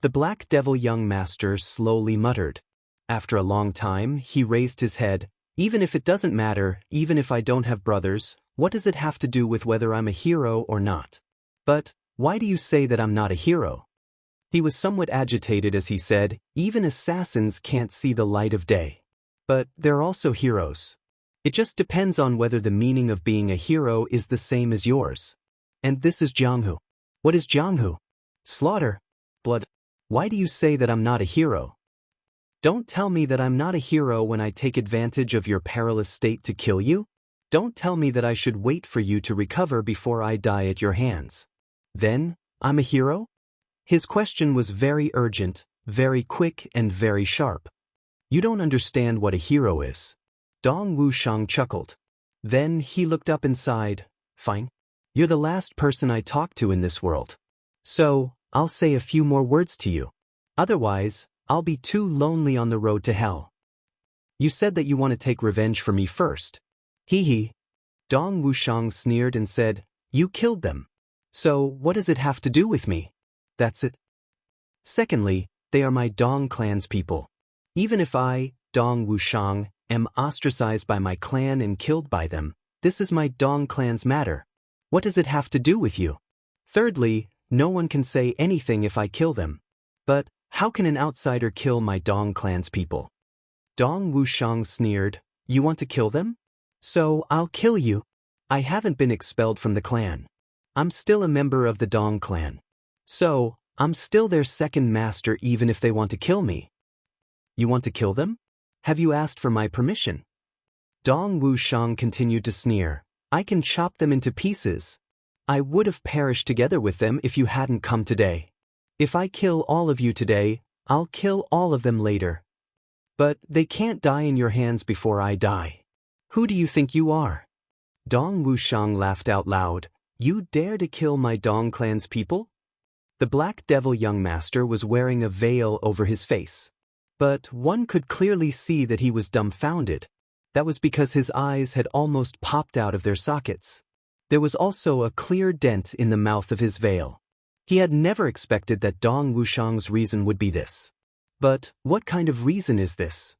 The Black Devil young master slowly muttered. After a long time, he raised his head. "Even if it doesn't matter, even if I don't have brothers, what does it have to do with whether I'm a hero or not? But why do you say that I'm not a hero?" He was somewhat agitated as he said, "Even assassins can't see the light of day. But they're also heroes. It just depends on whether the meaning of being a hero is the same as yours. And this is Jianghu." "What is Jianghu?" "Slaughter. Blood. Why do you say that I'm not a hero? Don't tell me that I'm not a hero when I take advantage of your perilous state to kill you. Don't tell me that I should wait for you to recover before I die at your hands. Then, I'm a hero?" His question was very urgent, very quick and very sharp. "You don't understand what a hero is." Dong Wushang chuckled. Then he looked up and sighed. "Fine. You're the last person I talk to in this world. So, I'll say a few more words to you. Otherwise, I'll be too lonely on the road to hell. You said that you want to take revenge for me first. Dong Wushang sneered and said, "You killed them. So, what does it have to do with me? That's it. Secondly, they are my Dong clan's people. Even if I, Dong Wushang, am ostracized by my clan and killed by them, this is my Dong clan's matter. What does it have to do with you? Thirdly, no one can say anything if I kill them. But how can an outsider kill my Dong clan's people? Dong Wuxiang sneered, you want to kill them? So I'll kill you. I haven't been expelled from the clan. I'm still a member of the Dong clan. So, I'm still their second master even if they want to kill me. You want to kill them? Have you asked for my permission? Dong Wuxiang continued to sneer, I can chop them into pieces. I would have perished together with them if you hadn't come today. If I kill all of you today, I'll kill all of them later. But they can't die in your hands before I die. Who do you think you are? Dong Wuxiang laughed out loud. You dare to kill my Dong clan's people? The Black Devil young master was wearing a veil over his face. But one could clearly see that he was dumbfounded. That was because his eyes had almost popped out of their sockets. There was also a clear dent in the mouth of his veil. He had never expected that Dong Wuxiang's reason would be this. But what kind of reason is this?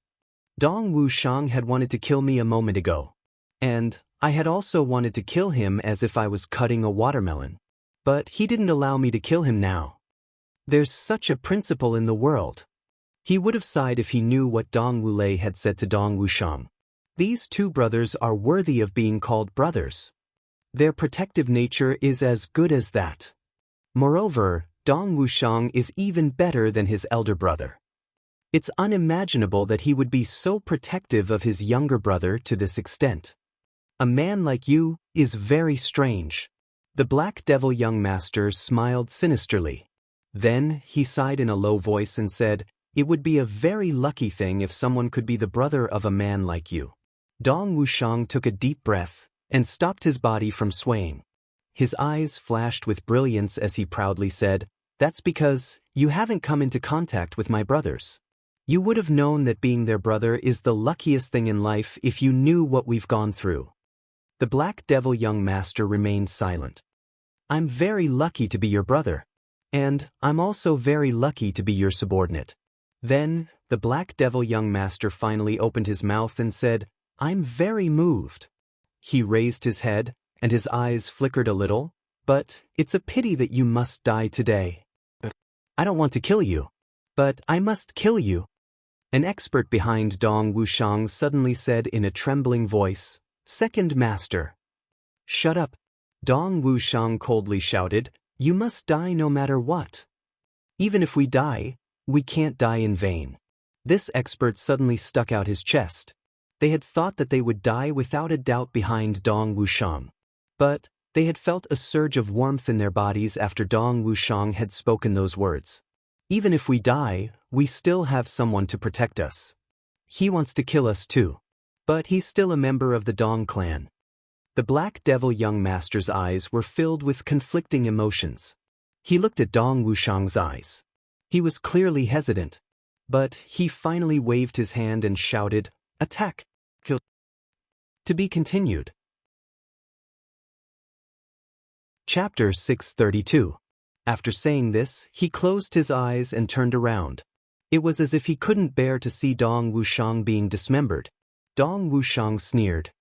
Dong Wuxiang had wanted to kill me a moment ago. And I had also wanted to kill him as if I was cutting a watermelon. But he didn't allow me to kill him now. There's such a principle in the world. He would have sighed if he knew what Dong Wulei had said to Dong Wuxiang. These two brothers are worthy of being called brothers. Their protective nature is as good as that. Moreover, Dong Wuxiang is even better than his elder brother. It's unimaginable that he would be so protective of his younger brother to this extent. A man like you is very strange. The Black Devil young master smiled sinisterly. Then he sighed in a low voice and said, it would be a very lucky thing if someone could be the brother of a man like you. Dong Wuxiang took a deep breath and stopped his body from swaying. His eyes flashed with brilliance as he proudly said, that's because you haven't come into contact with my brothers. You would have known that being their brother is the luckiest thing in life if you knew what we've gone through. The Black Devil young master remained silent. I'm very lucky to be your brother. And I'm also very lucky to be your subordinate. Then, the Black Devil young master finally opened his mouth and said, I'm very moved. He raised his head, and his eyes flickered a little, but it's a pity that you must die today. I don't want to kill you, but I must kill you. An expert behind Dong Wuxiang suddenly said in a trembling voice, Second Master. Shut up. Dong Wuxiang coldly shouted, you must die no matter what. Even if we die, we can't die in vain. This expert suddenly stuck out his chest. They had thought that they would die without a doubt behind Dong Wuxiang. But they had felt a surge of warmth in their bodies after Dong Wuxiang had spoken those words. Even if we die, we still have someone to protect us. He wants to kill us too. But he's still a member of the Dong clan. The Black Devil young master's eyes were filled with conflicting emotions. He looked at Dong Wuxiang's eyes. He was clearly hesitant. But he finally waved his hand and shouted, Attack! Kill! To be continued. Chapter 632. After saying this, he closed his eyes and turned around. It was as if he couldn't bear to see Dong Wuxiang being dismembered. Dong Wuxiang sneered.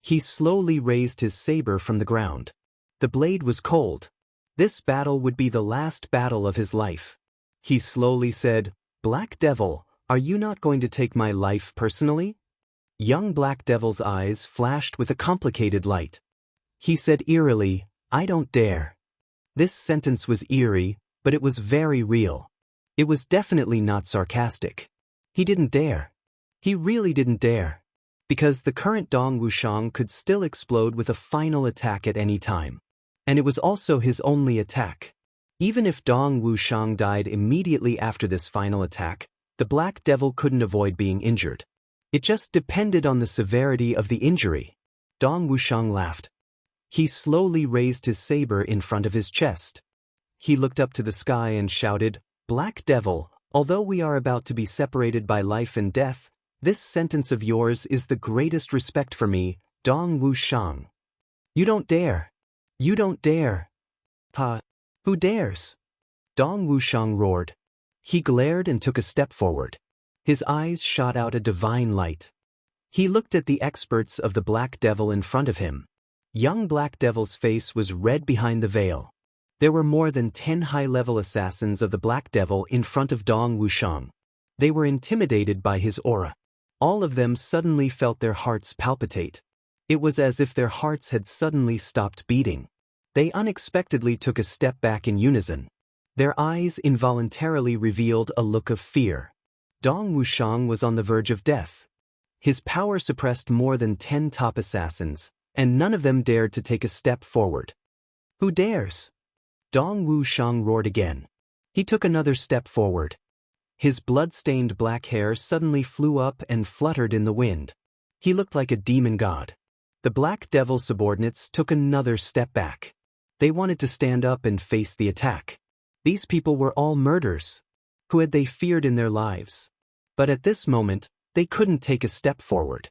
He slowly raised his saber from the ground. The blade was cold. This battle would be the last battle of his life. He slowly said, Black Devil, are you not going to take my life personally? Young Black Devil's eyes flashed with a complicated light. He said eerily, I don't dare. This sentence was eerie, but it was very real. It was definitely not sarcastic. He didn't dare. He really didn't dare. Because the current Dong Wuxiang could still explode with a final attack at any time. And it was also his only attack. Even if Dong Wuxiang died immediately after this final attack, the Black Devil couldn't avoid being injured. It just depended on the severity of the injury. Dong Wuxiang laughed. He slowly raised his saber in front of his chest. He looked up to the sky and shouted, Black Devil, although we are about to be separated by life and death, this sentence of yours is the greatest respect for me, Dong Wuxiang. You don't dare. You don't dare. Ha! Who dares? Dong Wuxiang roared. He glared and took a step forward. His eyes shot out a divine light. He looked at the experts of the Black Devil in front of him. Young Black Devil's face was red behind the veil. There were more than 10 high-level assassins of the Black Devil in front of Dong Wuxiang. They were intimidated by his aura. All of them suddenly felt their hearts palpitate. It was as if their hearts had suddenly stopped beating. They unexpectedly took a step back in unison. Their eyes involuntarily revealed a look of fear. Dong Wuxiang was on the verge of death. His power suppressed more than 10 top assassins, and none of them dared to take a step forward. Who dares? Dong Wuxiang roared again. He took another step forward. His blood-stained black hair suddenly flew up and fluttered in the wind. He looked like a demon god. The Black Devil subordinates took another step back. They wanted to stand up and face the attack. These people were all murderers. Who had they feared in their lives? But at this moment, they couldn't take a step forward.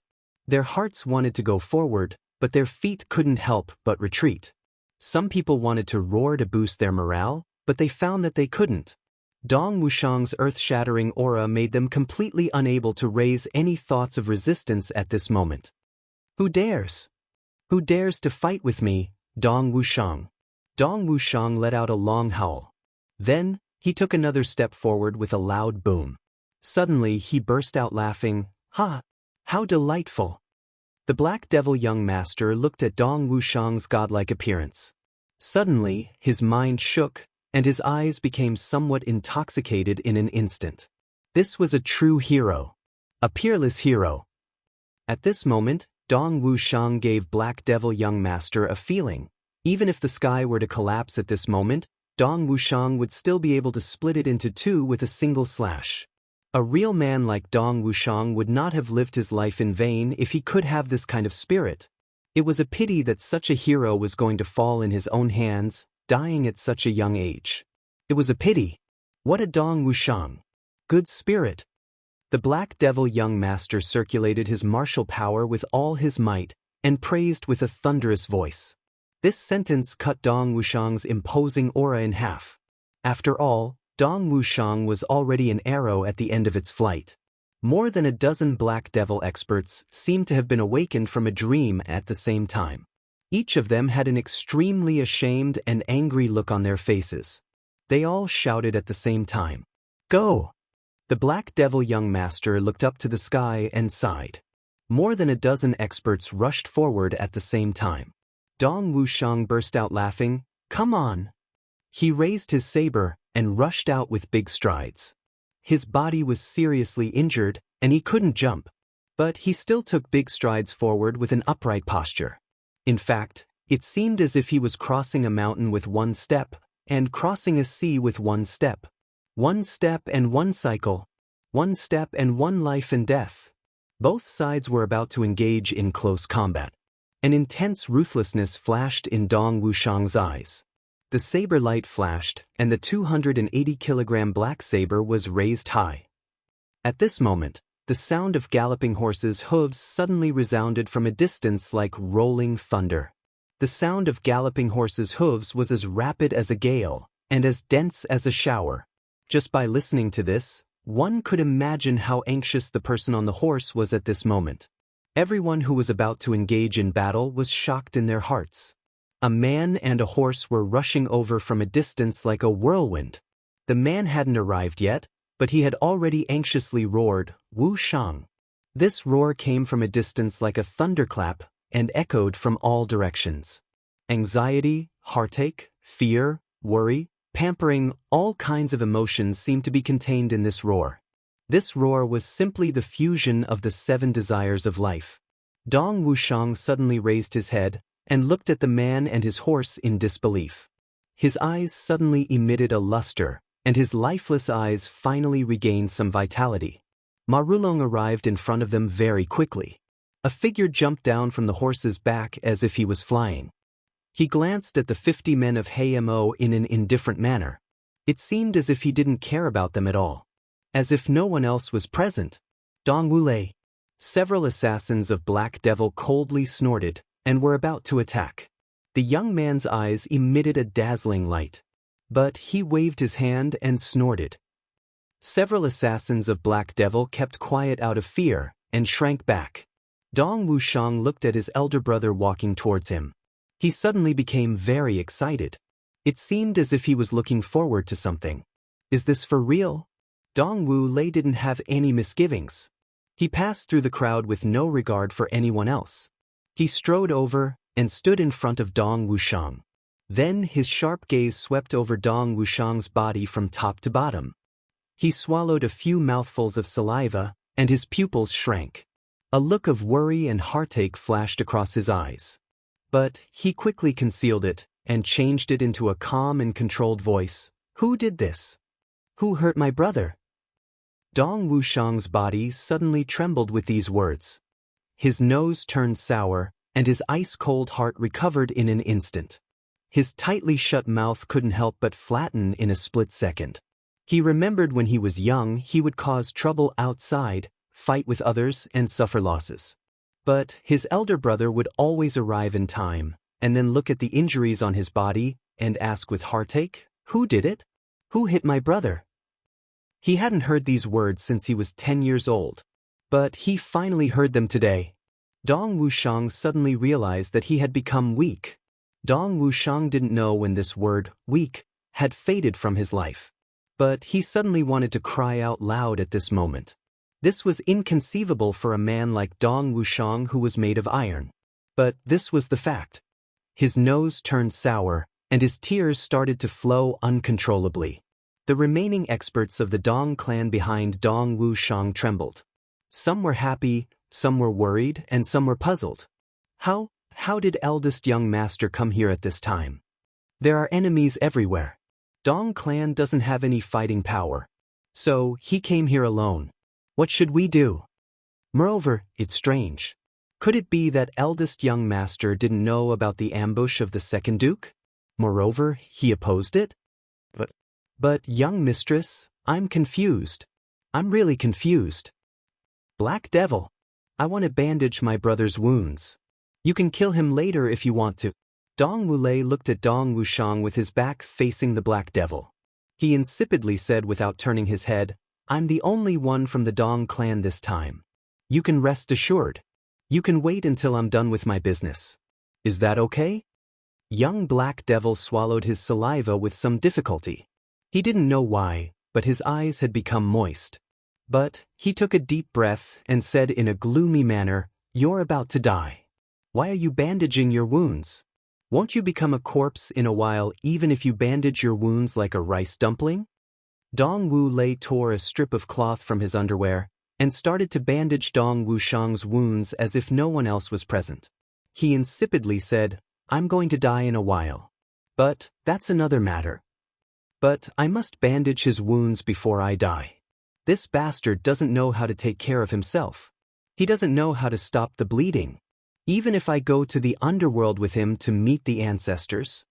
Their hearts wanted to go forward, but their feet couldn't help but retreat. Some people wanted to roar to boost their morale, but they found that they couldn't. Dong Wuxiang's earth-shattering aura made them completely unable to raise any thoughts of resistance at this moment. Who dares? Who dares to fight with me, Dong Wuxiang? Dong Wuxiang let out a long howl. Then, he took another step forward with a loud boom. Suddenly he burst out laughing. Ha! How delightful! The Black Devil young master looked at Dong Wuxiang's godlike appearance. Suddenly, his mind shook, and his eyes became somewhat intoxicated in an instant. This was a true hero. A peerless hero. At this moment, Dong Wuxiang gave Black Devil young master a feeling. Even if the sky were to collapse at this moment, Dong Wuxiang would still be able to split it into two with a single slash. A real man like Dong Wuxiang would not have lived his life in vain if he could have this kind of spirit. It was a pity that such a hero was going to fall in his own hands, dying at such a young age. It was a pity. What a Dong Wuxiang! Good spirit! The Black Devil young master circulated his martial power with all his might, and praised with a thunderous voice. This sentence cut Dong Wuxiang's imposing aura in half. After all, Dong Wuxiang was already an arrow at the end of its flight. More than a dozen Black Devil experts seemed to have been awakened from a dream at the same time. Each of them had an extremely ashamed and angry look on their faces. They all shouted at the same time. Go! The Black Devil young master looked up to the sky and sighed. More than a dozen experts rushed forward at the same time. Dong Wuxiang burst out laughing. Come on! He raised his saber and rushed out with big strides. His body was seriously injured, and he couldn't jump. But he still took big strides forward with an upright posture. In fact, it seemed as if he was crossing a mountain with one step, and crossing a sea with one step. One step and one cycle. One step and one life and death. Both sides were about to engage in close combat. An intense ruthlessness flashed in Dong Wuxiang's eyes. The saber light flashed, and the 280-kilogram black saber was raised high. At this moment, the sound of galloping horses' hooves suddenly resounded from a distance like rolling thunder. The sound of galloping horses' hooves was as rapid as a gale, and as dense as a shower. Just by listening to this, one could imagine how anxious the person on the horse was at this moment. Everyone who was about to engage in battle was shocked in their hearts. A man and a horse were rushing over from a distance like a whirlwind. The man hadn't arrived yet, but he had already anxiously roared, Wu Shang. This roar came from a distance like a thunderclap and echoed from all directions. Anxiety, heartache, fear, worry, pampering, all kinds of emotions seemed to be contained in this roar. This roar was simply the fusion of the 7 desires of life. Dong Wuxiang suddenly raised his head and looked at the man and his horse in disbelief. His eyes suddenly emitted a luster, and his lifeless eyes finally regained some vitality. Marulong arrived in front of them very quickly. A figure jumped down from the horse's back as if he was flying. He glanced at the 50 men of Hamo in an indifferent manner. It seemed as if he didn't care about them at all. As if no one else was present. Dong Wulei. Several assassins of Black Devil coldly snorted and were about to attack. The young man's eyes emitted a dazzling light. But he waved his hand and snorted. Several assassins of Black Devil kept quiet out of fear and shrank back. Dong Wuxiang looked at his elder brother walking towards him. He suddenly became very excited. It seemed as if he was looking forward to something. Is this for real? Dong Wu Lei didn't have any misgivings. He passed through the crowd with no regard for anyone else. He strode over and stood in front of Dong Wushang. Then his sharp gaze swept over Dong Wushang's body from top to bottom. He swallowed a few mouthfuls of saliva, and his pupils shrank. A look of worry and heartache flashed across his eyes. But he quickly concealed it and changed it into a calm and controlled voice. Who did this? Who hurt my brother? Dong Wushang's body suddenly trembled with these words. His nose turned sour, and his ice-cold heart recovered in an instant. His tightly shut mouth couldn't help but flatten in a split second. He remembered when he was young he would cause trouble outside, fight with others, and suffer losses. But his elder brother would always arrive in time, and then look at the injuries on his body and ask with heartache, who did it? Who hit my brother? He hadn't heard these words since he was 10 years old. But he finally heard them today. Dong Wushang suddenly realized that he had become weak. Dong Wushang didn't know when this word, weak, had faded from his life. But he suddenly wanted to cry out loud at this moment. This was inconceivable for a man like Dong Wushang who was made of iron. But this was the fact. His nose turned sour, and his tears started to flow uncontrollably. The remaining experts of the Dong clan behind Dong Wushang trembled. Some were happy, some were worried, and some were puzzled. How did eldest young master come here at this time? There are enemies everywhere. Dong clan doesn't have any fighting power. So he came here alone. What should we do? Moreover, it's strange. Could it be that eldest young master didn't know about the ambush of the second duke? Moreover, he opposed it? But young mistress, I'm confused. I'm really confused. Black Devil, I want to bandage my brother's wounds. You can kill him later if you want to. Dong Wulei looked at Dong Wushang with his back facing the Black Devil. He insipidly said without turning his head, I'm the only one from the Dong clan this time. You can rest assured. You can wait until I'm done with my business. Is that okay? Young Black Devil swallowed his saliva with some difficulty. He didn't know why, but his eyes had become moist. But he took a deep breath and said in a gloomy manner, You're about to die. Why are you bandaging your wounds? Won't you become a corpse in a while even if you bandage your wounds like a rice dumpling? Dong Wu Lei tore a strip of cloth from his underwear and started to bandage Dong Wushang's wounds as if no one else was present. He insipidly said, I'm going to die in a while. But that's another matter. But I must bandage his wounds before I die. This bastard doesn't know how to take care of himself. He doesn't know how to stop the bleeding. Even if I go to the underworld with him to meet the ancestors,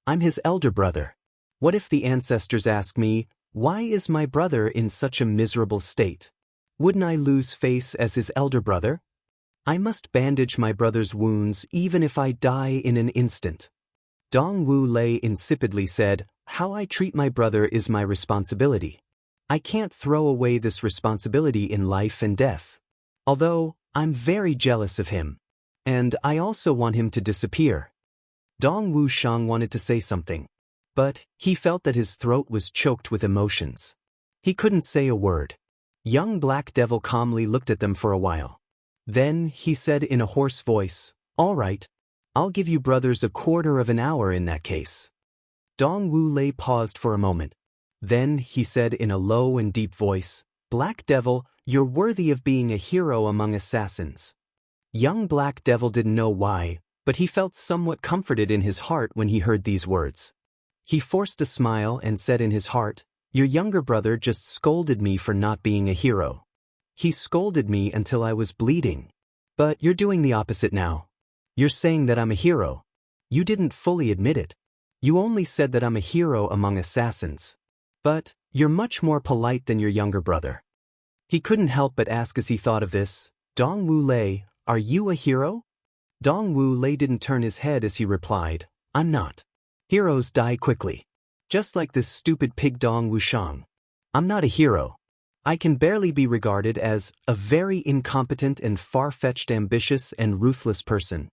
I'm his elder brother. What if the ancestors ask me, why is my brother in such a miserable state? Wouldn't I lose face as his elder brother? I must bandage my brother's wounds even if I die in an instant. Dong Wu Lei insipidly said, How I treat my brother is my responsibility. I can't throw away this responsibility in life and death. Although, I'm very jealous of him. And I also want him to disappear. Dong Wushang wanted to say something. But he felt that his throat was choked with emotions. He couldn't say a word. Young Black Devil calmly looked at them for a while. Then he said in a hoarse voice, All right, I'll give you brothers a quarter of an hour in that case. Dong Wu Lei paused for a moment. Then he said in a low and deep voice, Black Devil, you're worthy of being a hero among assassins. Young Black Devil didn't know why, but he felt somewhat comforted in his heart when he heard these words. He forced a smile and said in his heart, Your younger brother just scolded me for not being a hero. He scolded me until I was bleeding. But you're doing the opposite now. You're saying that I'm a hero. You didn't fully admit it. You only said that I'm a hero among assassins. But you're much more polite than your younger brother. He couldn't help but ask as he thought of this, Dong Wu Lei, are you a hero? Dong Wu Lei didn't turn his head as he replied, I'm not. Heroes die quickly. Just like this stupid pig Dong Wushang. I'm not a hero. I can barely be regarded as a very incompetent and far-fetched ambitious and ruthless person.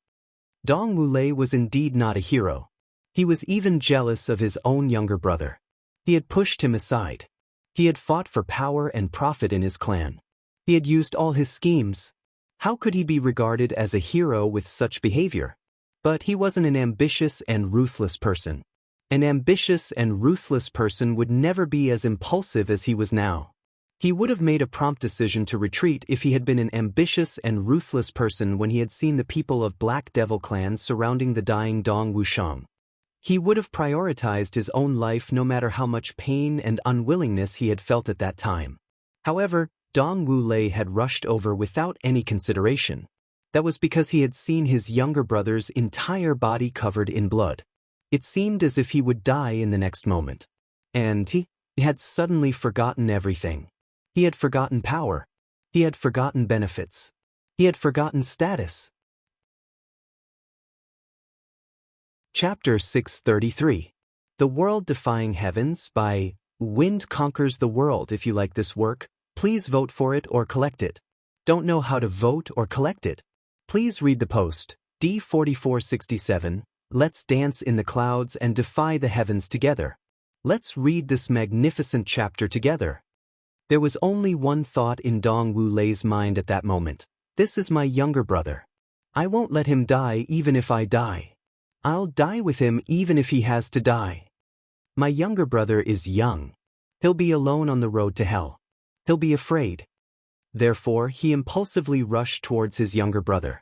Dong Wulei was indeed not a hero. He was even jealous of his own younger brother. He had pushed him aside. He had fought for power and profit in his clan. He had used all his schemes. How could he be regarded as a hero with such behavior? But he wasn't an ambitious and ruthless person. An ambitious and ruthless person would never be as impulsive as he was now. He would have made a prompt decision to retreat if he had been an ambitious and ruthless person when he had seen the people of Black Devil Clan surrounding the dying Dong Wuxiang. He would have prioritized his own life no matter how much pain and unwillingness he had felt at that time. However, Dong Wulei had rushed over without any consideration. That was because he had seen his younger brother's entire body covered in blood. It seemed as if he would die in the next moment. And he had suddenly forgotten everything. He had forgotten power. He had forgotten benefits. He had forgotten status. Chapter 633. The World-Defying Heavens by Wind Conquers the World. If you like this work, please vote for it or collect it. Don't know how to vote or collect it? Please read the post. D4467. Let's dance in the clouds and defy the heavens together. Let's read this magnificent chapter together. There was only one thought in Dong Wulei's mind at that moment. This is my younger brother. I won't let him die even if I die. I'll die with him even if he has to die. My younger brother is young. He'll be alone on the road to hell. He'll be afraid. Therefore, he impulsively rushed towards his younger brother.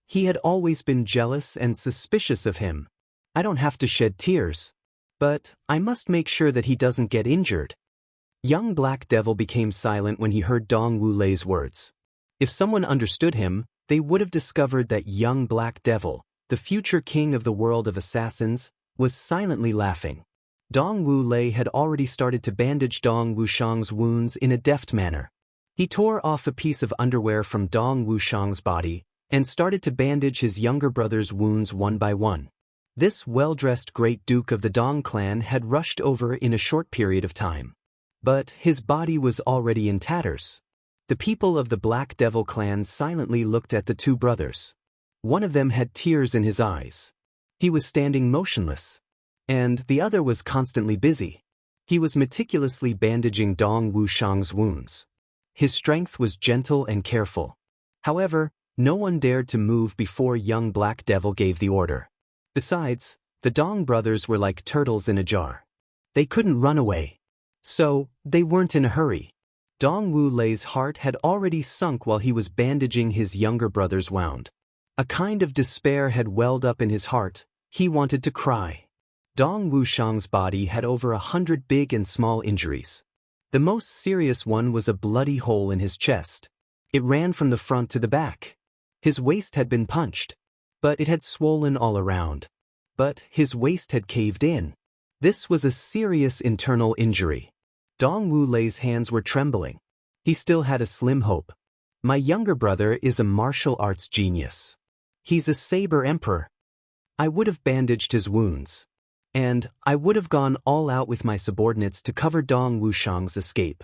He had always been jealous and suspicious of him. I don't have to shed tears. But I must make sure that he doesn't get injured. Young Black Devil became silent when he heard Dong Wulei's words. If someone understood him, they would have discovered that young Black Devil, the future king of the world of assassins, was silently laughing. Dong Wulei had already started to bandage Dong Wuxiang's wounds in a deft manner. He tore off a piece of underwear from Dong Wuxiang's body and started to bandage his younger brother's wounds one by one. This well-dressed great duke of the Dong clan had rushed over in a short period of time. But his body was already in tatters. The people of the Black Devil clan silently looked at the two brothers. One of them had tears in his eyes. He was standing motionless. And the other was constantly busy. He was meticulously bandaging Dong Wuxiang's wounds. His strength was gentle and careful. However, no one dared to move before young Black Devil gave the order. Besides, the Dong brothers were like turtles in a jar. They couldn't run away. So, they weren't in a hurry. Dong Wulei's heart had already sunk while he was bandaging his younger brother's wound. A kind of despair had welled up in his heart. He wanted to cry. Dong Wuxiang's body had over 100 big and small injuries. The most serious one was a bloody hole in his chest. It ran from the front to the back. His waist had been punched, but it had swollen all around. But his waist had caved in. This was a serious internal injury. Dong Wulei's hands were trembling. He still had a slim hope. My younger brother is a martial arts genius. He's a saber emperor. I would have bandaged his wounds. And I would have gone all out with my subordinates to cover Dong Wuxiang's escape.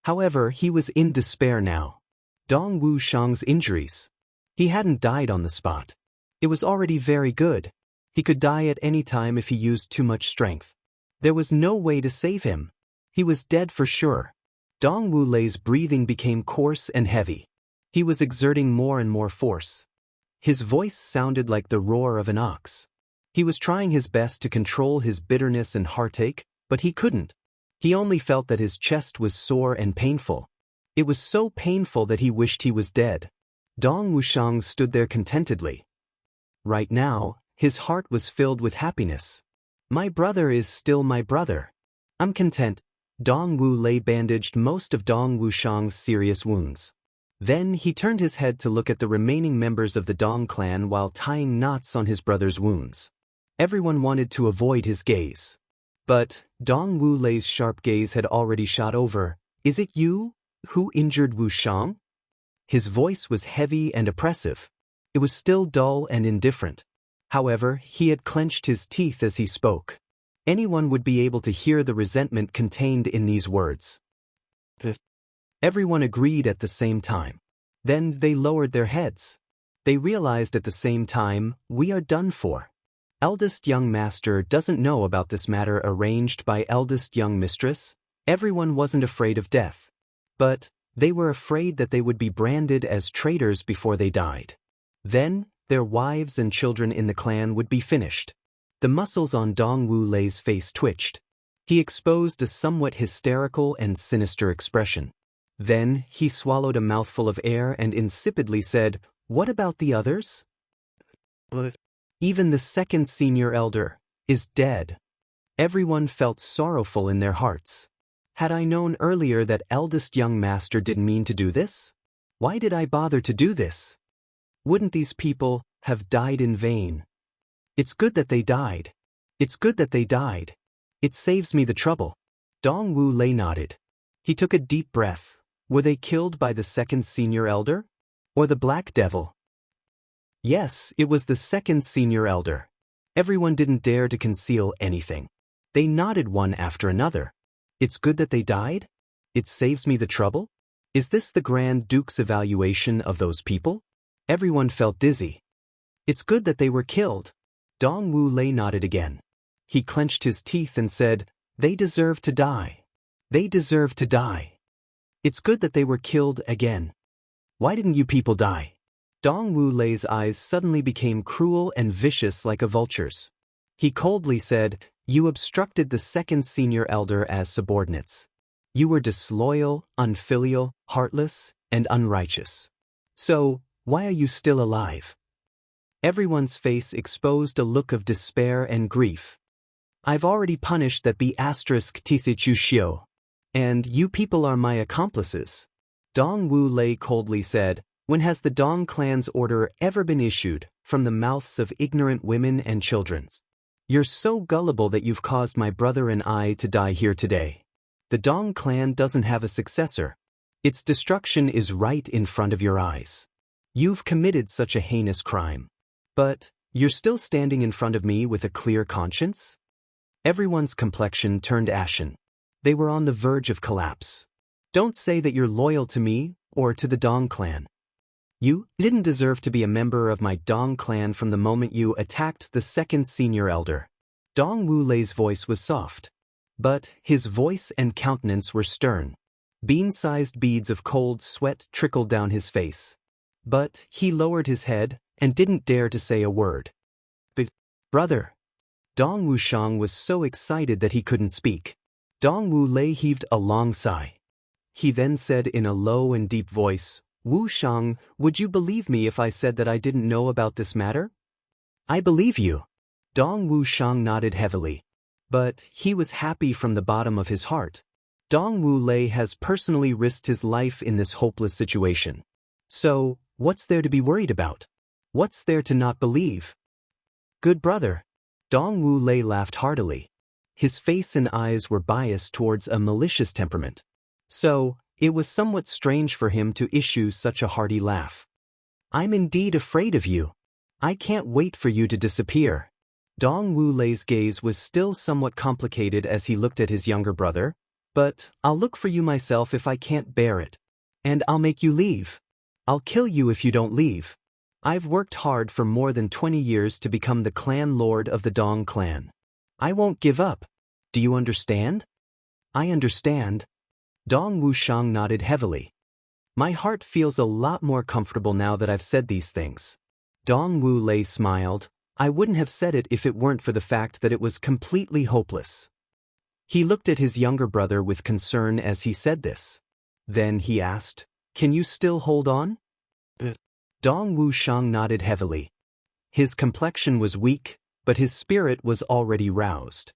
However, he was in despair now. Dong Wuxiang's injuries. He hadn't died on the spot. It was already very good. He could die at any time if he used too much strength. There was no way to save him. He was dead for sure. Dong Wulei's breathing became coarse and heavy. He was exerting more and more force. His voice sounded like the roar of an ox. He was trying his best to control his bitterness and heartache, but he couldn't. He only felt that his chest was sore and painful. It was so painful that he wished he was dead. Dong Wuxiang stood there contentedly. Right now, his heart was filled with happiness. My brother is still my brother. I'm content. Dong Wulei bandaged most of Dong Wuxiang's serious wounds. Then he turned his head to look at the remaining members of the Dong clan while tying knots on his brother's wounds. Everyone wanted to avoid his gaze. But Dong Wulei's sharp gaze had already shot over. Is it you who injured Wuxiang? His voice was heavy and oppressive. It was still dull and indifferent. However, he had clenched his teeth as he spoke. Anyone would be able to hear the resentment contained in these words. Everyone agreed at the same time. Then they lowered their heads. They realized at the same time, we are done for. Eldest young master doesn't know about this matter arranged by eldest young mistress. Everyone wasn't afraid of death. But they were afraid that they would be branded as traitors before they died. Then, their wives and children in the clan would be finished. The muscles on Dongwu Lei's face twitched. He exposed a somewhat hysterical and sinister expression. Then, he swallowed a mouthful of air and insipidly said, "What about the others?" "Even the second senior elder is dead." Everyone felt sorrowful in their hearts. Had I known earlier that eldest young master didn't mean to do this? Why did I bother to do this? Wouldn't these people have died in vain? It's good that they died. It's good that they died. It saves me the trouble. Dongwu Lei nodded. He took a deep breath. Were they killed by the second senior elder? Or the Black Devil? Yes, it was the second senior elder. Everyone didn't dare to conceal anything. They nodded one after another. It's good that they died? It saves me the trouble? Is this the Grand Duke's evaluation of those people? Everyone felt dizzy. It's good that they were killed. Dongwu Lei nodded again. He clenched his teeth and said, "They deserve to die. They deserve to die. It's good that they were killed again. Why didn't you people die?" Dongwu Lei's eyes suddenly became cruel and vicious like a vulture's. He coldly said, "You obstructed the second senior elder as subordinates. You were disloyal, unfilial, heartless, and unrighteous. So, why are you still alive?" Everyone's face exposed a look of despair and grief. "I've already punished that B*Tisichu, and you people are my accomplices." Dongwu Lei coldly said, "When has the Dong clan's order ever been issued from the mouths of ignorant women and children? You're so gullible that you've caused my brother and I to die here today. The Dong clan doesn't have a successor. Its destruction is right in front of your eyes. You've committed such a heinous crime. But you're still standing in front of me with a clear conscience?" Everyone's complexion turned ashen. They were on the verge of collapse. "Don't say that you're loyal to me or to the Dong clan. You didn't deserve to be a member of my Dong clan from the moment you attacked the second senior elder." Dongwu Lei's voice was soft. But his voice and countenance were stern. Bean-sized beads of cold sweat trickled down his face. But he lowered his head and didn't dare to say a word. "But, brother." Dong Wushang was so excited that he couldn't speak. Dongwu Lei heaved a long sigh. He then said in a low and deep voice, "Wushang, would you believe me if I said that I didn't know about this matter?" "I believe you." Dong Wushang nodded heavily. But he was happy from the bottom of his heart. Dongwu Lei has personally risked his life in this hopeless situation. So, what's there to be worried about? What's there to not believe? "Good brother." Dongwu Lei laughed heartily. His face and eyes were biased towards a malicious temperament. So, it was somewhat strange for him to issue such a hearty laugh. "I'm indeed afraid of you. I can't wait for you to disappear." Dongwu Lei's gaze was still somewhat complicated as he looked at his younger brother. "But I'll look for you myself if I can't bear it. And I'll make you leave. I'll kill you if you don't leave. I've worked hard for more than 20 years to become the clan lord of the Dong clan. I won't give up. Do you understand?" "I understand." Dong Wushang nodded heavily. "My heart feels a lot more comfortable now that I've said these things." Dongwu Lei smiled. "I wouldn't have said it if it weren't for the fact that it was completely hopeless." He looked at his younger brother with concern as he said this. Then he asked, "Can you still hold on?" Dong Wushang nodded heavily. His complexion was weak, but his spirit was already roused.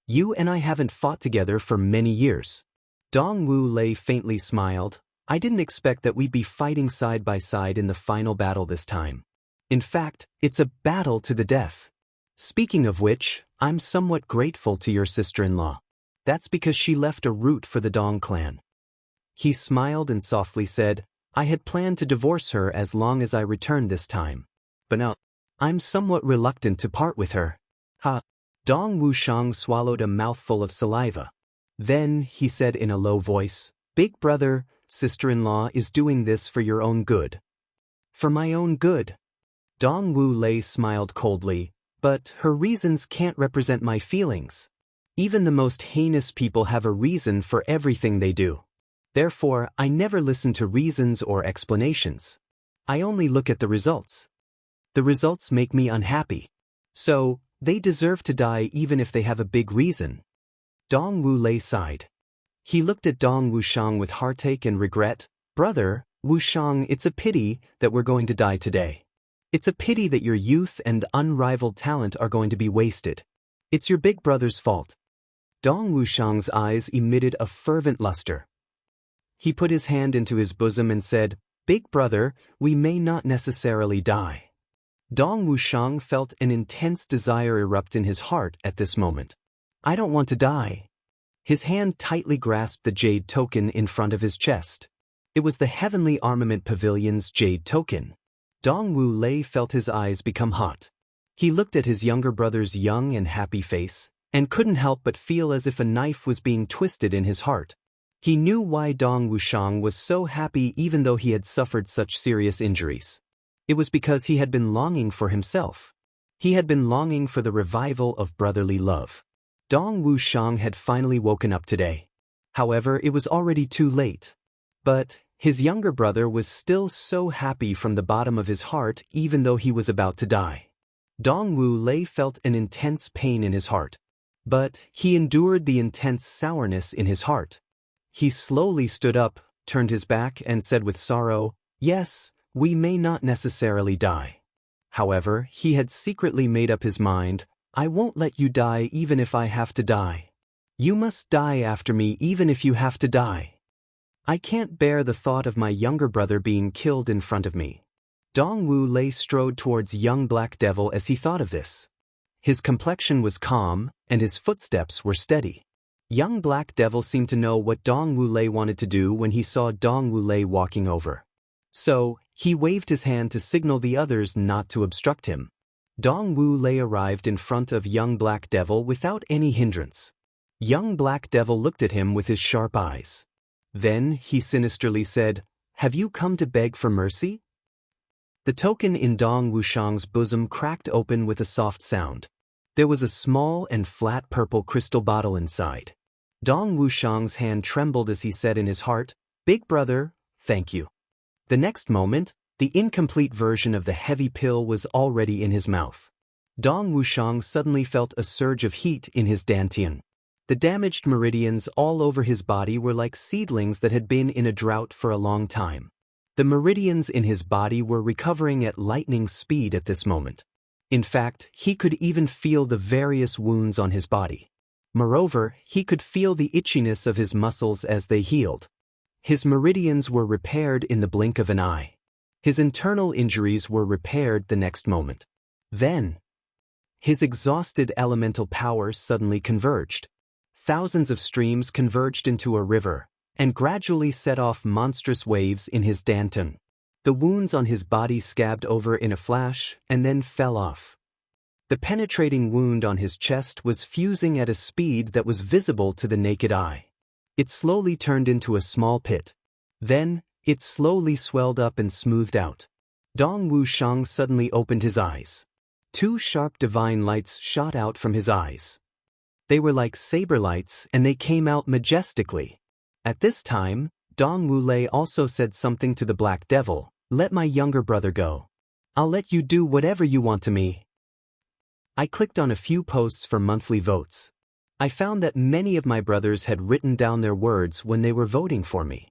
"You and I haven't fought together for many years." Dongwu Lei faintly smiled. "I didn't expect that we'd be fighting side by side in the final battle this time. In fact, it's a battle to the death. Speaking of which, I'm somewhat grateful to your sister-in-law. That's because she left a root for the Dong clan." He smiled and softly said, "I had planned to divorce her as long as I returned this time. But now, I'm somewhat reluctant to part with her." "Ha!" Dong Wushang swallowed a mouthful of saliva. Then he said in a low voice, "Big brother, sister-in-law is doing this for your own good." For my own good. Dongwu Lei smiled coldly, but her reasons can't represent my feelings. Even the most heinous people have a reason for everything they do. Therefore, I never listen to reasons or explanations. I only look at the results. The results make me unhappy. So, they deserve to die even if they have a big reason. Dongwu Lei sighed. He looked at Dong Wushang with heartache and regret. Brother, Wushang, it's a pity that we're going to die today. It's a pity that your youth and unrivaled talent are going to be wasted. It's your big brother's fault. Dong Wushang's eyes emitted a fervent luster. He put his hand into his bosom and said, Big brother, we may not necessarily die. Dong Wushang felt an intense desire erupt in his heart at this moment. I don't want to die. His hand tightly grasped the jade token in front of his chest. It was the Heavenly Armament Pavilion's jade token. Dongwu Lei felt his eyes become hot. He looked at his younger brother's young and happy face, and couldn't help but feel as if a knife was being twisted in his heart. He knew why Dong Wushang was so happy even though he had suffered such serious injuries. It was because he had been longing for himself. He had been longing for the revival of brotherly love. Dong Wushang had finally woken up today. However, it was already too late. But his younger brother was still so happy from the bottom of his heart even though he was about to die. Dongwu Lei felt an intense pain in his heart. But he endured the intense sourness in his heart. He slowly stood up, turned his back and said with sorrow, Yes, we may not necessarily die. However, he had secretly made up his mind, I won't let you die even if I have to die. You must die after me even if you have to die. I can't bear the thought of my younger brother being killed in front of me. Dongwu Lei strode towards young Black Devil as he thought of this. His complexion was calm, and his footsteps were steady. Young Black Devil seemed to know what Dongwu Lei wanted to do when he saw Dongwu Lei walking over. So, he waved his hand to signal the others not to obstruct him. Dongwu Lei arrived in front of young Black Devil without any hindrance. Young Black Devil looked at him with his sharp eyes. Then, he sinisterly said, Have you come to beg for mercy? The token in Dong Wushang's bosom cracked open with a soft sound. There was a small and flat purple crystal bottle inside. Dong Wushang's hand trembled as he said in his heart, Big brother, thank you. The next moment, the incomplete version of the heavy pill was already in his mouth. Dong Wushang suddenly felt a surge of heat in his dantian. The damaged meridians all over his body were like seedlings that had been in a drought for a long time. The meridians in his body were recovering at lightning speed at this moment. In fact, he could even feel the various wounds on his body. Moreover, he could feel the itchiness of his muscles as they healed. His meridians were repaired in the blink of an eye. His internal injuries were repaired the next moment. Then, his exhausted elemental powers suddenly converged. Thousands of streams converged into a river, and gradually set off monstrous waves in his dantian. The wounds on his body scabbed over in a flash, and then fell off. The penetrating wound on his chest was fusing at a speed that was visible to the naked eye. It slowly turned into a small pit. Then, it slowly swelled up and smoothed out. Dong Wushang suddenly opened his eyes. Two sharp divine lights shot out from his eyes. They were like saber lights, and they came out majestically. At this time, Dongwu Lei also said something to the Black Devil, Let my younger brother go. I'll let you do whatever you want to me. I clicked on a few posts for monthly votes. I found that many of my brothers had written down their words when they were voting for me.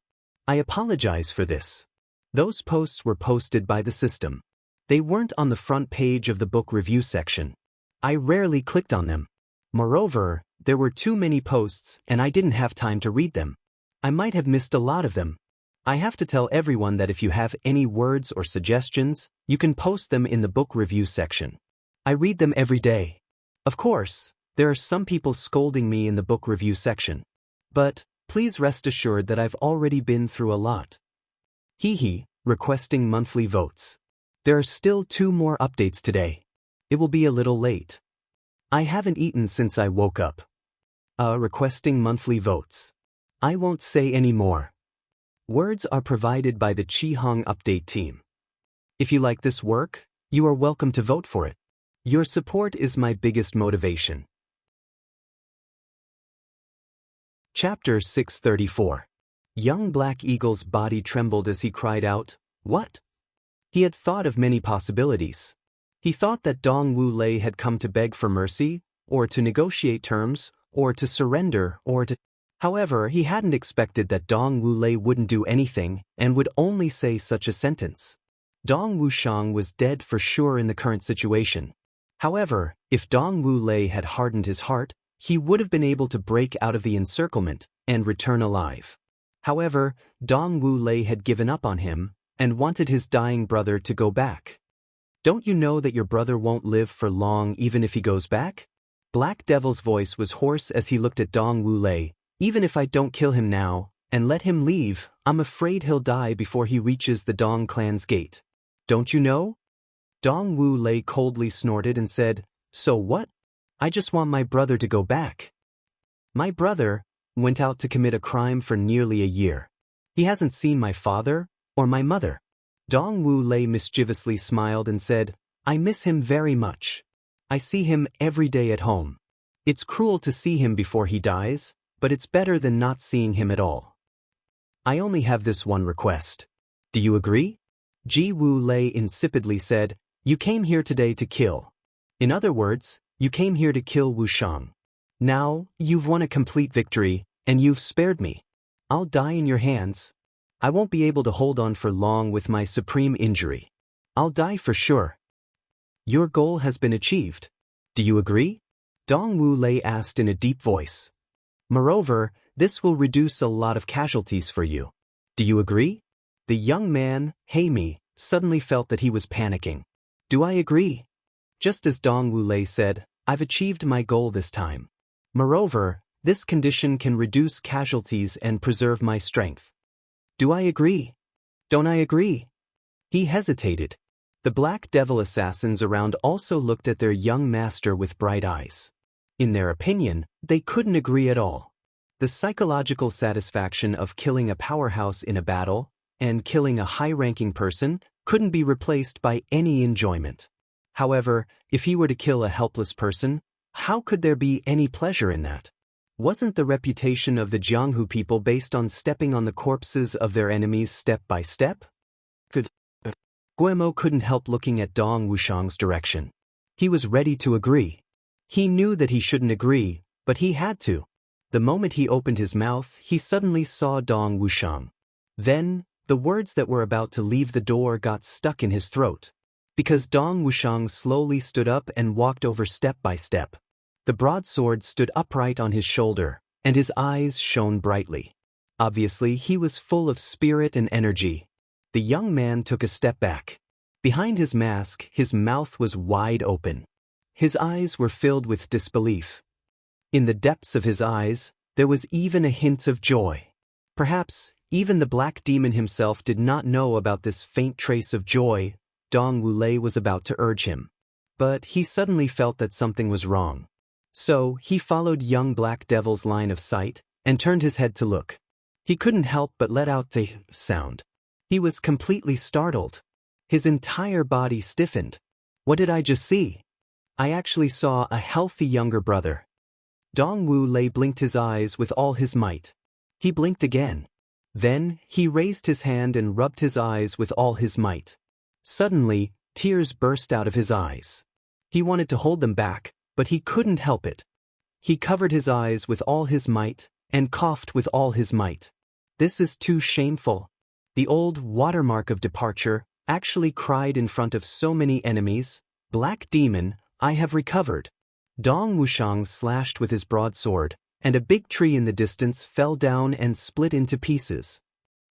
I apologize for this. Those posts were posted by the system. They weren't on the front page of the book review section. I rarely clicked on them. Moreover, there were too many posts and I didn't have time to read them. I might have missed a lot of them. I have to tell everyone that if you have any words or suggestions, you can post them in the book review section. I read them every day. Of course, there are some people scolding me in the book review section. But, please rest assured that I've already been through a lot. Requesting monthly votes. There are still 2 more updates today. It will be a little late. I haven't eaten since I woke up. Requesting monthly votes. I won't say any more. Words are provided by the Qihong update team. If you like this work, you are welcome to vote for it. Your support is my biggest motivation. Chapter 634. Young Black Eagle's body trembled as he cried out, "What?" He had thought of many possibilities. He thought that Dong Wu Lei had come to beg for mercy, or to negotiate terms, or to surrender, or to... However, he hadn't expected that Dong Wu Lei wouldn't do anything and would only say such a sentence. Dong Wushang was dead for sure in the current situation. However, if Dong Wu Lei had hardened his heart, he would have been able to break out of the encirclement and return alive. However, Dong Wu Lei had given up on him and wanted his dying brother to go back. "Don't you know that your brother won't live for long even if he goes back?" Black Devil's voice was hoarse as he looked at Dong Wu Lei. "Even if I don't kill him now and let him leave, I'm afraid he'll die before he reaches the Dong clan's gate. Don't you know?" Dong Wu Lei coldly snorted and said, "So what? I just want my brother to go back. My brother went out to commit a crime for nearly a year. He hasn't seen my father or my mother." Dong Wu Lei mischievously smiled and said, "I miss him very much. I see him every day at home. It's cruel to see him before he dies, but it's better than not seeing him at all. I only have this one request. Do you agree?" Ji Wu Lei insipidly said, "You came here today to kill. In other words, you came here to kill Wushang. Now, you've won a complete victory, and you've spared me. I'll die in your hands. I won't be able to hold on for long with my supreme injury. I'll die for sure. Your goal has been achieved. Do you agree?" Dong Wu Lei asked in a deep voice. "Moreover, this will reduce a lot of casualties for you. Do you agree?" The young man, Heimi, suddenly felt that he was panicking. "Do I agree?" Just as Dong Wu Lei said, "I've achieved my goal this time. Moreover, this condition can reduce casualties and preserve my strength. Do I agree? Don't I agree?" He hesitated. The Black Devil assassins around also looked at their young master with bright eyes. In their opinion, they couldn't agree at all. The psychological satisfaction of killing a powerhouse in a battle and killing a high-ranking person couldn't be replaced by any enjoyment. However, if he were to kill a helpless person, how could there be any pleasure in that? Wasn't the reputation of the Jianghu people based on stepping on the corpses of their enemies step by step? Guemo couldn't help looking at Dong Wushang's direction. He was ready to agree. He knew that he shouldn't agree, but he had to. The moment he opened his mouth, he suddenly saw Dong Wushang. Then, the words that were about to leave the door got stuck in his throat. Because Dong Wushang slowly stood up and walked over step by step. The broadsword stood upright on his shoulder, and his eyes shone brightly. Obviously, he was full of spirit and energy. The young man took a step back. Behind his mask, his mouth was wide open. His eyes were filled with disbelief. In the depths of his eyes, there was even a hint of joy. Perhaps, even the black demon himself did not know about this faint trace of joy Dong Wu Lei was about to urge him. But he suddenly felt that something was wrong. So, he followed young Black Devil's line of sight and turned his head to look. He couldn't help but let out the sound. He was completely startled. His entire body stiffened. What did I just see? I actually saw a healthy younger brother. Dong Wu Lei blinked his eyes with all his might. He blinked again. Then, he raised his hand and rubbed his eyes with all his might. Suddenly, tears burst out of his eyes. He wanted to hold them back, but he couldn't help it. He covered his eyes with all his might and coughed with all his might. This is too shameful. The old watermark of departure actually cried in front of so many enemies, "Black Demon, I have recovered." Dong Wushang slashed with his broadsword, and a big tree in the distance fell down and split into pieces.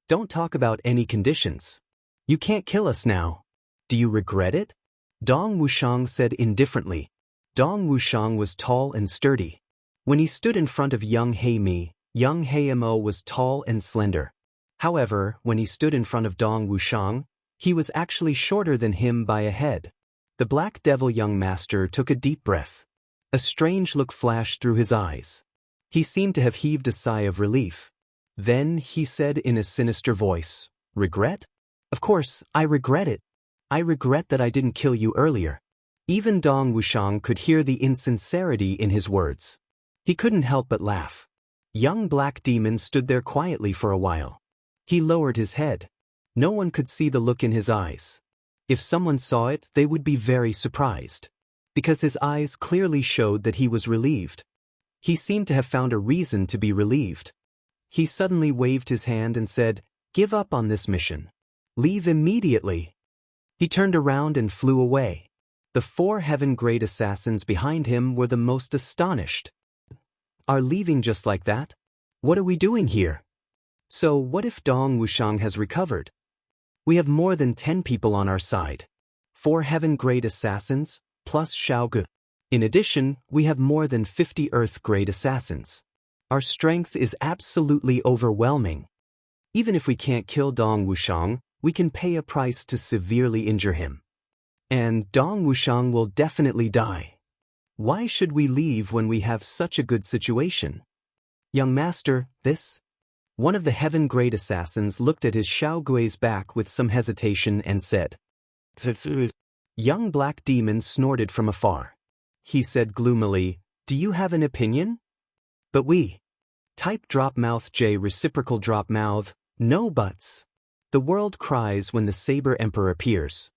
"Don't talk about any conditions. You can't kill us now. Do you regret it?" Dong Wushang said indifferently. Dong Wushang was tall and sturdy. When he stood in front of young Heimi, young Heimo was tall and slender. However, when he stood in front of Dong Wushang, he was actually shorter than him by a head. The Black Devil young master took a deep breath. A strange look flashed through his eyes. He seemed to have heaved a sigh of relief. Then he said in a sinister voice, "Regret? Of course, I regret it. I regret that I didn't kill you earlier. Even Dong Wushang could hear the insincerity in his words. He couldn't help but laugh. Young black demon stood there quietly for a while. He lowered his head. No one could see the look in his eyes. If someone saw it, they would be very surprised. Because his eyes clearly showed that he was relieved. He seemed to have found a reason to be relieved. He suddenly waved his hand and said, "Give up on this mission. Leave immediately." He turned around and flew away. The 4 heaven-grade assassins behind him were the most astonished. Are leaving just like that? What are we doing here? So what if Dong Wushang has recovered? We have more than 10 people on our side. 4 heaven-grade assassins, plus Xiaogu. In addition, we have more than 50 earth-grade assassins. Our strength is absolutely overwhelming. Even if we can't kill Dong Wushang, we can pay a price to severely injure him. And Dong Wushang will definitely die. Why should we leave when we have such a good situation? Young master, this? One of the heaven-grade assassins looked at his Xiaogui's back with some hesitation and said. Young black demon snorted from afar. He said gloomily, "Do you have an opinion?" But we. Type drop mouth J reciprocal drop mouth, no buts. The world cries when the Saber Emperor appears.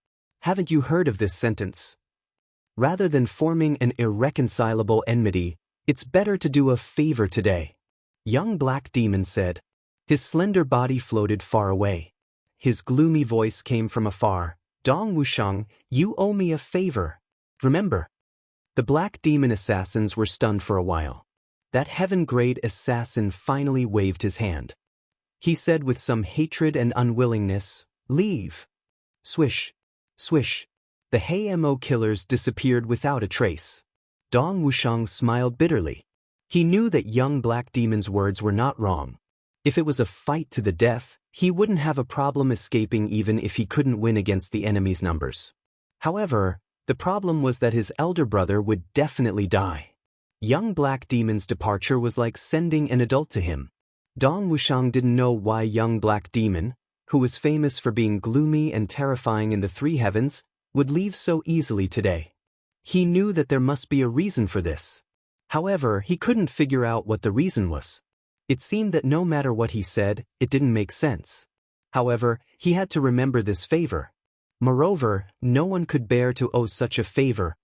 Haven't you heard of this sentence? Rather than forming an irreconcilable enmity, it's better to do a favor today. Young black demon said. His slender body floated far away. His gloomy voice came from afar. Dong Wushang, you owe me a favor. Remember? The black demon assassins were stunned for a while. That heaven-grade assassin finally waved his hand. He said with some hatred and unwillingness, "Leave." Swish. Swish. The Hey-Mo killers disappeared without a trace. Dong Wushang smiled bitterly. He knew that young black demon's words were not wrong. If it was a fight to the death, he wouldn't have a problem escaping even if he couldn't win against the enemy's numbers. However, the problem was that his elder brother would definitely die. Young black demon's departure was like sending an adult to him. Dong Wushang didn't know why young black demon, who was famous for being gloomy and terrifying in the 3 heavens, would leave so easily today. He knew that there must be a reason for this. However, he couldn't figure out what the reason was. It seemed that no matter what he said, it didn't make sense. However, he had to remember this favor. Moreover, no one could bear to owe such a favor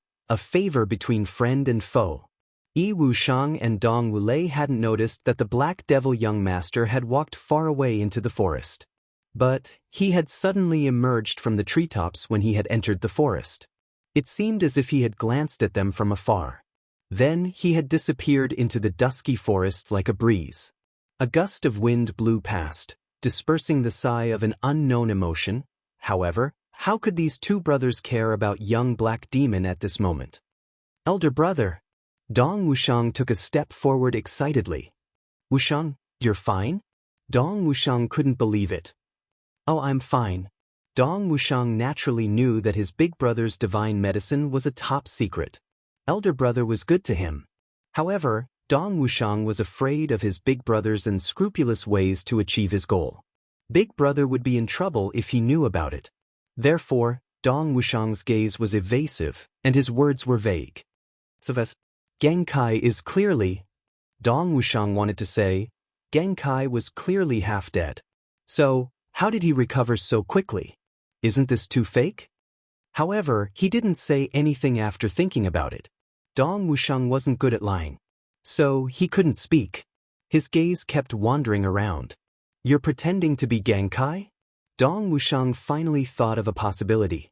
between friend and foe. Yi Wushang and Dong Wulei hadn't noticed that the Black Devil young master had walked far away into the forest. But he had suddenly emerged from the treetops when he had entered the forest. It seemed as if he had glanced at them from afar. Then he had disappeared into the dusky forest like a breeze. A gust of wind blew past, dispersing the sigh of an unknown emotion. However, how could these 2 brothers care about young black demon at this moment? Elder brother. Dong Wushang took a step forward excitedly. Wushang, you're fine? Dong Wushang couldn't believe it. Oh, I'm fine. Dong Wushang naturally knew that his big brother's divine medicine was a top secret. Elder brother was good to him. However, Dong Wushang was afraid of his big brother's unscrupulous ways to achieve his goal. Big brother would be in trouble if he knew about it. Therefore, Dong Wushang's gaze was evasive, and his words were vague. Genkai is clearly... Dong Wushang wanted to say, Genkai was clearly half dead. So, how did he recover so quickly? Isn't this too fake? However, he didn't say anything after thinking about it. Dong Wushang wasn't good at lying. So, he couldn't speak. His gaze kept wandering around. You're pretending to be Genkai? Dong Wushang finally thought of a possibility.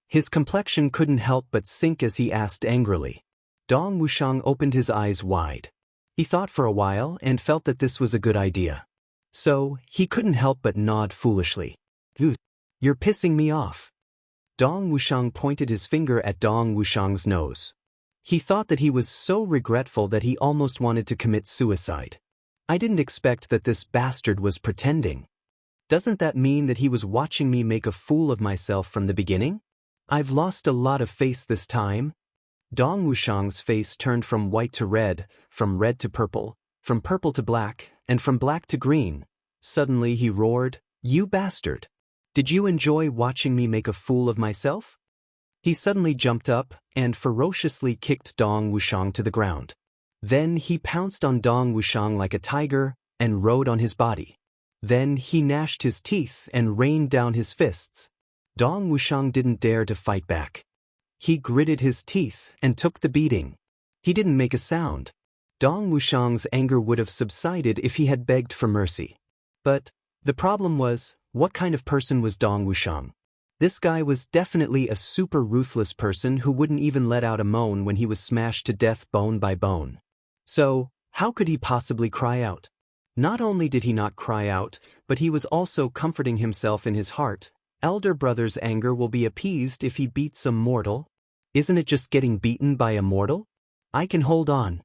His complexion couldn't help but sink as he asked angrily. Dong Wushang opened his eyes wide. He thought for a while and felt that this was a good idea. So, he couldn't help but nod foolishly. You're pissing me off. Dong Wushang pointed his finger at Dong Wushang's nose. He thought that he was so regretful that he almost wanted to commit suicide. I didn't expect that this bastard was pretending. Doesn't that mean that he was watching me make a fool of myself from the beginning? I've lost a lot of face this time. Dong Wushang's face turned from white to red, from red to purple to black, and from black to green. Suddenly he roared, "You bastard! Did you enjoy watching me make a fool of myself? He suddenly jumped up and ferociously kicked Dong Wushang to the ground. Then he pounced on Dong Wushang like a tiger and rode on his body. Then he gnashed his teeth and rained down his fists. Dong Wushang didn't dare to fight back. He gritted his teeth and took the beating. He didn't make a sound. Dong Wushang's anger would have subsided if he had begged for mercy. But the problem was, what kind of person was Dong Wushang? This guy was definitely a super ruthless person who wouldn't even let out a moan when he was smashed to death bone by bone. So, how could he possibly cry out? Not only did he not cry out, but he was also comforting himself in his heart. Elder brother's anger will be appeased if he beats a mortal. Isn't it just getting beaten by a mortal? I can hold on.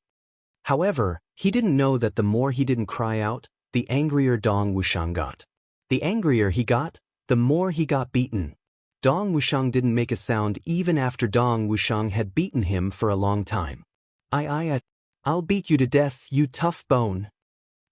However, he didn't know that the more he didn't cry out, the angrier Dong Wushang got. The angrier he got, the more he got beaten. Dong Wushang didn't make a sound even after Dong Wushang had beaten him for a long time. I'll beat you to death, you tough bone.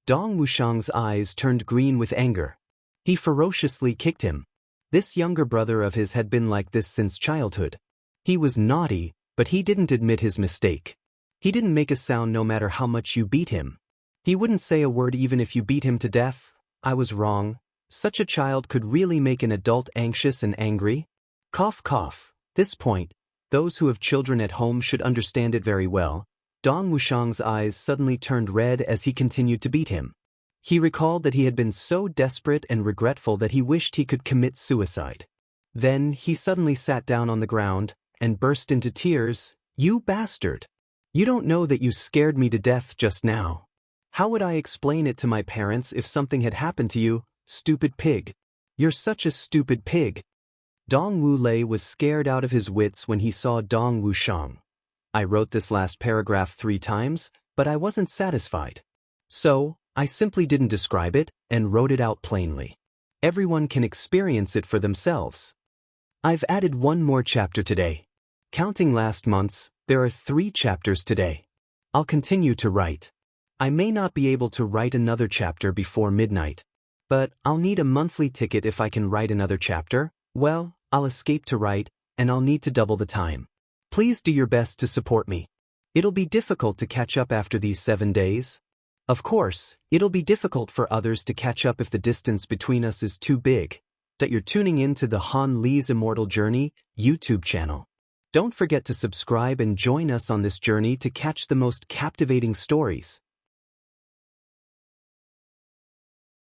Dong Wushang's eyes turned green with anger. He ferociously kicked him. This younger brother of his had been like this since childhood. He was naughty, but he didn't admit his mistake. He didn't make a sound no matter how much you beat him. He wouldn't say a word even if you beat him to death. I was wrong. Such a child could really make an adult anxious and angry. Cough cough. This point, those who have children at home should understand it very well. Dong Wushang's eyes suddenly turned red as he continued to beat him. He recalled that he had been so desperate and regretful that he wished he could commit suicide. Then he suddenly sat down on the ground and burst into tears. You bastard! You don't know that you scared me to death just now. How would I explain it to my parents if something had happened to you, stupid pig? You're such a stupid pig. Dong Wu Lei was scared out of his wits when he saw Dong Wushang. I wrote this last paragraph 3 times, but I wasn't satisfied. So, I simply didn't describe it and wrote it out plainly. Everyone can experience it for themselves. I've added one more chapter today. Counting last month's, there are 3 chapters today. I'll continue to write. I may not be able to write another chapter before midnight, but I'll need a monthly ticket if I can write another chapter. Well, I'll escape to write, and I'll need to double the time. Please do your best to support me. It'll be difficult to catch up after these 7 days. Of course, it'll be difficult for others to catch up if the distance between us is too big. That you're tuning in to the Han Li's Immortal Journey YouTube channel. Don't forget to subscribe and join us on this journey to catch the most captivating stories.